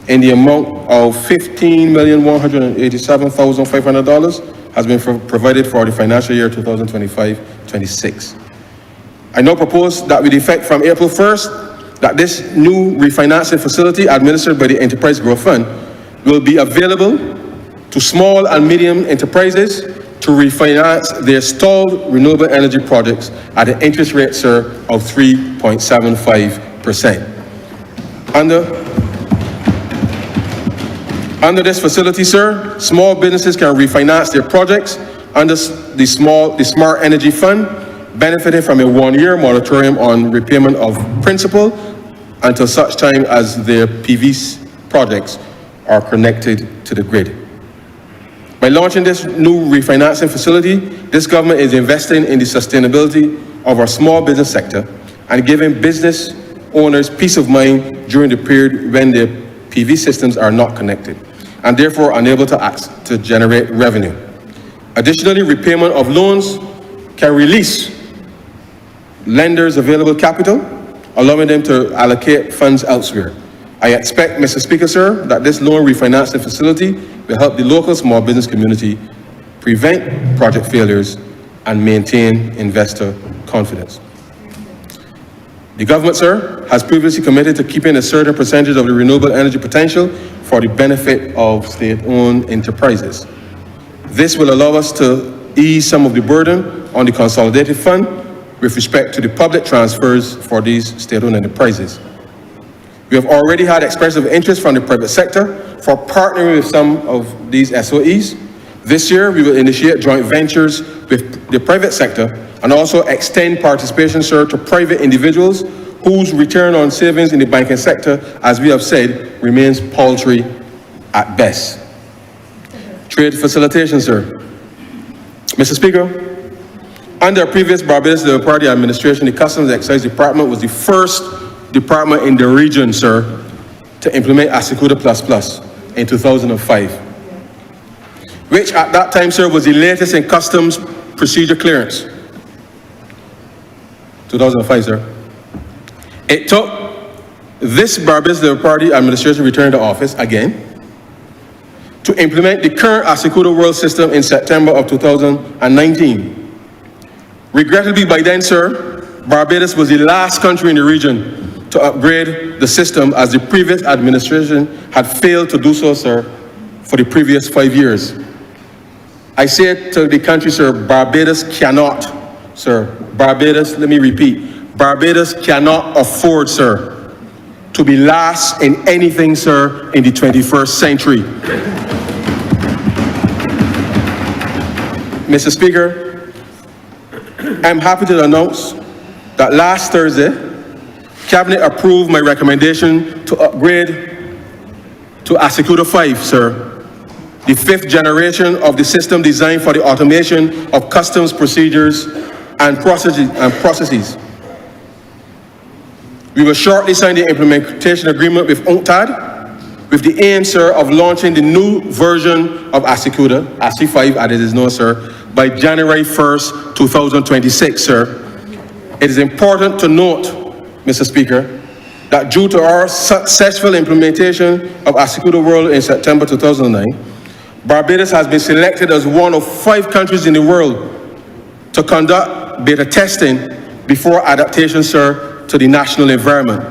in the amount of $15,187,500 has been provided for the financial year 2025-26. I now propose that with effect from April 1st, that this new refinancing facility administered by the Enterprise Growth Fund will be available to small and medium enterprises to refinance their stalled renewable energy projects at an interest rate, sir, of 3.75%. Under this facility, sir, small businesses can refinance their projects under the Smart Energy Fund, benefiting from a 1-year moratorium on repayment of principal until such time as their PV projects are connected to the grid. By launching this new refinancing facility, this government is investing in the sustainability of our small business sector and giving business owners peace of mind during the period when their PV systems are not connected and therefore unable to generate revenue. Additionally, repayment of loans can release lenders' available capital, allowing them to allocate funds elsewhere. I expect, Mr. Speaker, sir, that this loan refinancing facility will help the local small business community prevent project failures and maintain investor confidence. The government, sir, has previously committed to keeping a certain percentage of the renewable energy potential for the benefit of state-owned enterprises. This will allow us to ease some of the burden on the consolidated fund with respect to the public transfers for these state-owned enterprises. We have already had expressive interest from the private sector for partnering with some of these SOEs. This year, we will initiate joint ventures with the private sector and also extend participation, sir, to private individuals whose return on savings in the banking sector, as we have said, remains paltry at best. Trade facilitation, sir. Mr. Speaker, under previous Barbados Labour Party administration, the Customs and Excise Department was the first department in the region, sir, to implement Asikuda Plus in 2005, which at that time, sir, was the latest in customs procedure clearance. 2005, sir. It took this Barbados Labour Party administration returning to office again to implement the current Asikuda World System in September of 2019. Regrettably, by then, sir, Barbados was the last country in the region to upgrade the system, as the previous administration had failed to do so, sir, for the previous 5 years. I say to the country, sir, Barbados cannot, sir, Barbados, let me repeat, Barbados cannot afford, sir, to be last in anything, sir, in the 21st century. Mr. Speaker, I'm happy to announce that last Thursday, Cabinet approved my recommendation to upgrade to Asikuda 5, sir, the 5th generation of the system designed for the automation of customs procedures and processes. We will shortly sign the implementation agreement with UNCTAD with the aim, sir, of launching the new version of Asikuda, ASI 5 as it is known, sir, by January 1st, 2026, sir. It is important to note, Mr. Speaker, that due to our successful implementation of Asikuda World in September 2009, Barbados has been selected as one of 5 countries in the world to conduct beta testing before adaptation, sir, to the national environment.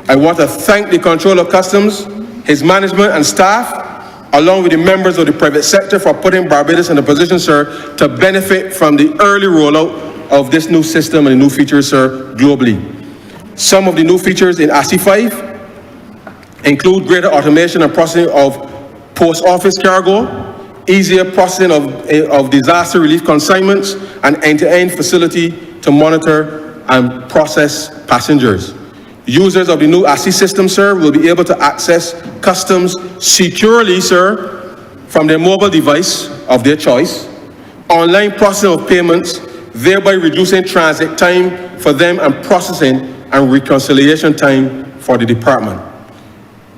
I want to thank the Controller of Customs, his management and staff, along with the members of the private sector for putting Barbados in a position, sir, to benefit from the early rollout of this new system and the new features, sir, globally. Some of the new features in ASI 5 include greater automation and processing of post office cargo, easier processing of disaster relief consignments, and end-to-end facility to monitor and process passengers. Users of the new ASI system, sir, will be able to access customs securely, sir, from their mobile device of their choice, online processing of payments thereby reducing transit time for them and processing and reconciliation time for the department.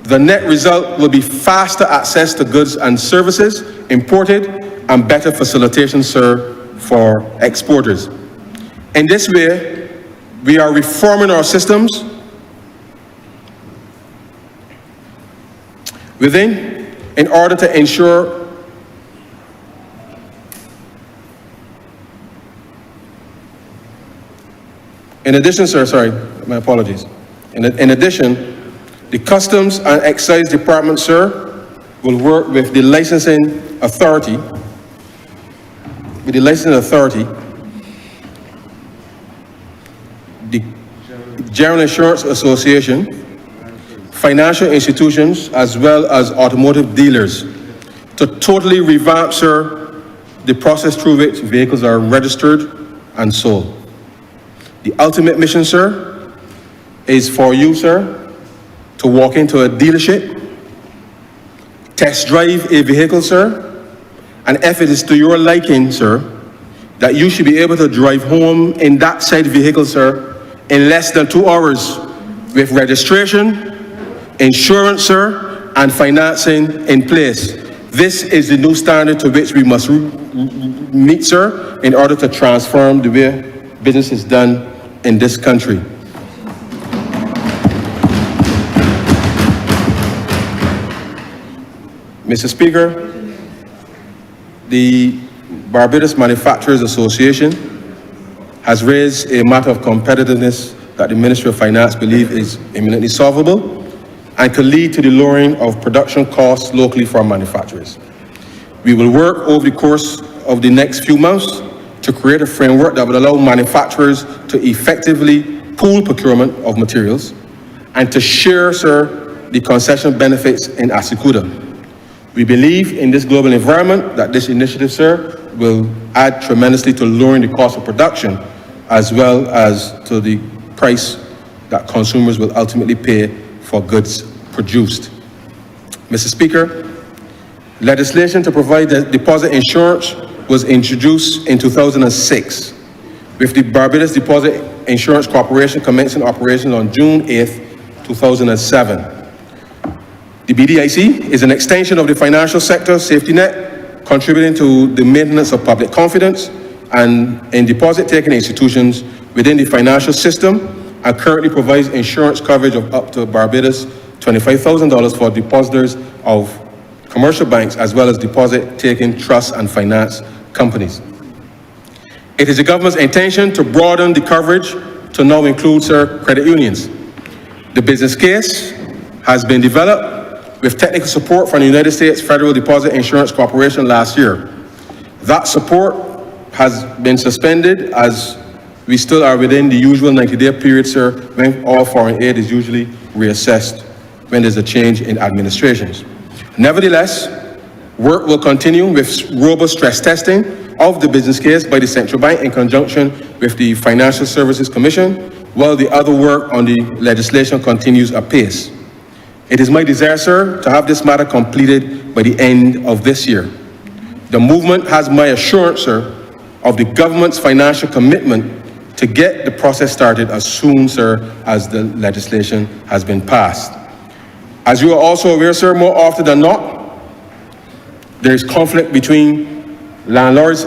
The net result will be faster access to goods and services imported and better facilitation, sir, for exporters. In this way, we are reforming our systems within in order to ensure in addition, sir, sorry, my apologies. In addition, the Customs and Excise Department, sir, will work with the licensing authority, the General Insurance Association, financial institutions, as well as automotive dealers, to totally revamp, sir, the process through which vehicles are registered and sold. The ultimate mission, sir, is for you, sir, to walk into a dealership, test drive a vehicle, sir, and if it is to your liking, sir, that you should be able to drive home in that said vehicle, sir, in less than 2 hours with registration, insurance, sir, and financing in place. This is the new standard to which we must meet, sir, in order to transform the way business is done in this country. Mr. Speaker, the Barbados Manufacturers Association has raised a matter of competitiveness that the Ministry of Finance believes is imminently solvable and could lead to the lowering of production costs locally for manufacturers. We will work over the course of the next few months to create a framework that would allow manufacturers to effectively pool procurement of materials and to share, sir, the concession benefits in Asikuda. We believe in this global environment that this initiative, sir, will add tremendously to lowering the cost of production as well as to the price that consumers will ultimately pay for goods produced. Mr. Speaker, legislation to provide the deposit insurance was introduced in 2006, with the Barbados Deposit Insurance Corporation commencing operations on June 8, 2007. The BGIS is an extension of the financial sector safety net, contributing to the maintenance of public confidence and in deposit-taking institutions within the financial system, and currently provides insurance coverage of up to Barbados $25,000 for depositors of commercial banks as well as deposit-taking trust and finance companies. It is the government's intention to broaden the coverage to now include, sir, credit unions. The business case has been developed with technical support from the United States Federal Deposit Insurance Corporation last year. That support has been suspended as we still are within the usual 90-day period, sir, when all foreign aid is usually reassessed when there's a change in administrations. Nevertheless, work will continue with robust stress testing of the business case by the Central Bank in conjunction with the Financial Services Commission, while the other work on the legislation continues apace. It is my desire, sir, to have this matter completed by the end of this year. The movement has my assurance, sir, of the government's financial commitment to get the process started as soon, sir, as the legislation has been passed. As you are also aware, sir, more often than not, there is conflict between landlords,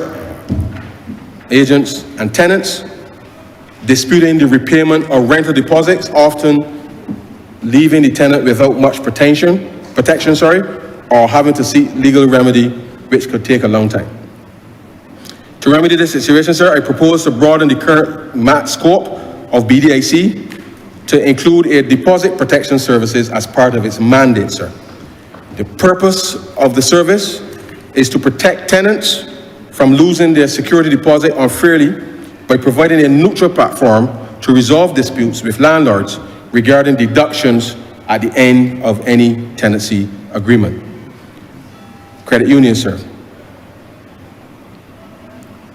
agents, and tenants, disputing the repayment of rental deposits, often leaving the tenant without much protection, or having to seek legal remedy, which could take a long time. To remedy this situation, sir, I propose to broaden the current MAT scope of BDIC to include a deposit protection services as part of its mandate, sir. The purpose of the service is to protect tenants from losing their security deposit unfairly by providing a neutral platform to resolve disputes with landlords regarding deductions at the end of any tenancy agreement. Credit union, sir.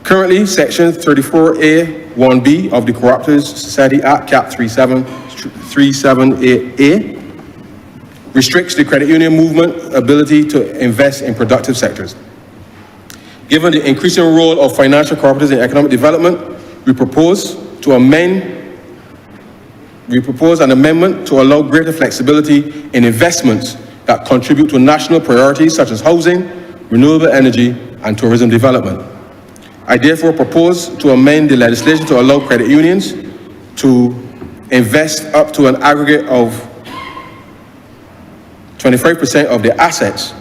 Currently, Section 34A(1)(b) of the Cooperative Society Act, Cap 378A, restricts the credit union movement ability to invest in productive sectors. Given the increasing role of financial cooperatives in economic development, we propose an amendment to allow greater flexibility in investments that contribute to national priorities such as housing, renewable energy, and tourism development. I therefore propose to amend the legislation to allow credit unions to invest up to an aggregate of 25% of their assets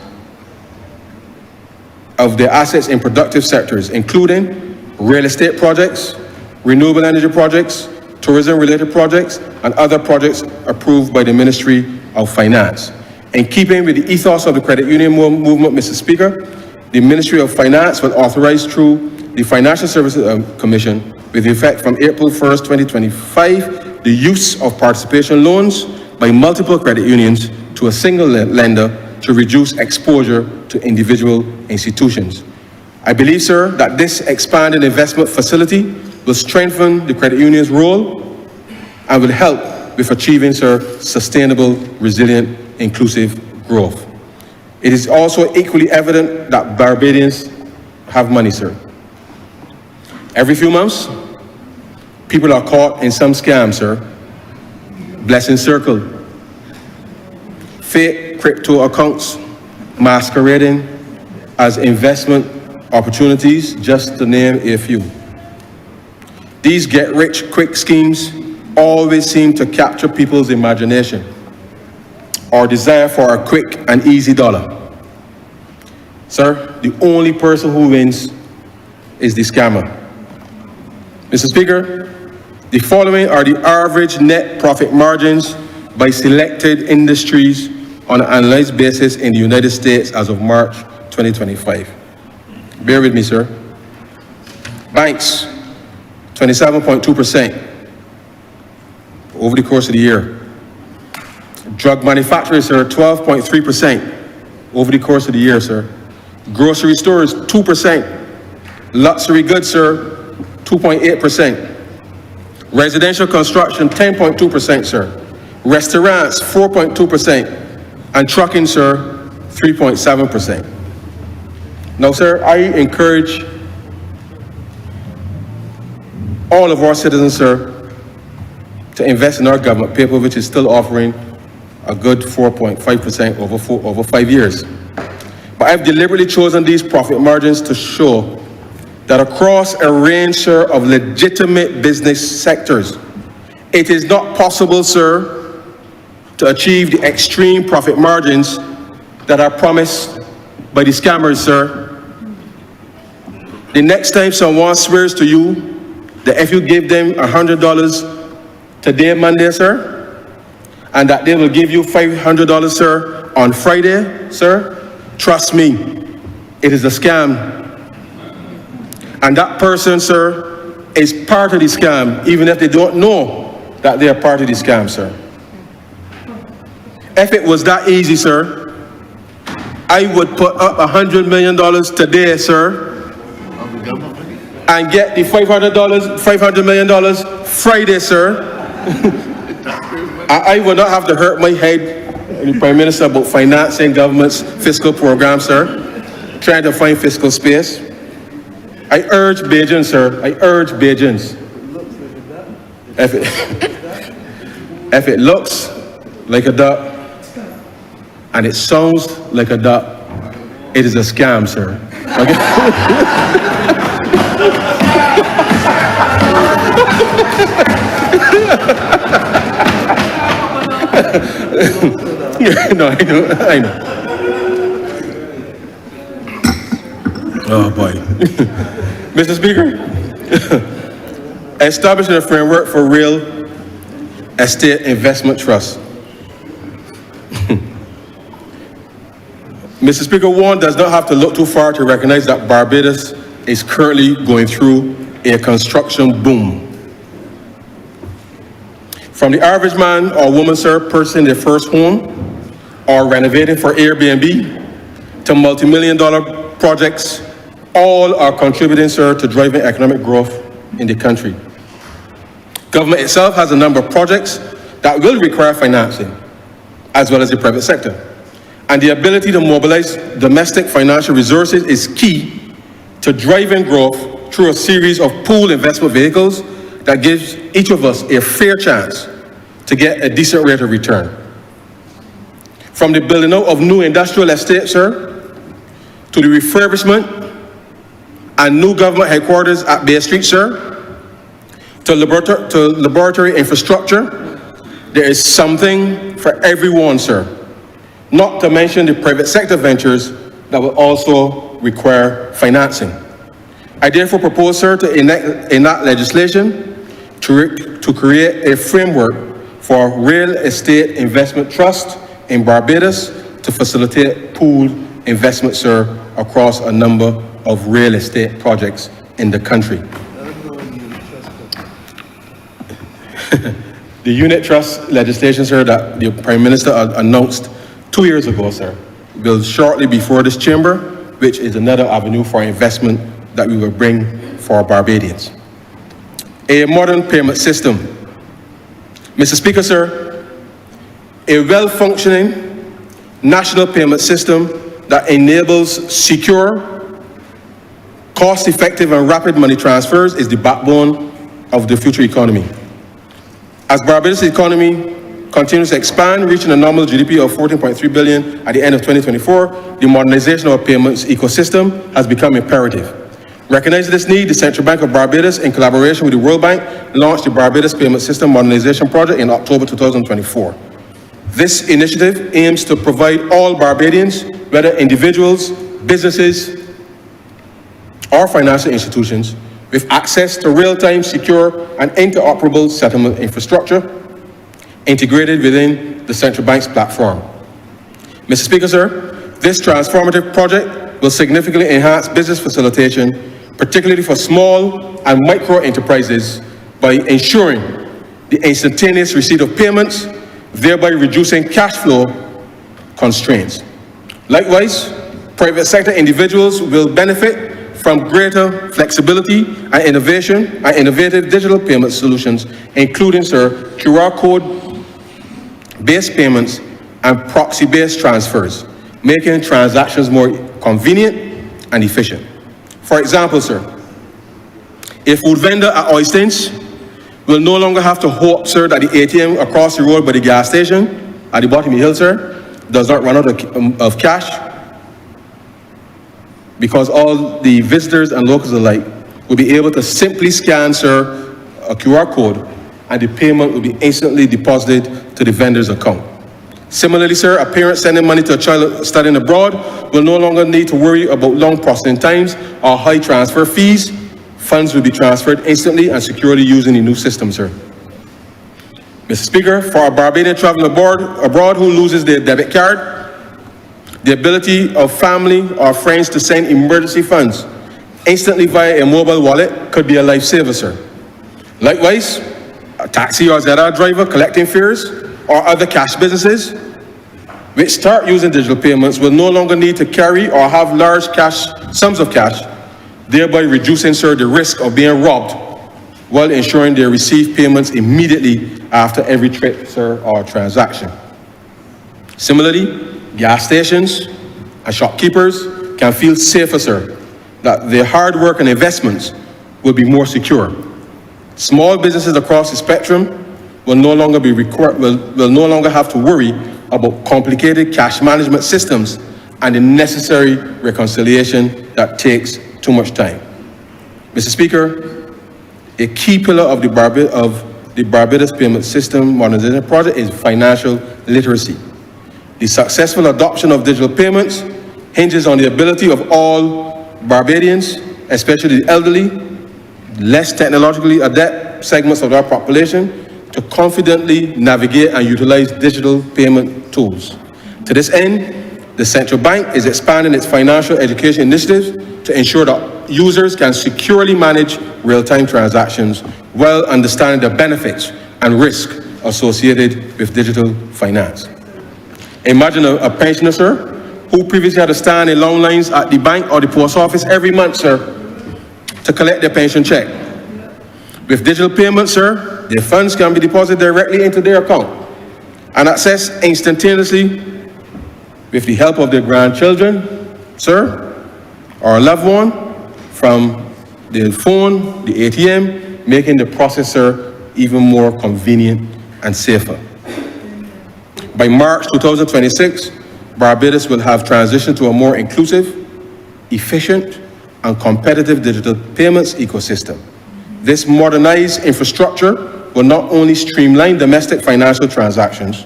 in productive sectors, including real estate projects, renewable energy projects, tourism-related projects, and other projects approved by the Ministry of Finance. In keeping with the ethos of the credit union movement, Mr. Speaker, the Ministry of Finance will authorize through the Financial Services Commission, with effect from April 1st, 2025, the use of participation loans by multiple credit unions to a single lender to reduce exposure to individual institutions. I believe, sir, that this expanded investment facility will strengthen the credit union's role and will help with achieving, sir, sustainable, resilient, inclusive growth. It is also equally evident that Barbadians have money, sir. Every few months, people are caught in some scam, sir. Blessing circle, fake crypto accounts masquerading as investment opportunities, just to name a few. These get-rich-quick schemes always seem to capture people's imagination or desire for a quick and easy dollar. Sir, the only person who wins is the scammer. Mr. Speaker, the following are the average net profit margins by selected industries on an analyzed basis in the United States as of March 2025. Bear with me, sir. Banks, 27.2% over the course of the year. Drug manufacturers, sir, 12.3% over the course of the year, sir. Grocery stores, 2%. Luxury goods, sir, 2.8%. Residential construction, 10.2%, sir. Restaurants, 4.2%. And trucking, sir, 3.7%. Now, sir, I encourage all of our citizens, sir, to invest in our government paper, which is still offering a good 4.5% over 5 years. But I've deliberately chosen these profit margins to show that across a range, sir, of legitimate business sectors, it is not possible, sir, to achieve the extreme profit margins that are promised by the scammers, sir. The next time someone swears to you that if you give them $100 today, Monday, sir, and that they will give you $500, sir, on Friday, sir, trust me, it is a scam. And that person, sir, is part of the scam, even if they don't know that they are part of the scam, sir. If it was that easy, sir, I would put up $100 million today, sir, and get the $500 million Friday, sir. I would not have to hurt my head, the Prime Minister, about financing government's fiscal program, sir, trying to find fiscal space. I urge Bajans, sir, I urge Bajans. If it looks like a duck and it sounds like a duck, it is a scam, sir. Okay? No, I know. Oh boy. Mr. Speaker, establishing a framework for real estate investment trust. Mr. Speaker, one does not have to look too far to recognize that Barbados is currently going through a construction boom. From the average man or woman, sir, purchasing their first home or renovating for Airbnb to multi-million-dollar projects, all are contributing, sir, to driving economic growth in the country. Government itself has a number of projects that will require financing, as well as the private sector. And the ability to mobilize domestic financial resources is key to driving growth through a series of pooled investment vehicles that gives each of us a fair chance to get a decent rate of return. From the building out of new industrial estates, sir, to the refurbishment and new government headquarters at Bay Street, sir, to laboratory infrastructure, there is something for everyone, sir. Not to mention the private sector ventures that will also require financing. I therefore propose, sir, to enact legislation to create a framework for real estate investment trust in Barbados to facilitate pooled investment, sir, across a number of real estate projects in the country. The unit trust legislation, sir, that the Prime Minister announced 2 years ago, sir, will shortly before this chamber, which is another avenue for investment that we will bring for Barbadians. A modern payment system. Mr. Speaker, sir, a well-functioning national payment system that enables secure, cost-effective and rapid money transfers is the backbone of the future economy. As Barbados' economy continues to expand, reaching a nominal GDP of $14.3 billion at the end of 2024, the modernization of our payments ecosystem has become imperative. Recognizing this need, the Central Bank of Barbados, in collaboration with the World Bank, launched the Barbados Payment System Modernization Project in October 2024. This initiative aims to provide all Barbadians, whether individuals, businesses, or financial institutions, with access to real-time, secure, and interoperable settlement infrastructure integrated within the Central Bank's platform. Mr. Speaker, sir, this transformative project will significantly enhance business facilitation, particularly for small and micro enterprises, by ensuring the instantaneous receipt of payments, thereby reducing cash flow constraints. Likewise, private sector individuals will benefit from greater flexibility and innovation and innovative digital payment solutions, including, sir, QR code-based payments and proxy-based transfers, making transactions more convenient and efficient. For example, sir, a food vendor at Oystins will no longer have to hope, sir, that the ATM across the road by the gas station at the bottom of the hill, sir, does not run out of cash, because all the visitors and locals alike will be able to simply scan, sir, a QR code, and the payment will be instantly deposited to the vendor's account. Similarly, sir, a parent sending money to a child studying abroad will no longer need to worry about long processing times or high transfer fees. Funds will be transferred instantly and securely using the new system, sir. Mr. Speaker, for a Barbadian traveling abroad who loses their debit card, the ability of family or friends to send emergency funds instantly via a mobile wallet could be a lifesaver, sir. Likewise, a taxi or ZR driver collecting fares or other cash businesses which start using digital payments will no longer need to carry or have large sums of cash, thereby reducing, sir, the risk of being robbed while ensuring they receive payments immediately after every trip, sir, or transaction. Similarly, gas stations and shopkeepers can feel safer, sir, that their hard work and investments will be more secure. Small businesses across the spectrum will no longer have to worry about complicated cash management systems and the necessary reconciliation that takes too much time. Mr. Speaker, a key pillar of the Barbados Payment System Modernization Project is financial literacy. The successful adoption of digital payments hinges on the ability of all Barbadians, especially the elderly, less technologically adept segments of our population, to confidently navigate and utilize digital payment tools. To this end, the Central Bank is expanding its financial education initiatives to ensure that users can securely manage real-time transactions while understanding the benefits and risk associated with digital finance. Imagine a pensioner, sir, who previously had to stand in long lines at the bank or the post office every month, sir, to collect their pension check. With digital payments, sir, their funds can be deposited directly into their account and accessed instantaneously with the help of their grandchildren, sir, or a loved one, from the phone, the ATM, making the processor even more convenient and safer. By March 2026, Barbados will have transitioned to a more inclusive, efficient, and competitive digital payments ecosystem. This modernized infrastructure will not only streamline domestic financial transactions,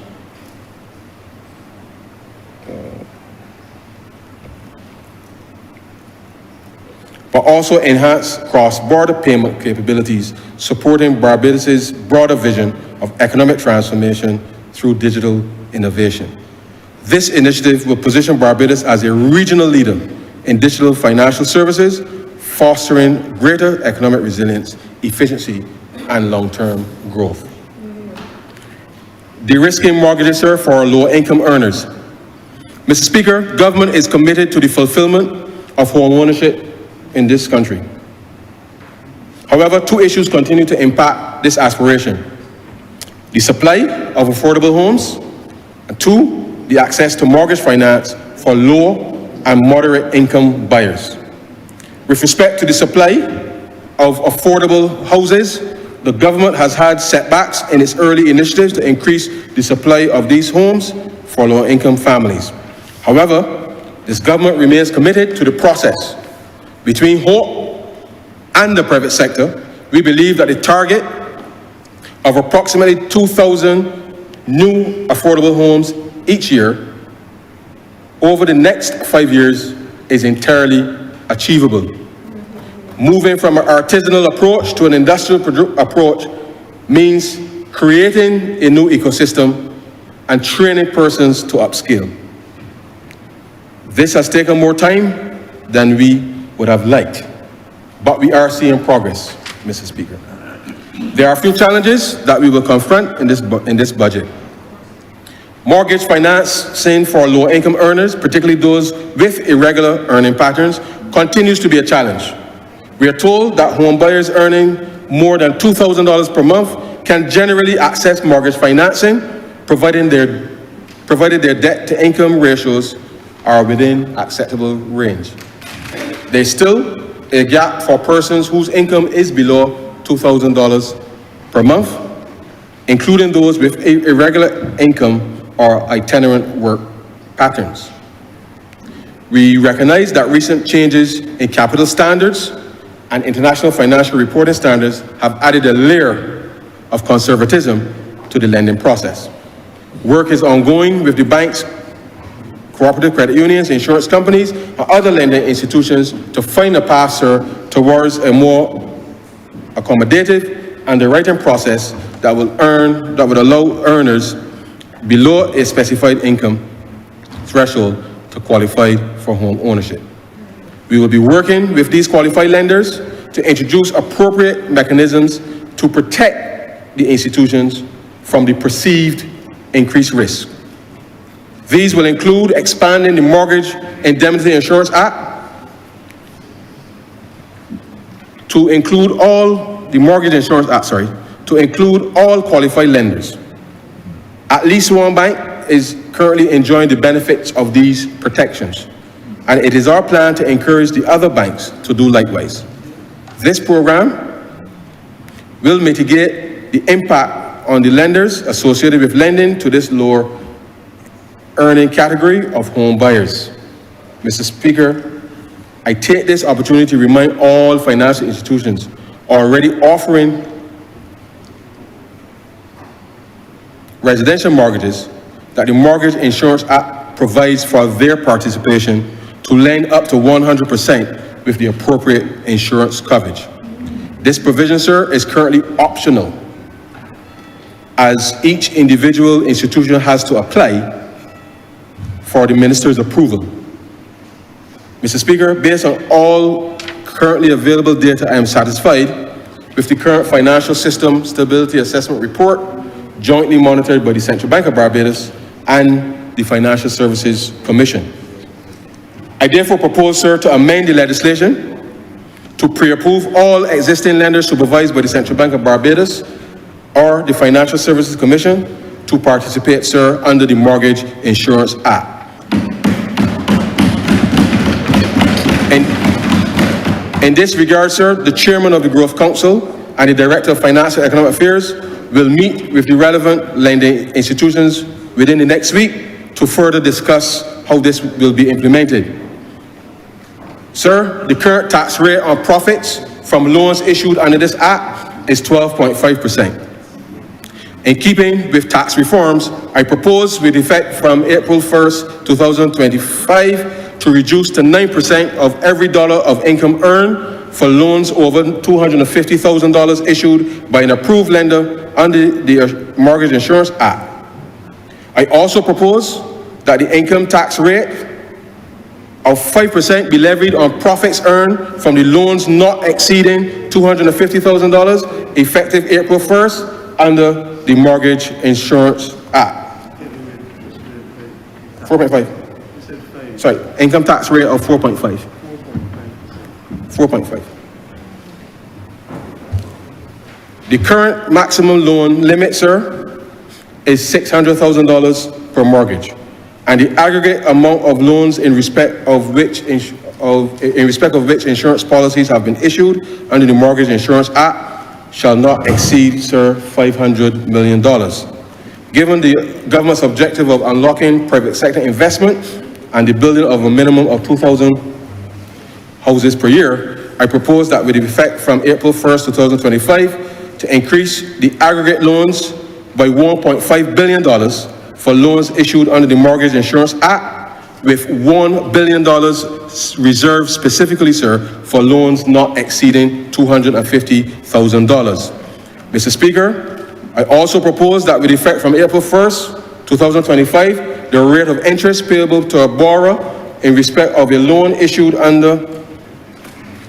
but also enhance cross-border payment capabilities, supporting Barbados' broader vision of economic transformation through digital innovation. This initiative will position Barbados as a regional leader in digital financial services, fostering greater economic resilience, efficiency, and long-term growth. De-risking mortgages, sir, for low-income earners. Mr. Speaker, government is committed to the fulfillment of home ownership in this country. However, two issues continue to impact this aspiration: the supply of affordable homes, and two, the access to mortgage finance for low and moderate income buyers. With respect to the supply of affordable houses, the government has had setbacks in its early initiatives to increase the supply of these homes for low-income families. However, this government remains committed to the process. Between hope and the private sector, we believe that the target of approximately 2,000 new affordable homes each year over the next 5 years is entirely achievable. Moving from an artisanal approach to an industrial approach means creating a new ecosystem and training persons to upskill. This has taken more time than we would have liked, but we are seeing progress, Mr. Speaker. There are a few challenges that we will confront in this budget. Mortgage financing for low-income earners, particularly those with irregular earning patterns, continues to be a challenge. We are told that home buyers earning more than $2,000 per month can generally access mortgage financing, provided their debt-to-income ratios are within acceptable range. There's still a gap for persons whose income is below $2,000 per month, including those with irregular income or itinerant work patterns. We recognize that recent changes in capital standards and international financial reporting standards have added a layer of conservatism to the lending process. Work is ongoing with the banks, cooperative credit unions, insurance companies, and other lending institutions to find a path, sir, towards a more accommodative underwriting process that would allow earners below a specified income threshold to qualify for home ownership. We will be working with these qualified lenders to introduce appropriate mechanisms to protect the institutions from the perceived increased risk. These will include expanding the Mortgage Indemnity Insurance Act to include all qualified lenders. At least one bank is currently enjoying the benefits of these protections, and it is our plan to encourage the other banks to do likewise. This program will mitigate the impact on the lenders associated with lending to this lower earning category of home buyers. Mr. Speaker, I take this opportunity to remind all financial institutions already offering residential mortgages that the Mortgage Insurance Act provides for their participation to lend up to 100% with the appropriate insurance coverage. This provision, sir, is currently optional, as each individual institution has to apply for the minister's approval. Mr. Speaker, based on all currently available data, I am satisfied with the current Financial System Stability Assessment Report, jointly monitored by the Central Bank of Barbados and the Financial Services Commission. I therefore propose, sir, to amend the legislation to pre-approve all existing lenders supervised by the Central Bank of Barbados or the Financial Services Commission to participate, sir, under the Mortgage Insurance Act. In this regard, sir, the chairman of the Growth Council and the director of Finance and Economic Affairs will meet with the relevant lending institutions within the next week to further discuss how this will be implemented. Sir, the current tax rate on profits from loans issued under this Act is 12.5%. In keeping with tax reforms, I propose with effect from April 1st, 2025, to reduce to 9% of every dollar of income earned for loans over $250,000 issued by an approved lender under the Mortgage Insurance Act. I also propose that the income tax rate of 5% be levied on profits earned from the loans not exceeding $250,000 effective April 1st under the Mortgage Insurance Act. 4.5. Sorry, income tax rate of 4.5. 4.5. The current maximum loan limit, sir, is $600,000 per mortgage, and the aggregate amount of loans in respect of which insurance policies have been issued under the Mortgage Insurance Act shall not exceed, sir, $500 million. Given the government's objective of unlocking private sector investment and the building of a minimum of 2,000 houses per year, I propose that with effect from April 1st, 2025, to increase the aggregate loans by $1.5 billion for loans issued under the Mortgage Insurance Act, with $1 billion reserved specifically, sir, for loans not exceeding $250,000. Mr. Speaker, I also propose that with effect from April 1st, 2025, the rate of interest payable to a borrower in respect of a loan issued under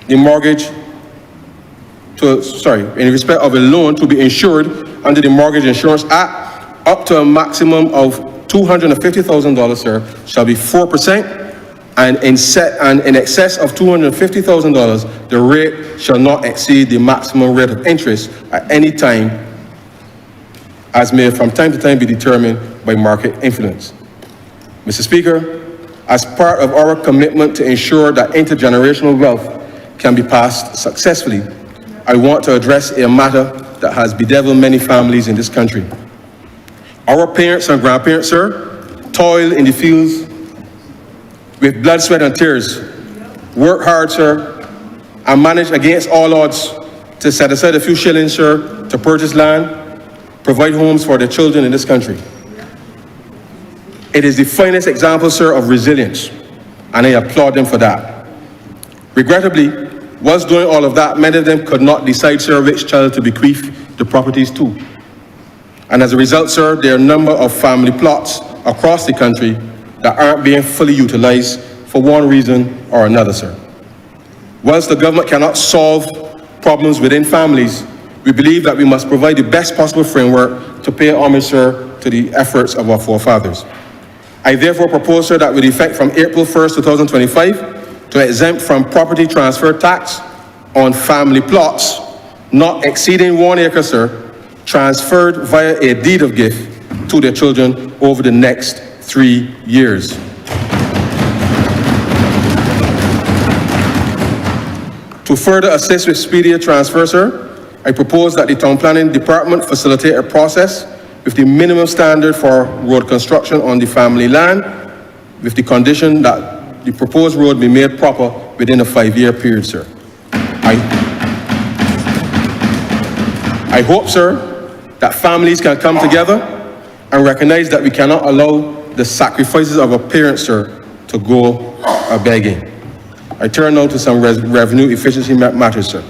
the mortgage in respect of a loan to be insured under the Mortgage Insurance Act up to a maximum of $250,000, sir, shall be 4%, and in excess of $250,000, the rate shall not exceed the maximum rate of interest at any time, as may from time to time be determined by market influence. Mr. Speaker, as part of our commitment to ensure that intergenerational wealth can be passed successfully, I want to address a matter that has bedeviled many families in this country. Our parents and grandparents, sir, toil in the fields with blood, sweat, and tears, work hard, sir, and manage against all odds to set aside a few shillings, sir, to purchase land, provide homes for their children in this country. It is the finest example, sir, of resilience, and I applaud them for that. Regrettably, whilst doing all of that, many of them could not decide, sir, which child to bequeath the properties to. And as a result, sir, there are a number of family plots across the country that aren't being fully utilized for one reason or another, sir. Whilst the government cannot solve problems within families, we believe that we must provide the best possible framework to pay homage, sir, to the efforts of our forefathers. I therefore propose, sir, that with effect from April 1st, 2025, to exempt from property transfer tax on family plots not exceeding 1 acre, sir, transferred via a deed of gift to their children over the next 3 years. To further assist with speedier transfer, sir, I propose that the Town Planning Department facilitate a process with the minimum standard for road construction on the family land, with the condition that the proposed road be made proper within a 5-year period, sir. I hope, sir, that families can come together and recognize that we cannot allow the sacrifices of our parents, sir, to go begging. I turn now to some revenue efficiency matters, sir.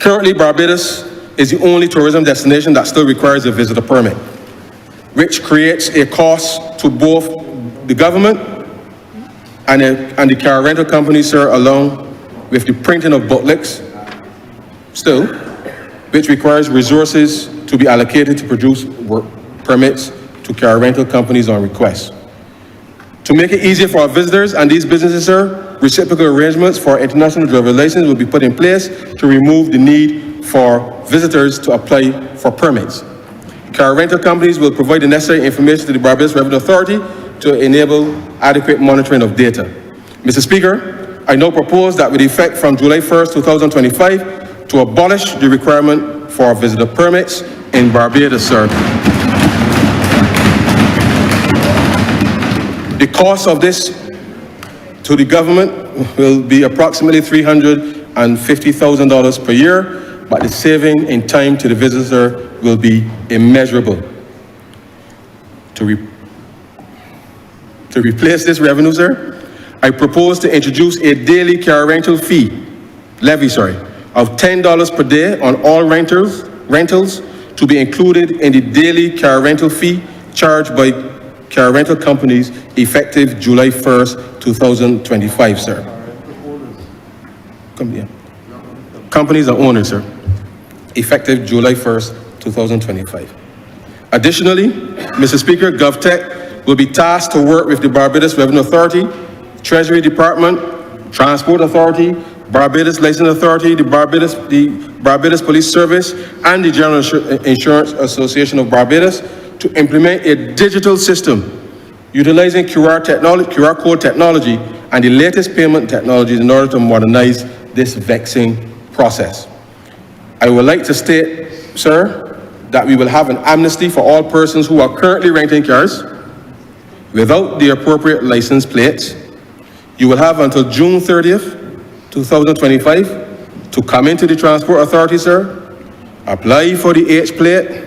Currently, Barbados is the only tourism destination that still requires a visitor permit, which creates a cost to both the government and the car rental companies, sir, along with the printing of booklets, still, which requires resources to be allocated to produce work permits to car rental companies on request. To make it easier for our visitors and these businesses, sir, reciprocal arrangements for international driver license will be put in place to remove the need for visitors to apply for permits. Car rental companies will provide the necessary information to the Barbados Revenue Authority to enable adequate monitoring of data. Mr. Speaker, I now propose that with effect from July 1st, 2025, to abolish the requirement for visitor permits in Barbados, sir. The cost of this to the government will be approximately $350,000 per year, but the saving in time to the visitor will be immeasurable. To replace this revenue, sir, I propose to introduce a daily car rental levy of $10 per day on all rentals to be included in the daily car rental fee charged by car rental companies effective July 1st, 2025, sir. Companies are owners, sir, effective July 1st, 2025. Additionally, Mr. Speaker, GovTech will be tasked to work with the Barbados Revenue Authority, Treasury Department, Transport Authority, Barbados License Authority, the Barbados Police Service, and the General Insurance Association of Barbados to implement a digital system utilizing QR code technology and the latest payment technologies in order to modernize this vexing process. I would like to state, sir, that we will have an amnesty for all persons who are currently renting cars without the appropriate license plates. You will have until June 30th, 2025 to come into the Transport Authority, sir, apply for the H plate,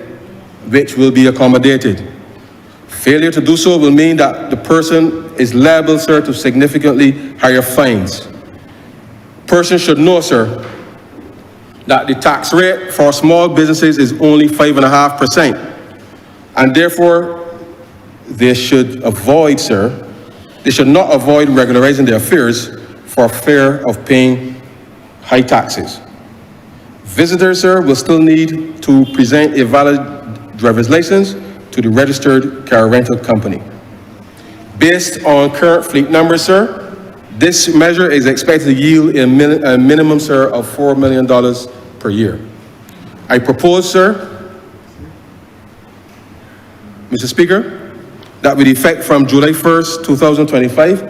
which will be accommodated. Failure to do so will mean that the person is liable, sir, to significantly higher fines. Persons should know, sir, that the tax rate for small businesses is only 5.5%, and therefore they should avoid, sir, they should not avoid regularizing their affairs for fear of paying high taxes. Visitors, sir, will still need to present a valid driver's license to the registered car rental company. Based on current fleet numbers, sir, this measure is expected to yield a minimum, sir, of $4 million per year. I propose, sir, Mr. Speaker, that with effect from July 1st, 2025,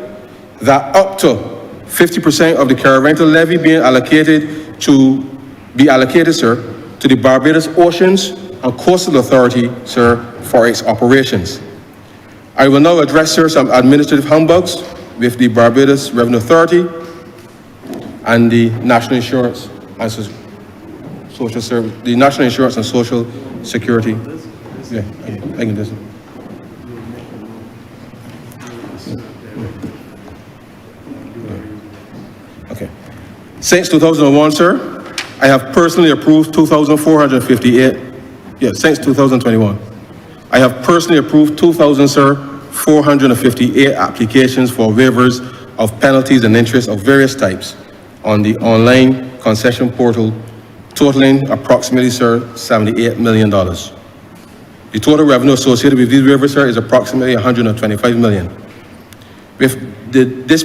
that up to 50% of the car rental levy be allocated, sir, to the Barbados Oceans and Coastal Authority, sir, for its operations. I will now address, sir, some administrative humbugs with the Barbados Revenue Authority and the National Insurance and Social Service, the National Insurance and Social Security. Yeah, I can do this. Okay. Since 2001, sir, I have personally approved 2,458. Yeah, since 2021. I have personally approved 2,458 applications for waivers of penalties and interest of various types on the online concession portal, totaling approximately, sir, $78 million. The total revenue associated with these waivers, sir, is approximately $125 million. With the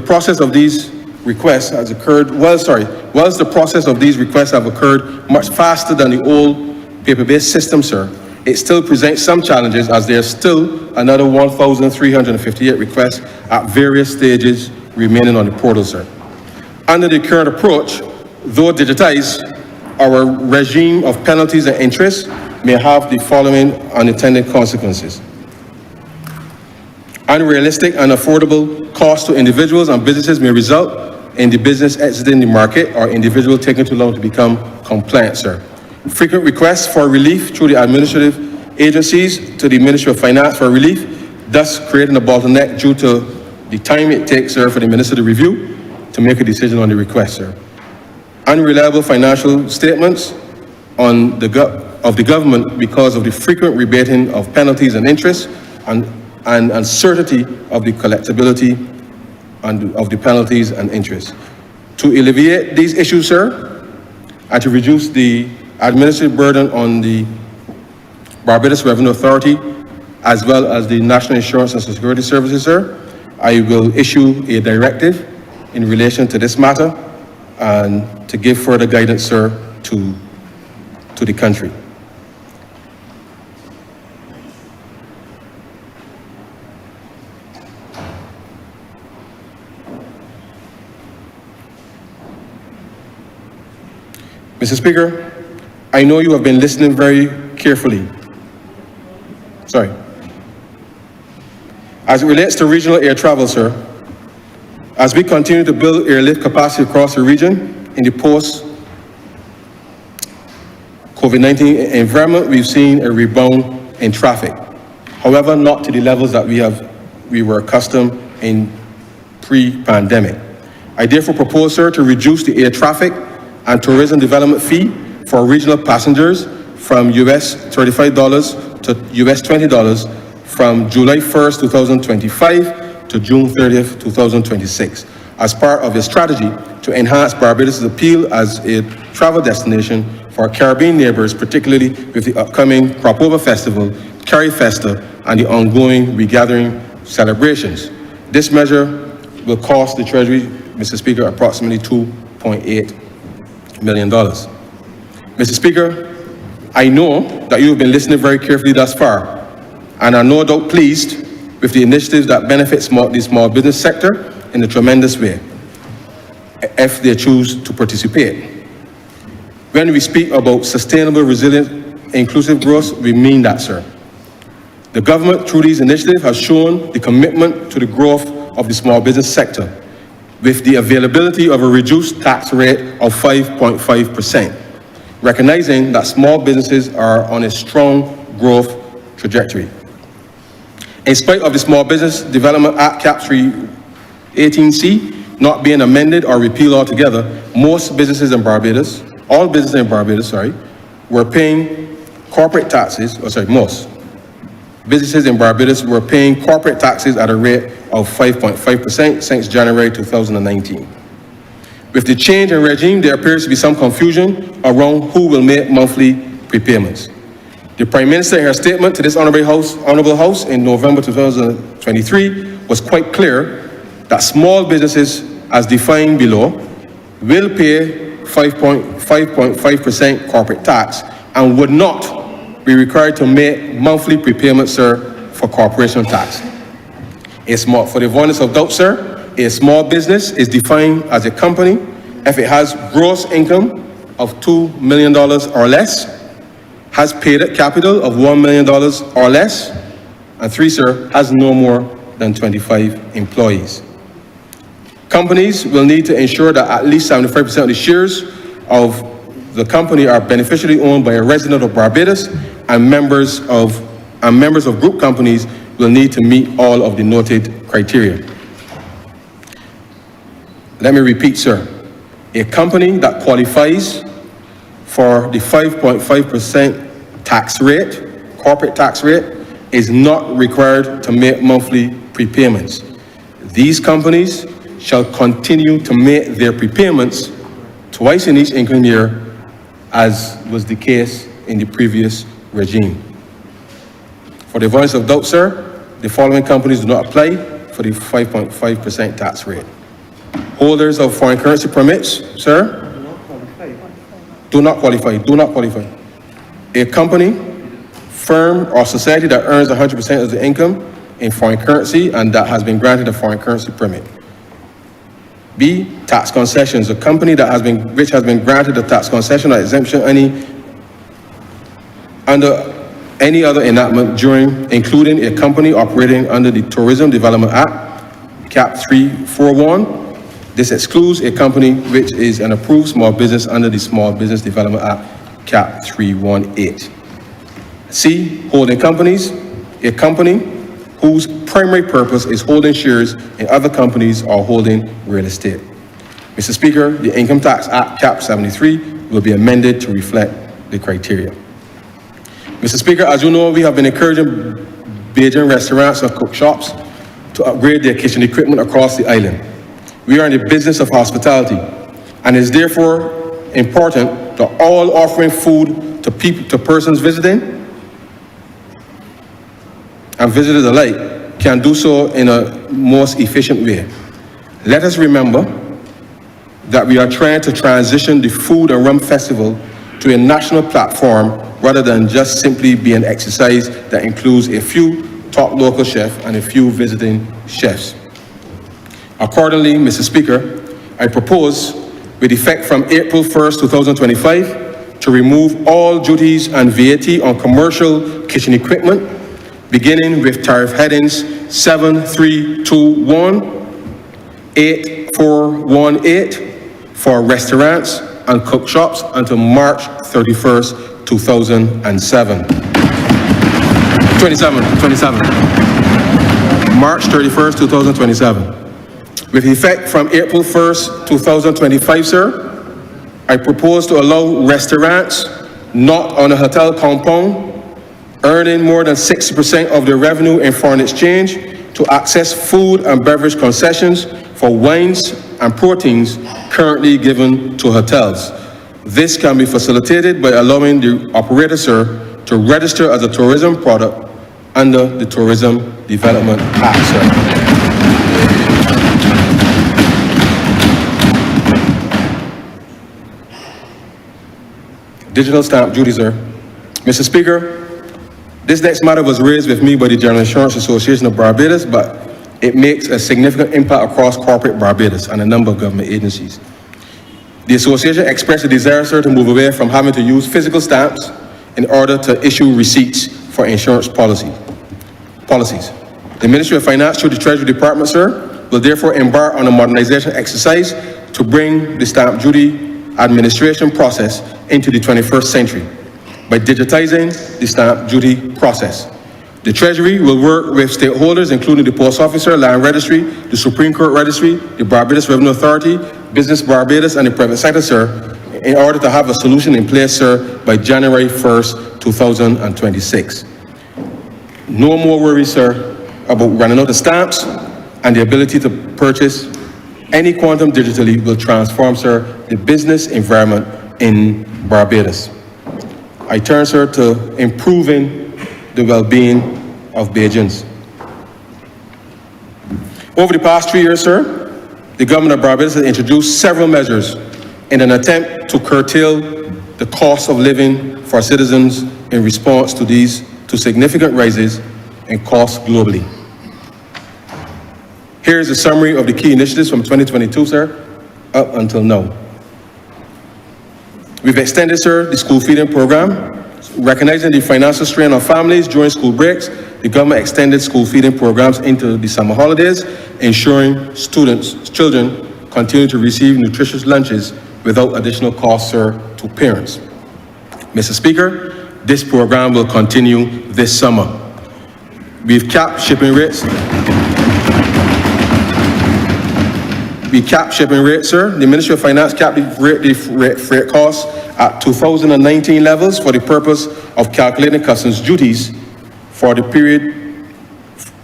process of these requests has occurred, whilst the process of these requests have occurred much faster than the old paper-based system, sir, it still presents some challenges as there are still another 1,358 requests at various stages remaining on the portal, sir. Under the current approach, though digitized, our regime of penalties and interest may have the following unintended consequences. Unrealistic and affordable costs to individuals and businesses may result in the business exiting the market or individual taking too long to become compliant, sir. Frequent requests for relief through the administrative agencies to the Ministry of Finance for relief, thus creating a bottleneck due to the time it takes, sir, for the minister to review to make a decision on the request, sir. Unreliable financial statements of the government because of the frequent rebating of penalties and interest and uncertainty of the collectability of the penalties and interest. To alleviate these issues, sir, and to reduce the administrative burden on the Barbados Revenue Authority, as well as the National Insurance and Social Security Services, sir, I will issue a directive in relation to this matter and to give further guidance, sir, to the country. Mr. Speaker, I know you have been listening very carefully. As it relates to regional air travel, sir, as we continue to build airlift capacity across the region in the post-COVID-19 environment, we've seen a rebound in traffic. However, not to the levels that we were accustomed in pre-pandemic. I therefore propose, sir, to reduce the air traffic and tourism development fee for regional passengers from US $35 to US $20 from July 1st, 2025 to June 30th, 2026, as part of a strategy to enhance Barbados' appeal as a travel destination for our Caribbean neighbors, particularly with the upcoming Cropover Festival, Carry Festa, and the ongoing regathering celebrations. This measure will cost the Treasury, Mr. Speaker, approximately $2.8 million. Mr. Speaker, I know that you have been listening very carefully thus far, and are no doubt pleased with the initiatives that benefit the small business sector in a tremendous way, if they choose to participate. When we speak about sustainable, resilient, inclusive growth, we mean that, sir. The government, through these initiatives, has shown the commitment to the growth of the small business sector with the availability of a reduced tax rate of 5.5%, recognizing that small businesses are on a strong growth trajectory. In spite of the Small Business Development Act Cap 318C not being amended or repealed altogether, most businesses in Barbados, were paying corporate taxes, most businesses in Barbados were paying corporate taxes at a rate of 5.5% since January 2019. With the change in regime, there appears to be some confusion around who will make monthly prepayments. The Prime Minister, in her statement to this Honourable House in November 2023, was quite clear that small businesses, as defined below, will pay 5.5% corporate tax and would not be required to make monthly prepayments, sir, for corporation tax. For the avoidance of doubt, sir, a small business is defined as a company if it has gross income of $2 million or less, has paid-up capital of $1 million or less, and 3, sir, has no more than 25 employees. Companies will need to ensure that at least 75% of the shares of the company are beneficially owned by a resident of Barbados, and members of group companies will need to meet all of the noted criteria. Let me repeat, sir. A company that qualifies for the 5.5% tax rate, corporate tax rate, is not required to make monthly prepayments. These companies shall continue to make their prepayments twice in each income year, as was the case in the previous regime. For the avoidance of doubt, sir, the following companies do not apply for the 5.5% tax rate. Holders of foreign currency permits, sir, do not qualify. A company, firm, or society that earns 100% of the income in foreign currency and that has been granted a foreign currency permit. B, tax concessions. A company which has been granted a tax concession or exemption under any other enactment including a company operating under the Tourism Development Act, Cap 341. This excludes a company which is an approved small business under the Small Business Development Act, Cap 318. C, holding companies. A company whose primary purpose is holding shares in other companies or holding real estate. Mr. Speaker, the Income Tax Act, Cap 73, will be amended to reflect the criteria. Mr. Speaker, as you know, we have been encouraging Bajan restaurants and cook shops to upgrade their kitchen equipment across the island. We are in the business of hospitality, and it is therefore important that all offering food to persons visiting and visitors alike can do so in a most efficient way. Let us remember that we are trying to transition the Food and Rum Festival to a national platform rather than just simply be an exercise that includes a few top local chefs and a few visiting chefs. Accordingly, Mr. Speaker, I propose with effect from April 1st, 2025, to remove all duties and VAT on commercial kitchen equipment, beginning with tariff headings 7321, 8418 for restaurants and cook shops until March 31st, 2007. 27. March 31st, 2027. With effect from April 1st, 2025, sir, I propose to allow restaurants not on a hotel compound earning more than 60% of their revenue in foreign exchange to access food and beverage concessions for wines and proteins currently given to hotels. This can be facilitated by allowing the operator, sir, to register as a tourism product under the Tourism Development Act, sir. Digital stamp duty, sir. Mr. Speaker, this next matter was raised with me by the General Insurance Association of Barbados, but it makes a significant impact across corporate Barbados and a number of government agencies. The association expressed a desire, sir, to move away from having to use physical stamps in order to issue receipts for insurance policies. The Ministry of Finance through the Treasury Department, sir, will therefore embark on a modernization exercise to bring the stamp duty administration process into the 21st century by digitizing the stamp duty process. The Treasury will work with stakeholders, including the Post Officer, Land Registry, the Supreme Court Registry, the Barbados Revenue Authority, Business Barbados, and the private sector, sir, in order to have a solution in place, sir, by January 1st, 2026. No more worries, sir, about running out of stamps, and the ability to purchase any quantum digitally will transform, sir, the business environment in Barbados. I turn, sir, to improving the well-being of Bajans. Over the past 3 years, sir, the government of Barbados has introduced several measures in an attempt to curtail the cost of living for citizens in response to significant rises in costs globally. Here is a summary of the key initiatives from 2022, sir, up until now. We've extended, sir, the school feeding program. Recognizing the financial strain on families during school breaks, the government extended school feeding programs into the summer holidays, ensuring children continue to receive nutritious lunches without additional costs, sir, to parents. Mr. Speaker, this program will continue this summer. We've capped shipping rates. Sir. The Ministry of Finance capped the freight costs at 2019 levels for the purpose of calculating customs duties for the period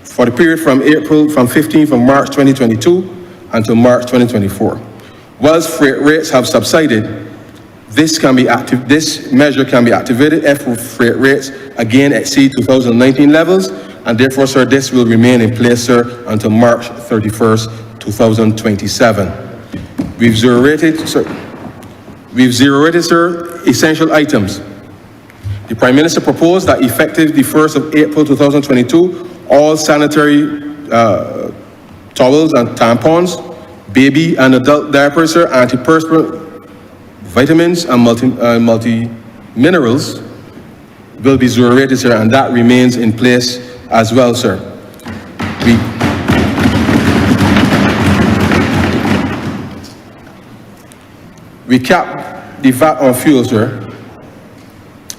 from 15th of March 2022 until March 2024. Whilst freight rates have subsided, this measure can be activated if freight rates again exceed 2019 levels, and therefore, sir, this will remain in place, sir, until March 31st, 2027. We've zero rated, sir, essential items. The Prime Minister proposed that effective the 1st of April 2022, all sanitary towels and tampons, baby and adult diapers, sir, antiperspirant, vitamins and multi-minerals will be zero rated, sir, and that remains in place as well, sir. We capped the VAT on fuel, sir.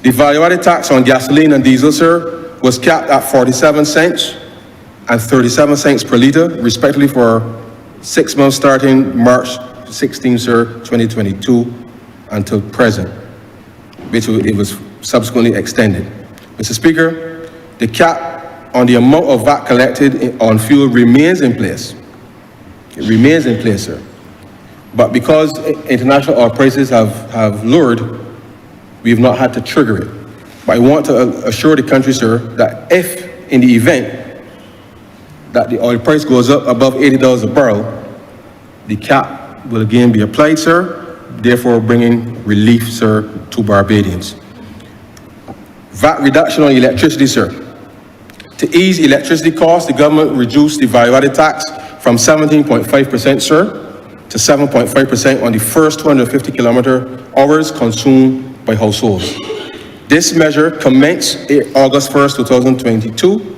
The value-added tax on gasoline and diesel, sir, was capped at 47 cents and 37 cents per litre, respectively, for 6 months starting March 16, sir, 2022 until present, which it was subsequently extended. Mr. Speaker, the cap on the amount of VAT collected on fuel remains in place. It remains in place, sir. But because international oil prices have lowered, we've not had to trigger it. But I want to assure the country, sir, that if in the event that the oil price goes up above $80 a barrel, the cap will again be applied, sir, therefore bringing relief, sir, to Barbadians. VAT reduction on electricity, sir. To ease electricity costs, the government reduced the value-added tax from 17.5%, sir, to 7.5% on the first 250 kilometer hours consumed by households. This measure commenced August 1st, 2022,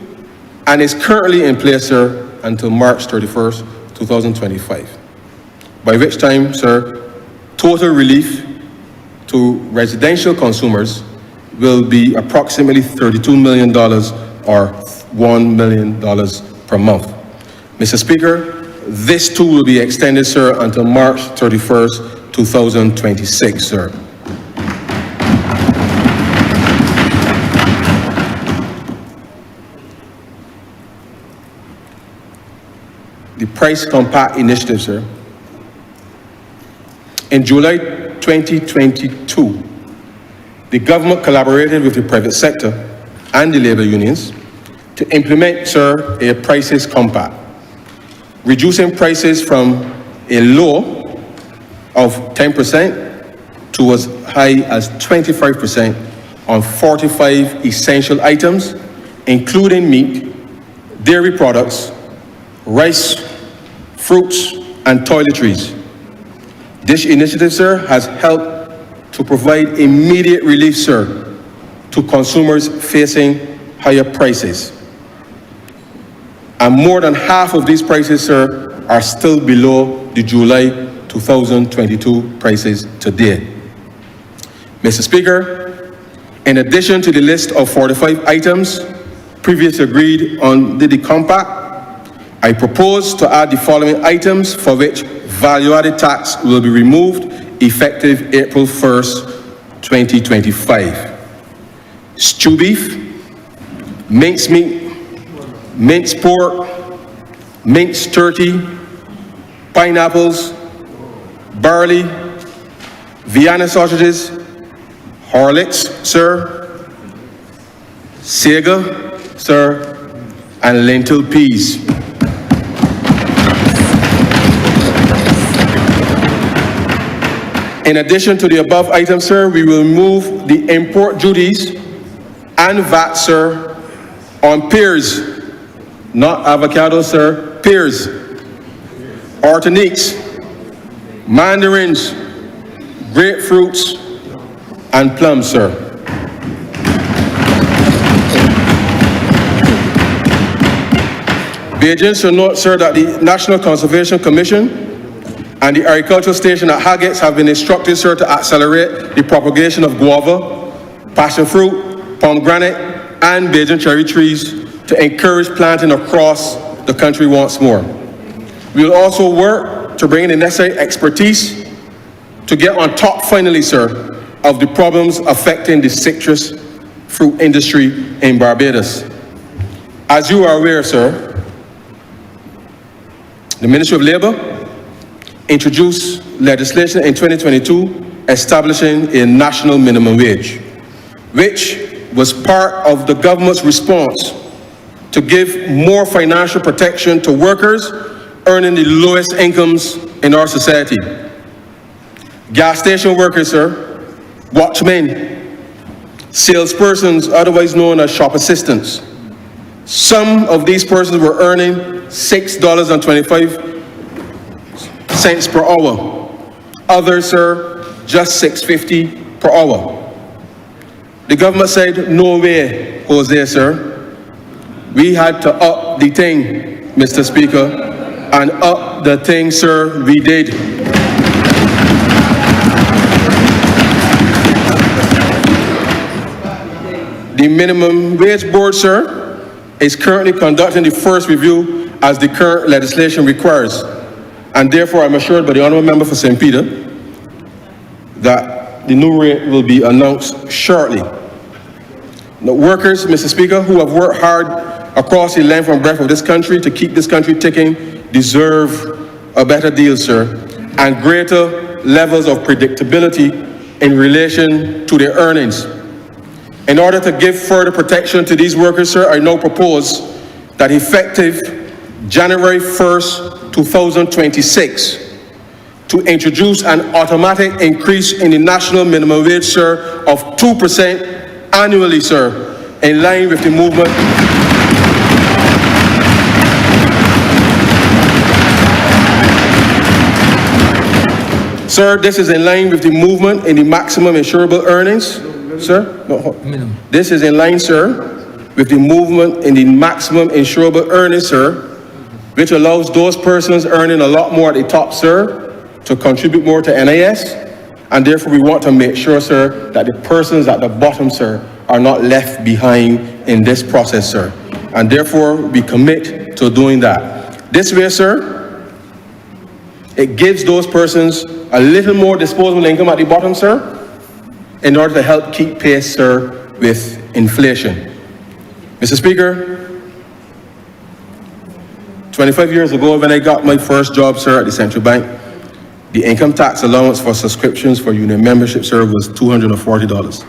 and is currently in place, sir, until March 31st, 2025. By which time, sir, total relief to residential consumers will be approximately $32 million or $1 million per month. Mr. Speaker, this too will be extended, sir, until March 31st, 2026, sir. The Price Compact Initiative, sir. In July 2022, the government collaborated with the private sector and the labor unions to implement, sir, a prices compact, reducing prices from a low of 10% to as high as 25% on 45 essential items, including meat, dairy products, rice, fruits, and toiletries. This initiative, sir, has helped to provide immediate relief, sir, to consumers facing higher prices. And more than half of these prices, sir, are still below the July 2022 prices today. Mr. Speaker, in addition to the list of 45 items previously agreed on the compact, I propose to add the following items for which value-added tax will be removed effective April 1st, 2025. Stew beef, minced meat, minced pork, minced turkey, pineapples, barley, Vienna sausages, Horlicks, sir, Sega, sir, and lentil peas. In addition to the above items, sir, we will remove the import duties and VAT, sir, on pears, not avocados, sir, pears, organics, mandarins, grapefruits, and plums, sir. Beijing should note, sir, that the National Conservation Commission and the agricultural station at Haggett's have been instructed, sir, to accelerate the propagation of guava, passion fruit, pomegranate, and Beijing cherry trees to encourage planting across the country once more. We will also work to bring in the necessary expertise to get on top, finally, sir, of the problems affecting the citrus fruit industry in Barbados. As you are aware, sir, the Ministry of Labor introduced legislation in 2022 establishing a national minimum wage, which was part of the government's response to give more financial protection to workers earning the lowest incomes in our society. Gas station workers, sir, watchmen, salespersons, otherwise known as shop assistants. Some of these persons were earning $6.25 per hour. Others, sir, just $6.50 per hour. The government said, no way, Jose, sir. We had to up the thing, Mr. Speaker, and up the thing, sir, we did. The Minimum Wage Board, sir, is currently conducting the first review as the current legislation requires. And therefore, I'm assured by the Honourable Member for St. Peter that the new rate will be announced shortly. The workers, Mr. Speaker, who have worked hard across the length and breadth of this country to keep this country ticking deserve a better deal, sir, and greater levels of predictability in relation to their earnings. In order to give further protection to these workers, sir, I now propose that effective January 1st, 2026, to introduce an automatic increase in the national minimum wage, sir, of 2% annually, sir, in line with the movement. Sir, this is in line with the movement in the maximum insurable earnings. Sir? No, Minimum. this is in line, sir, with the movement in the maximum insurable earnings, sir, which allows those persons earning a lot more at the top, sir, to contribute more to NIS. And therefore, we want to make sure, sir, that the persons at the bottom, sir, are not left behind in this process, sir. And therefore, we commit to doing that. This way, sir, it gives those persons a little more disposable income at the bottom, sir, in order to help keep pace, sir, with inflation. Mr. Speaker, 25 years ago when I got my first job, sir, at the central bank, the income tax allowance for subscriptions for union membership, sir, was $240.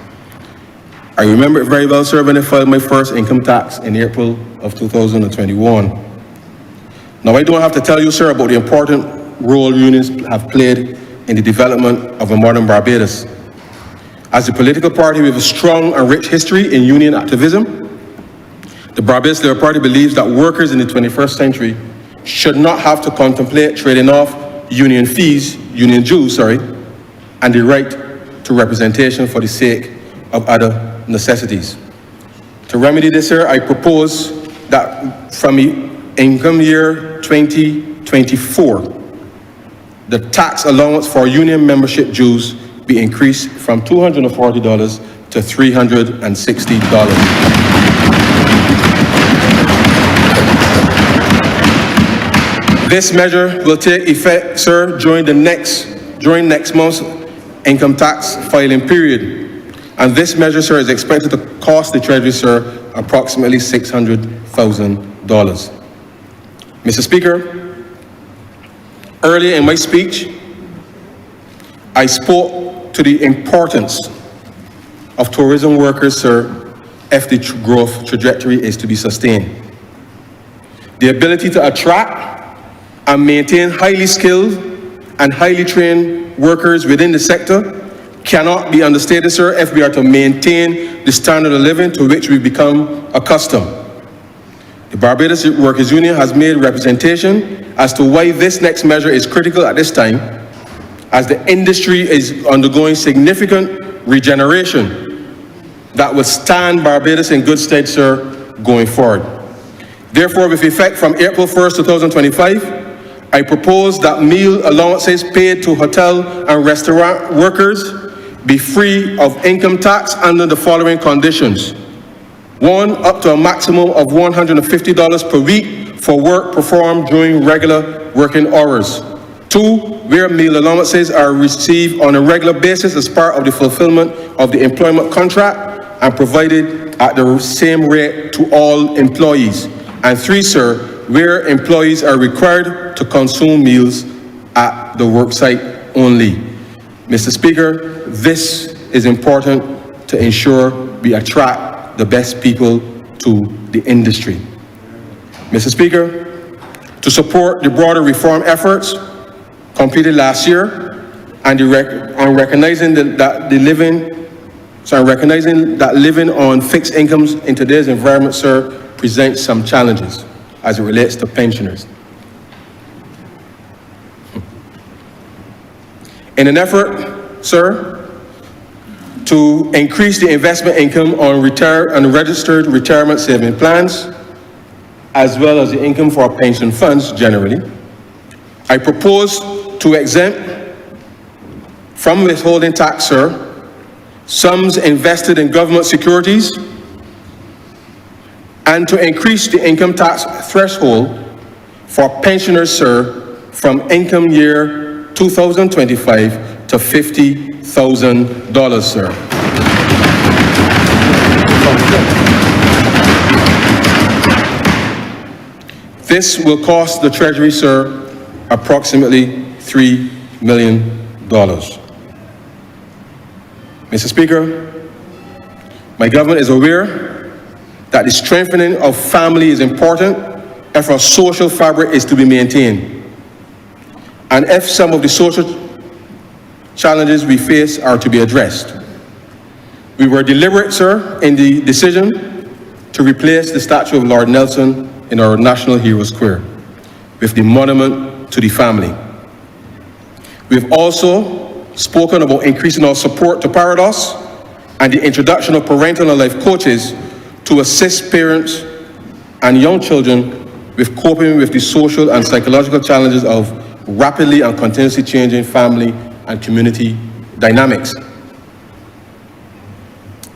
I remember it very well, sir, when I filed my first income tax in April of 2021. Now, I don't have to tell you, sir, about the important role unions have played in the development of a modern Barbados. As a political party with a strong and rich history in union activism, the Barbados Labour Party believes that workers in the 21st century should not have to contemplate trading off union fees, union dues, and the right to representation for the sake of other necessities. To remedy this, sir, I propose that from the income year 2024, the tax allowance for union membership dues be increased from $240 to $360. This measure will take effect, sir, during next month's income tax filing period. And this measure, sir, is expected to cost the Treasury, sir, approximately $600,000. Mr. Speaker, earlier in my speech, I spoke to the importance of tourism workers, sir, if the growth trajectory is to be sustained. The ability to attract and maintain highly skilled and highly trained workers within the sector cannot be understated, sir, if we are to maintain the standard of living to which we become accustomed. The Barbados Workers Union has made representation as to why this next measure is critical at this time, as the industry is undergoing significant regeneration that will stand Barbados in good stead, sir, going forward. Therefore, with effect from April 1st, 2025, I propose that meal allowances paid to hotel and restaurant workers be free of income tax under the following conditions. 1, up to a maximum of $150 per week for work performed during regular working hours. 2, where meal allowances are received on a regular basis as part of the fulfillment of the employment contract and provided at the same rate to all employees. And 3, sir, where employees are required to consume meals at the worksite only. Mr. Speaker, this is important to ensure we attract the best people to the industry. Mr. Speaker, to support the broader reform efforts completed last year and recognizing that living on fixed incomes in today's environment, sir, presents some challenges as it relates to pensioners. In an effort, sir, to increase the investment income on registered retirement saving plans, as well as the income for pension funds generally, I propose to exempt from withholding tax, sir, sums invested in government securities, and to increase the income tax threshold for pensioners, sir, from income year 2025 to $50,000, sir. This will cost the Treasury, sir, approximately $3 million. Mr. Speaker, my government is aware that the strengthening of family is important if our social fabric is to be maintained, and if some of the social challenges we face are to be addressed. We were deliberate, sir, in the decision to replace the statue of Lord Nelson in our National Hero Square with the monument to the family. We've also spoken about increasing our support to Barbados and the introduction of parental and life coaches to assist parents and young children with coping with the social and psychological challenges of rapidly and continuously changing family and community dynamics.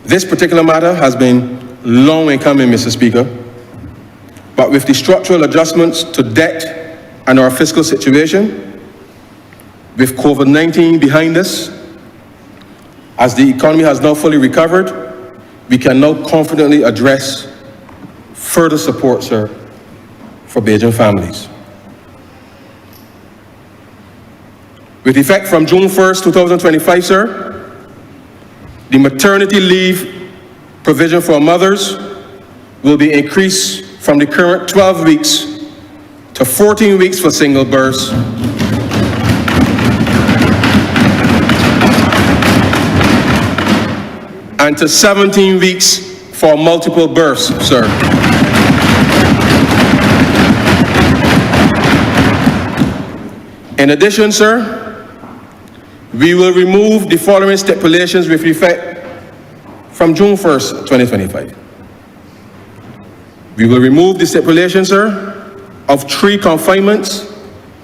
This particular matter has been long in coming, Mr. Speaker, but with the structural adjustments to debt and our fiscal situation, with COVID-19 behind us, as the economy has now fully recovered, we can now confidently address further support, sir, for Bajan families. With effect from June 1st, 2025, sir, the maternity leave provision for mothers will be increased from the current 12 weeks to 14 weeks for single births and to 17 weeks for multiple births, sir. In addition, sir, we will remove the following stipulations with effect from June 1st, 2025. We will remove the stipulation, sir, of 3 confinements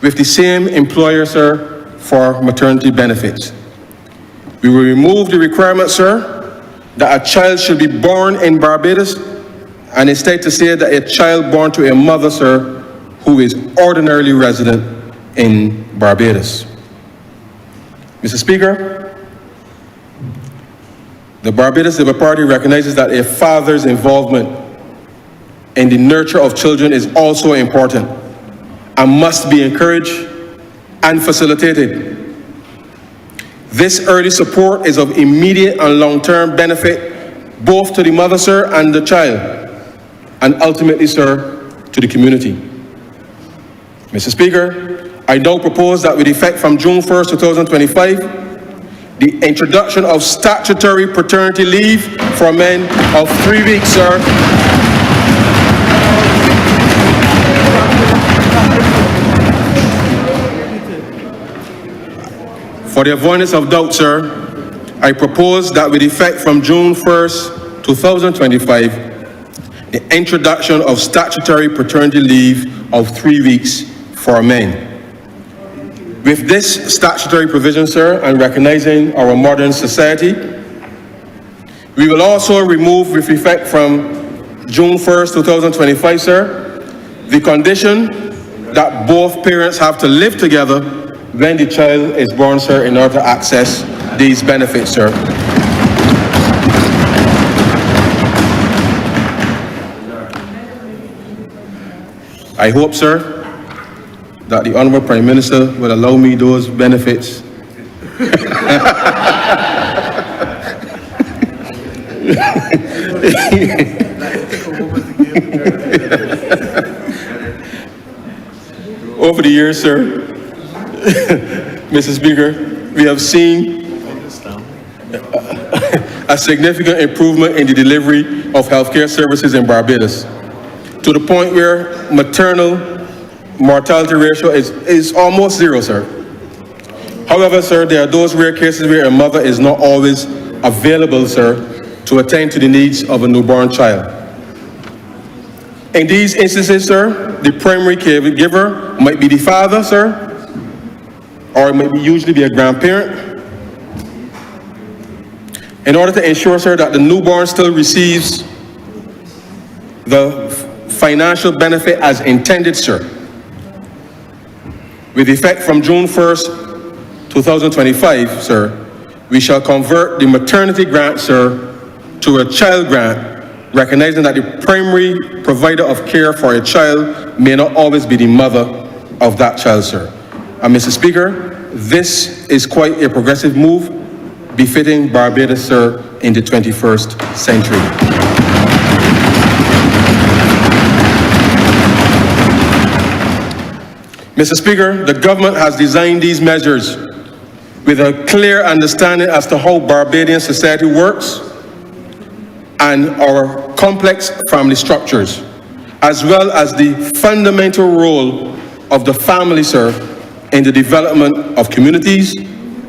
with the same employer, sir, for maternity benefits. We will remove the requirement, sir, that a child should be born in Barbados, and instead to say that a child born to a mother, sir, who is ordinarily resident in Barbados. Mr. Speaker, the Barbados Labour Party recognizes that a father's involvement in the nurture of children is also important and must be encouraged and facilitated. This early support is of immediate and long-term benefit both to the mother, sir, and the child, and ultimately, sir, to the community. Mr. Speaker, I now propose that with effect from June 1st, 2025, the introduction of statutory paternity leave for men of 3 weeks, sir. For the avoidance of doubt, sir, I propose that with effect from June 1st, 2025, the introduction of statutory paternity leave of 3 weeks for men. With this statutory provision, sir, and recognizing our modern society, we will also remove with effect from June 1st, 2025, sir, the condition that both parents have to live together when the child is born, sir, in order to access these benefits, sir. I hope, sir, that the Honourable Prime Minister will allow me those benefits. Over the years, sir, Mr. Speaker, we have seen a significant improvement in the delivery of healthcare services in Barbados, to the point where maternal mortality ratio is almost 0, sir. However, sir, there are those rare cases where a mother is not always available, sir, to attend to the needs of a newborn child. In these instances, sir, the primary caregiver might be the father, sir, or it might usually be a grandparent, in order to ensure, sir, that the newborn still receives the financial benefit as intended, sir. With effect from June 1st, 2025, sir, we shall convert the maternity grant, sir, to a child grant, recognizing that the primary provider of care for a child may not always be the mother of that child, sir. And Mr. Speaker, this is quite a progressive move, befitting Barbados, sir, in the 21st century. Mr. Speaker, the government has designed these measures with a clear understanding as to how Barbadian society works and our complex family structures, as well as the fundamental role of the family, sir, in the development of communities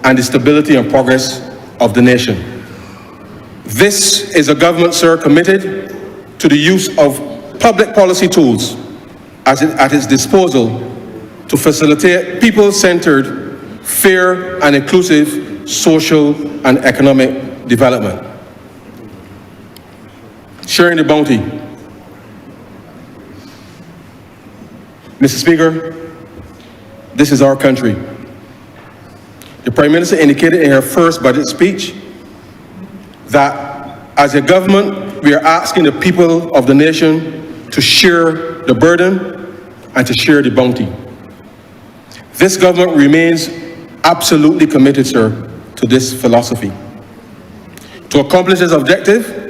and the stability and progress of the nation. This is a government, sir, committed to the use of public policy tools at its disposal to facilitate people-centered, fair and inclusive social and economic development. Sharing the bounty. Mr. Speaker, this is our country. The Prime Minister indicated in her first budget speech that as a government, we are asking the people of the nation to share the burden and to share the bounty. This government remains absolutely committed, sir, to this philosophy. To accomplish this objective,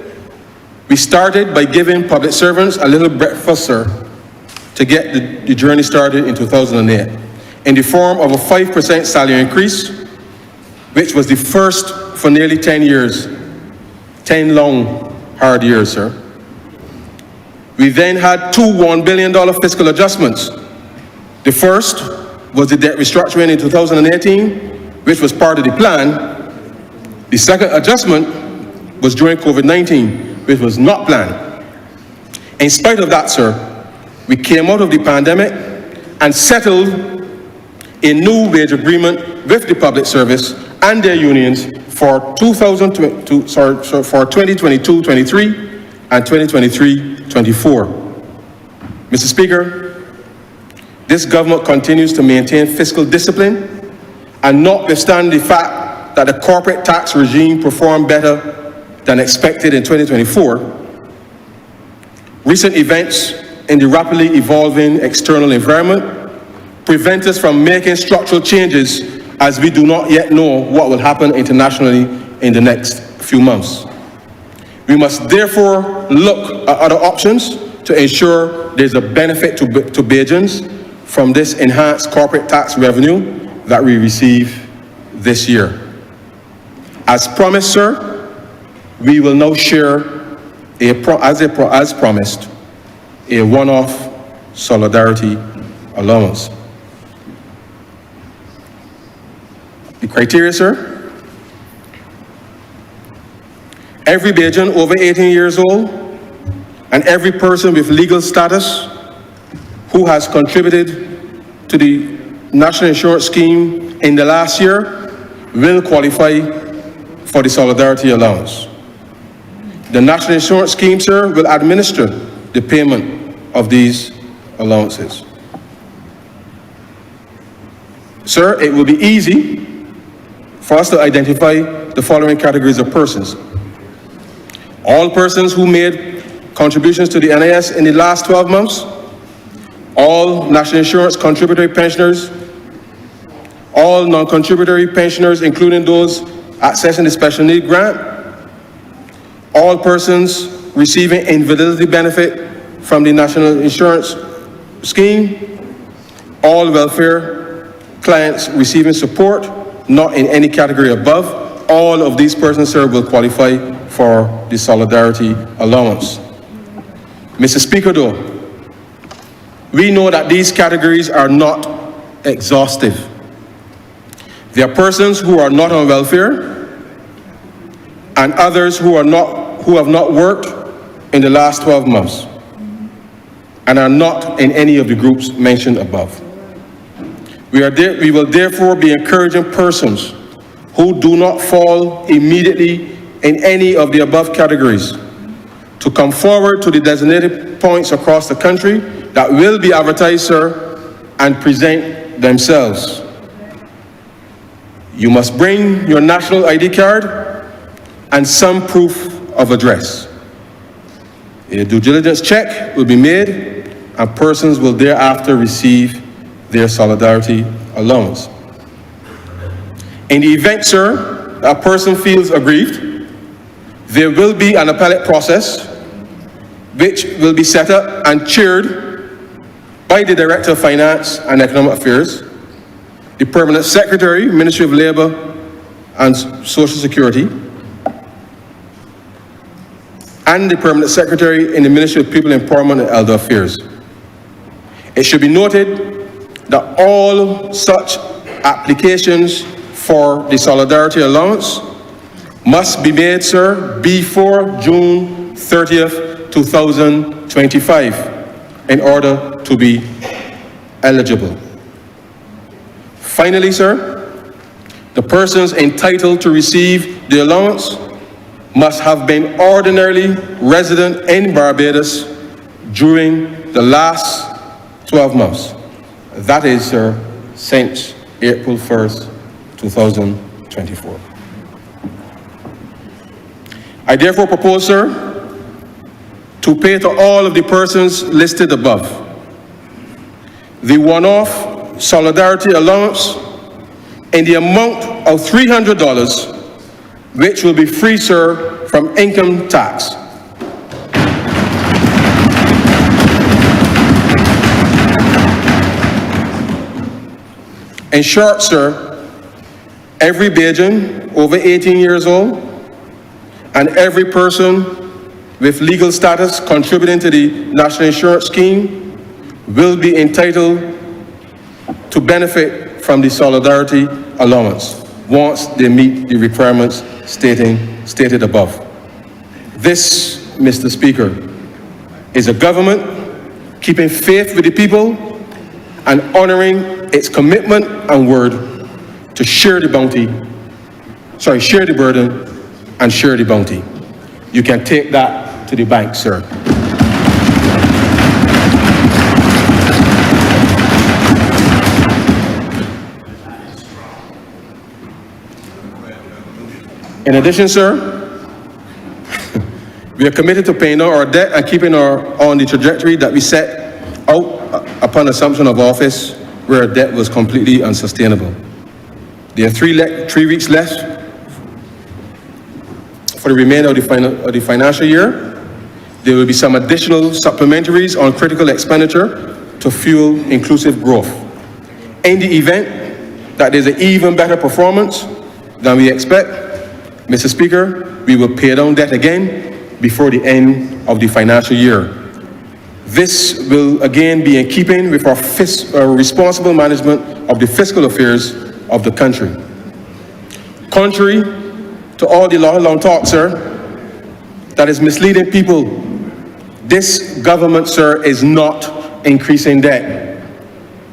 we started by giving public servants a little breakfast, sir, to get the journey started in 2008, in the form of a 5% salary increase, which was the first for nearly 10 years, 10 long, hard years, sir. We then had two $1 billion fiscal adjustments. The first was the debt restructuring in 2018, which was part of the plan. The second adjustment was during COVID-19, which was not planned. In spite of that, sir, we came out of the pandemic and settled a new wage agreement with the public service and their unions for 2022-23 and 2023-24. Mr. Speaker, this government continues to maintain fiscal discipline, and notwithstanding the fact that the corporate tax regime performed better than expected in 2024, recent events in the rapidly evolving external environment prevent us from making structural changes, as we do not yet know what will happen internationally in the next few months. We must therefore look at other options to ensure there's a benefit to Bajans from this enhanced corporate tax revenue that we receive this year. As promised, sir, we will now share, as promised, a one-off solidarity allowance. The criteria, sir: every Bajan over 18 years old and every person with legal status who has contributed to the National Insurance Scheme in the last year will qualify for the solidarity allowance. The National Insurance Scheme, sir, will administer the payment of these allowances. Sir, it will be easy for us to identify the following categories of persons: all persons who made contributions to the NIS in the last 12 months, all national insurance contributory pensioners, all non-contributory pensioners, including those accessing the special need grant, all persons receiving invalidity benefit from the National Insurance Scheme, all welfare clients receiving support, not in any category above. All of these persons, sir, will qualify for the solidarity allowance. Mr. Speaker, though, we know that these categories are not exhaustive. There are persons who are not on welfare and others who have not worked in the last 12 months and are not in any of the groups mentioned above. We will therefore be encouraging persons who do not fall immediately in any of the above categories to come forward to the designated points across the country that will be advertised, sir, and present themselves. You must bring your national ID card and some proof of address. A due diligence check will be made and persons will thereafter receive their solidarity allowance. In the event, sir, a person feels aggrieved, there will be an appellate process which will be set up and chaired by the Director of Finance and Economic Affairs, the Permanent Secretary, Ministry of Labor and Social Security, and the Permanent Secretary in the Ministry of People, Employment and Elder Affairs. It should be noted that all such applications for the Solidarity Allowance must be made, sir, before June 30th, 2025 in order to be eligible. Finally, sir, the persons entitled to receive the allowance must have been ordinarily resident in Barbados during the last 12 months. That is, sir, since April 1st, 2024. I therefore propose, sir, to pay to all of the persons listed above the one-off Solidarity Allowance in the amount of $300, which will be free, sir, from income tax. In short, sir, every Bajan over 18 years old and every person with legal status contributing to the National Insurance Scheme will be entitled to benefit from the Solidarity Allowance once they meet the requirements stated above. This, Mr. Speaker, is a government keeping faith with the people and honoring its commitment and word to share the burden and share the bounty. You can take that to the bank, sir. In addition, sir, we are committed to paying down our debt and keeping on the trajectory that we set out upon assumption of office, where our debt was completely unsustainable. There are 3 weeks left for the remainder of the financial year. There will be some additional supplementaries on critical expenditure to fuel inclusive growth. In the event that there's an even better performance than we expect, Mr. Speaker, we will pay down debt again before the end of the financial year. This will again be in keeping with our responsible management of the fiscal affairs of the country. Contrary to all the long talk, sir, that is misleading people, this government, sir, is not increasing debt.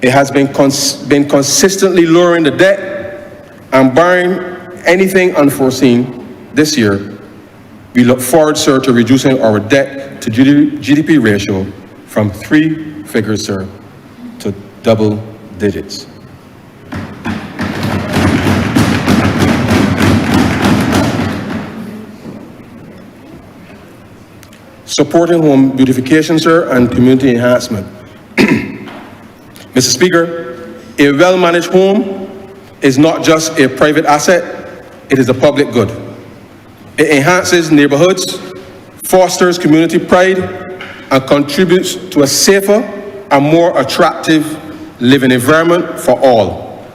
It has been consistently lowering the debt, and barring anything unforeseen this year, we look forward, sir, to reducing our debt to GDP ratio from 3 figures, sir, to double digits. Supporting home beautification, sir, and community enhancement. Mr. Speaker, a well-managed home is not just a private asset, it is a public good. It enhances neighborhoods, fosters community pride, and contributes to a safer and more attractive living environment for all.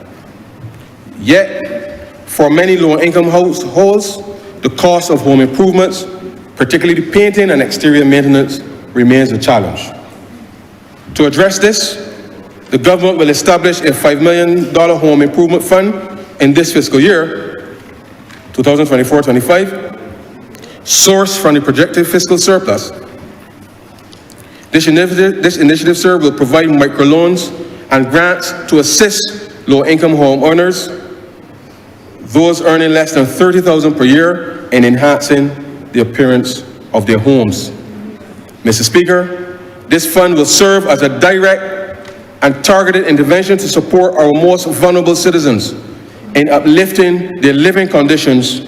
Yet, for many low-income households, the cost of home improvements, particularly painting and exterior maintenance, remains a challenge. To address this, the government will establish a $5 million home improvement fund in this fiscal year, 2024-25, sourced from the projected fiscal surplus. This initiative, sir, will provide microloans and grants to assist low-income homeowners, those earning less than $30,000 per year, in enhancing the appearance of their homes. Mr. Speaker, this fund will serve as a direct and targeted intervention to support our most vulnerable citizens in uplifting their living conditions.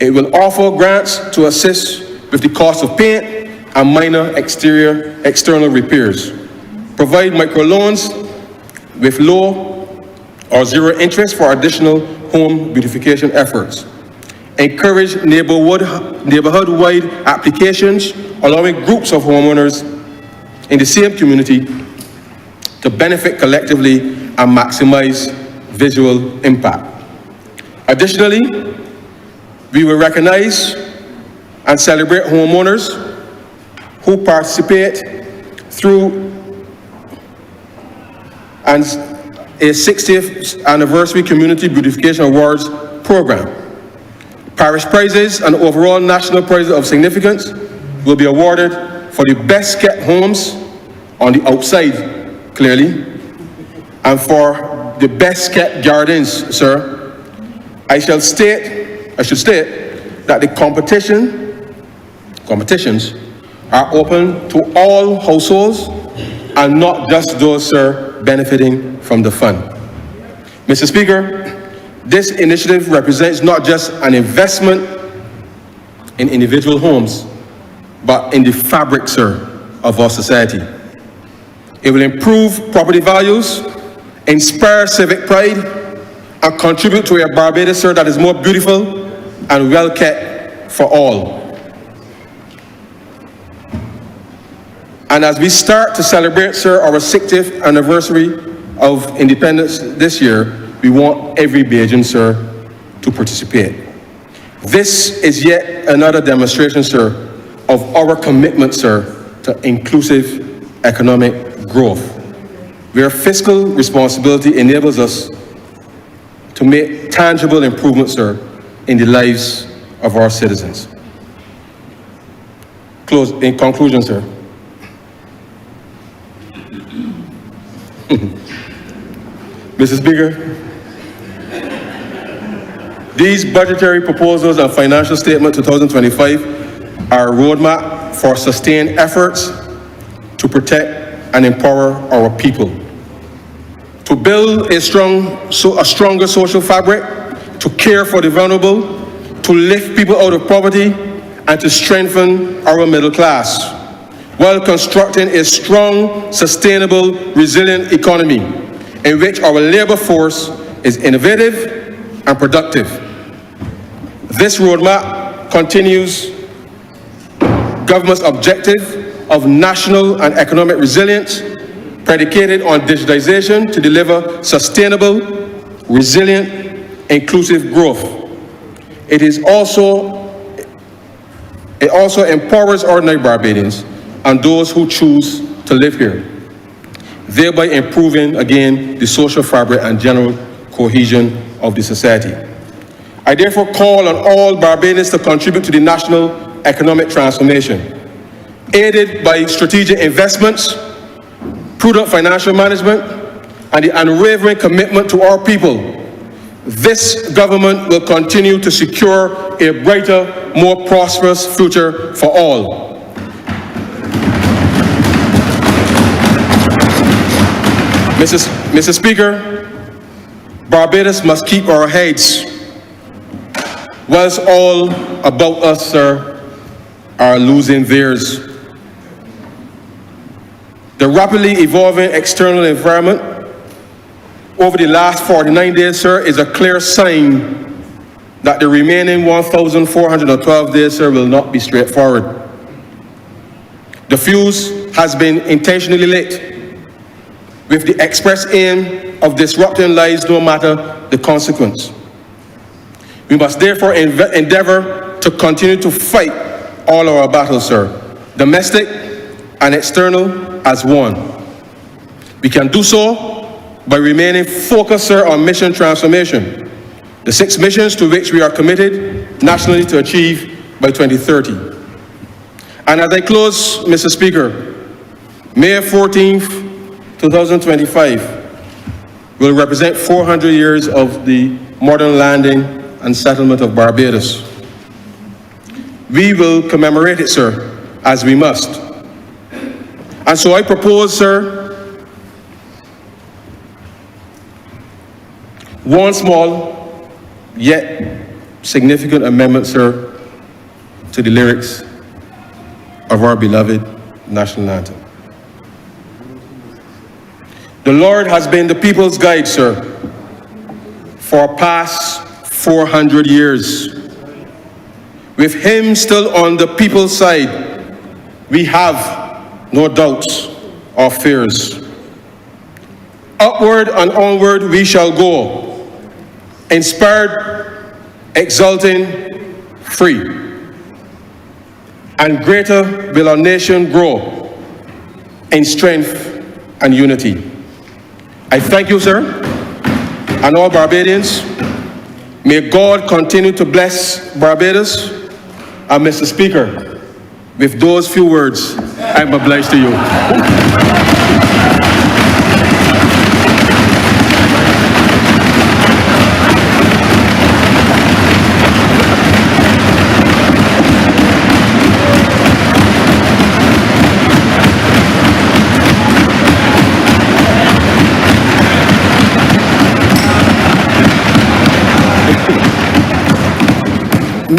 It will offer grants to assist with the cost of paint and minor external repairs, provide microloans with low or zero interest for additional home beautification efforts, encourage neighborhood-wide applications, allowing groups of homeowners in the same community to benefit collectively and maximize visual impact. Additionally, we will recognize and celebrate homeowners who participate through and a 60th anniversary community beautification awards program. Parish prizes and overall national prizes of significance will be awarded for the best kept homes on the outside, clearly, and for the best kept gardens, sir. I should state that the competitions are open to all households and not just those, sir, benefiting from the fund. Mr. Speaker, this initiative represents not just an investment in individual homes, but in the fabric, sir, of our society. It will improve property values, inspire civic pride, and contribute to a Barbados, sir, that is more beautiful and well kept for all. And as we start to celebrate, sir, our 60th anniversary of independence this year, we want every Bajan, sir, to participate. This is yet another demonstration, sir, of our commitment, sir, to inclusive economic growth, where fiscal responsibility enables us to make tangible improvements, sir, in the lives of our citizens. In conclusion, sir, Mr. Speaker, these budgetary proposals and financial statement 2025 are a roadmap for sustained efforts to protect and empower our people, to build a stronger social fabric, to care for the vulnerable, to lift people out of poverty, and to strengthen our middle class, while constructing a strong, sustainable, resilient economy in which our labor force is innovative and productive. This roadmap continues government's objective of national and economic resilience, predicated on digitization to deliver sustainable, resilient, inclusive growth. It also empowers ordinary Barbadians and those who choose to live here, thereby improving, again, the social fabric and general cohesion of the society. I therefore call on all Barbadians to contribute to the national economic transformation, aided by strategic investments, prudent financial management, and the unwavering commitment to our people. This government will continue to secure a brighter, more prosperous future for all. Mr. Speaker, Barbados must keep our heads whilst all about us, sir, are losing theirs. The rapidly evolving external environment over the last 49 days, sir, is a clear sign that the remaining 1,412 days, sir, will not be straightforward. The fuse has been intentionally lit with the express aim of disrupting lives no matter the consequence. We must therefore endeavor to continue to fight all our battles, sir, domestic and external as one. We can do so by remaining focused, sir, on mission transformation, the 6 missions to which we are committed nationally to achieve by 2030. And as I close, Mr. Speaker, May 14th, 2025 will represent 400 years of the modern landing and settlement of Barbados. We will commemorate it, sir, as we must. And so I propose, sir, one small yet significant amendment, sir, to the lyrics of our beloved national anthem. The Lord has been the people's guide, sir, for past 400 years. With him still on the people's side, we have no doubts or fears. Upward and onward we shall go, inspired, exulting, free. And greater will our nation grow in strength and unity. I thank you, sir, and all Barbadians. May God continue to bless Barbados. And Mr. Speaker, with those few words, I'm obliged to you.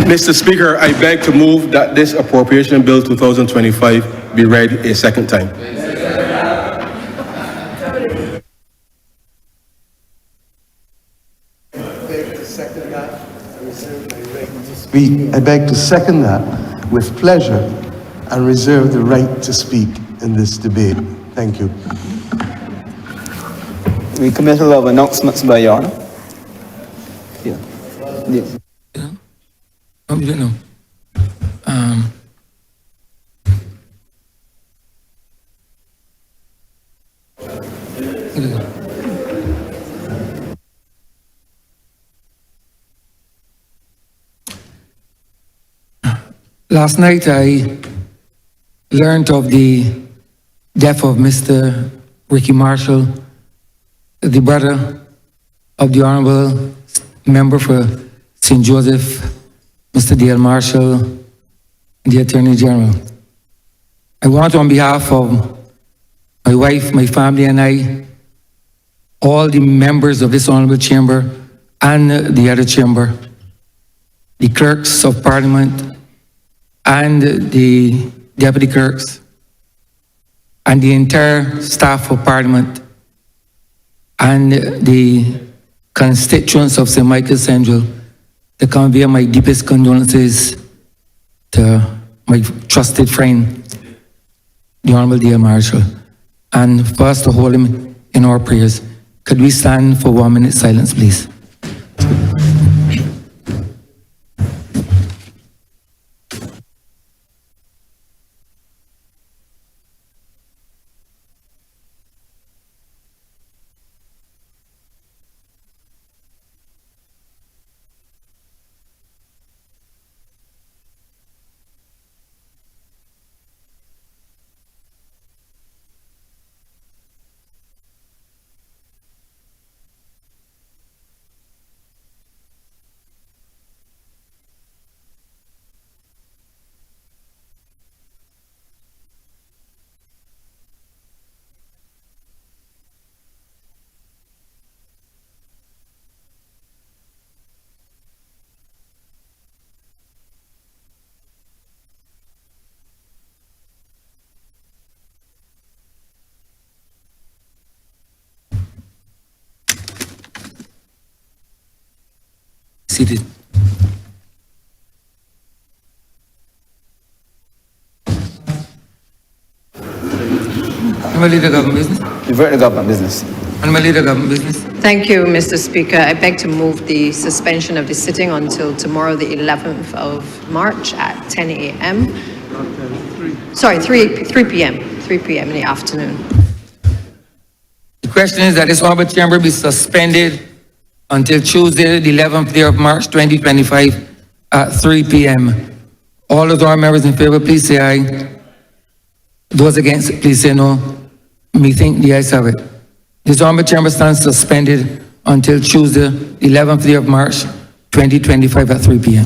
Mr. Speaker, I beg to move that this Appropriation Bill 2025 be read a second time. I beg to second that with pleasure and reserve the right to speak in this debate. Thank you. We committal of announcements by Your Honor. Yeah. Yeah. Oh, you don't know. Last night I learned of the death of Mr. Ricky Marshall, the brother of the Honorable Member for St. Joseph, Mr. Dale Marshall, the Attorney General. I want on behalf of my wife, my family, and I, all the members of this Honorable Chamber and the other chamber, the clerks of Parliament and the deputy clerks, and the entire staff of Parliament, and the constituents of St. Michael Central, to convey my deepest condolences to my trusted friend, the Honorable Dale Marshall, and for us to hold him in our prayers. Could we stand for 1 minute silence, please? Seated. Honorable Leader Government Business. Revert to government business. Honorable Leader Government Business. Thank you, Mr. Speaker. I beg to move the suspension of the sitting until tomorrow, the 11th of March at 10 a.m. Sorry, 3 p.m. 3 p.m. in the afternoon. The question is that this Honorable Chamber be suspended until Tuesday, the 11th day of March 2025 at 3 p.m. All of our members in favor, please say aye. Those against, please say no. Me think the ayes have it. This Honorable Chamber stands suspended until Tuesday, 11th day of March 2025 at 3 p.m.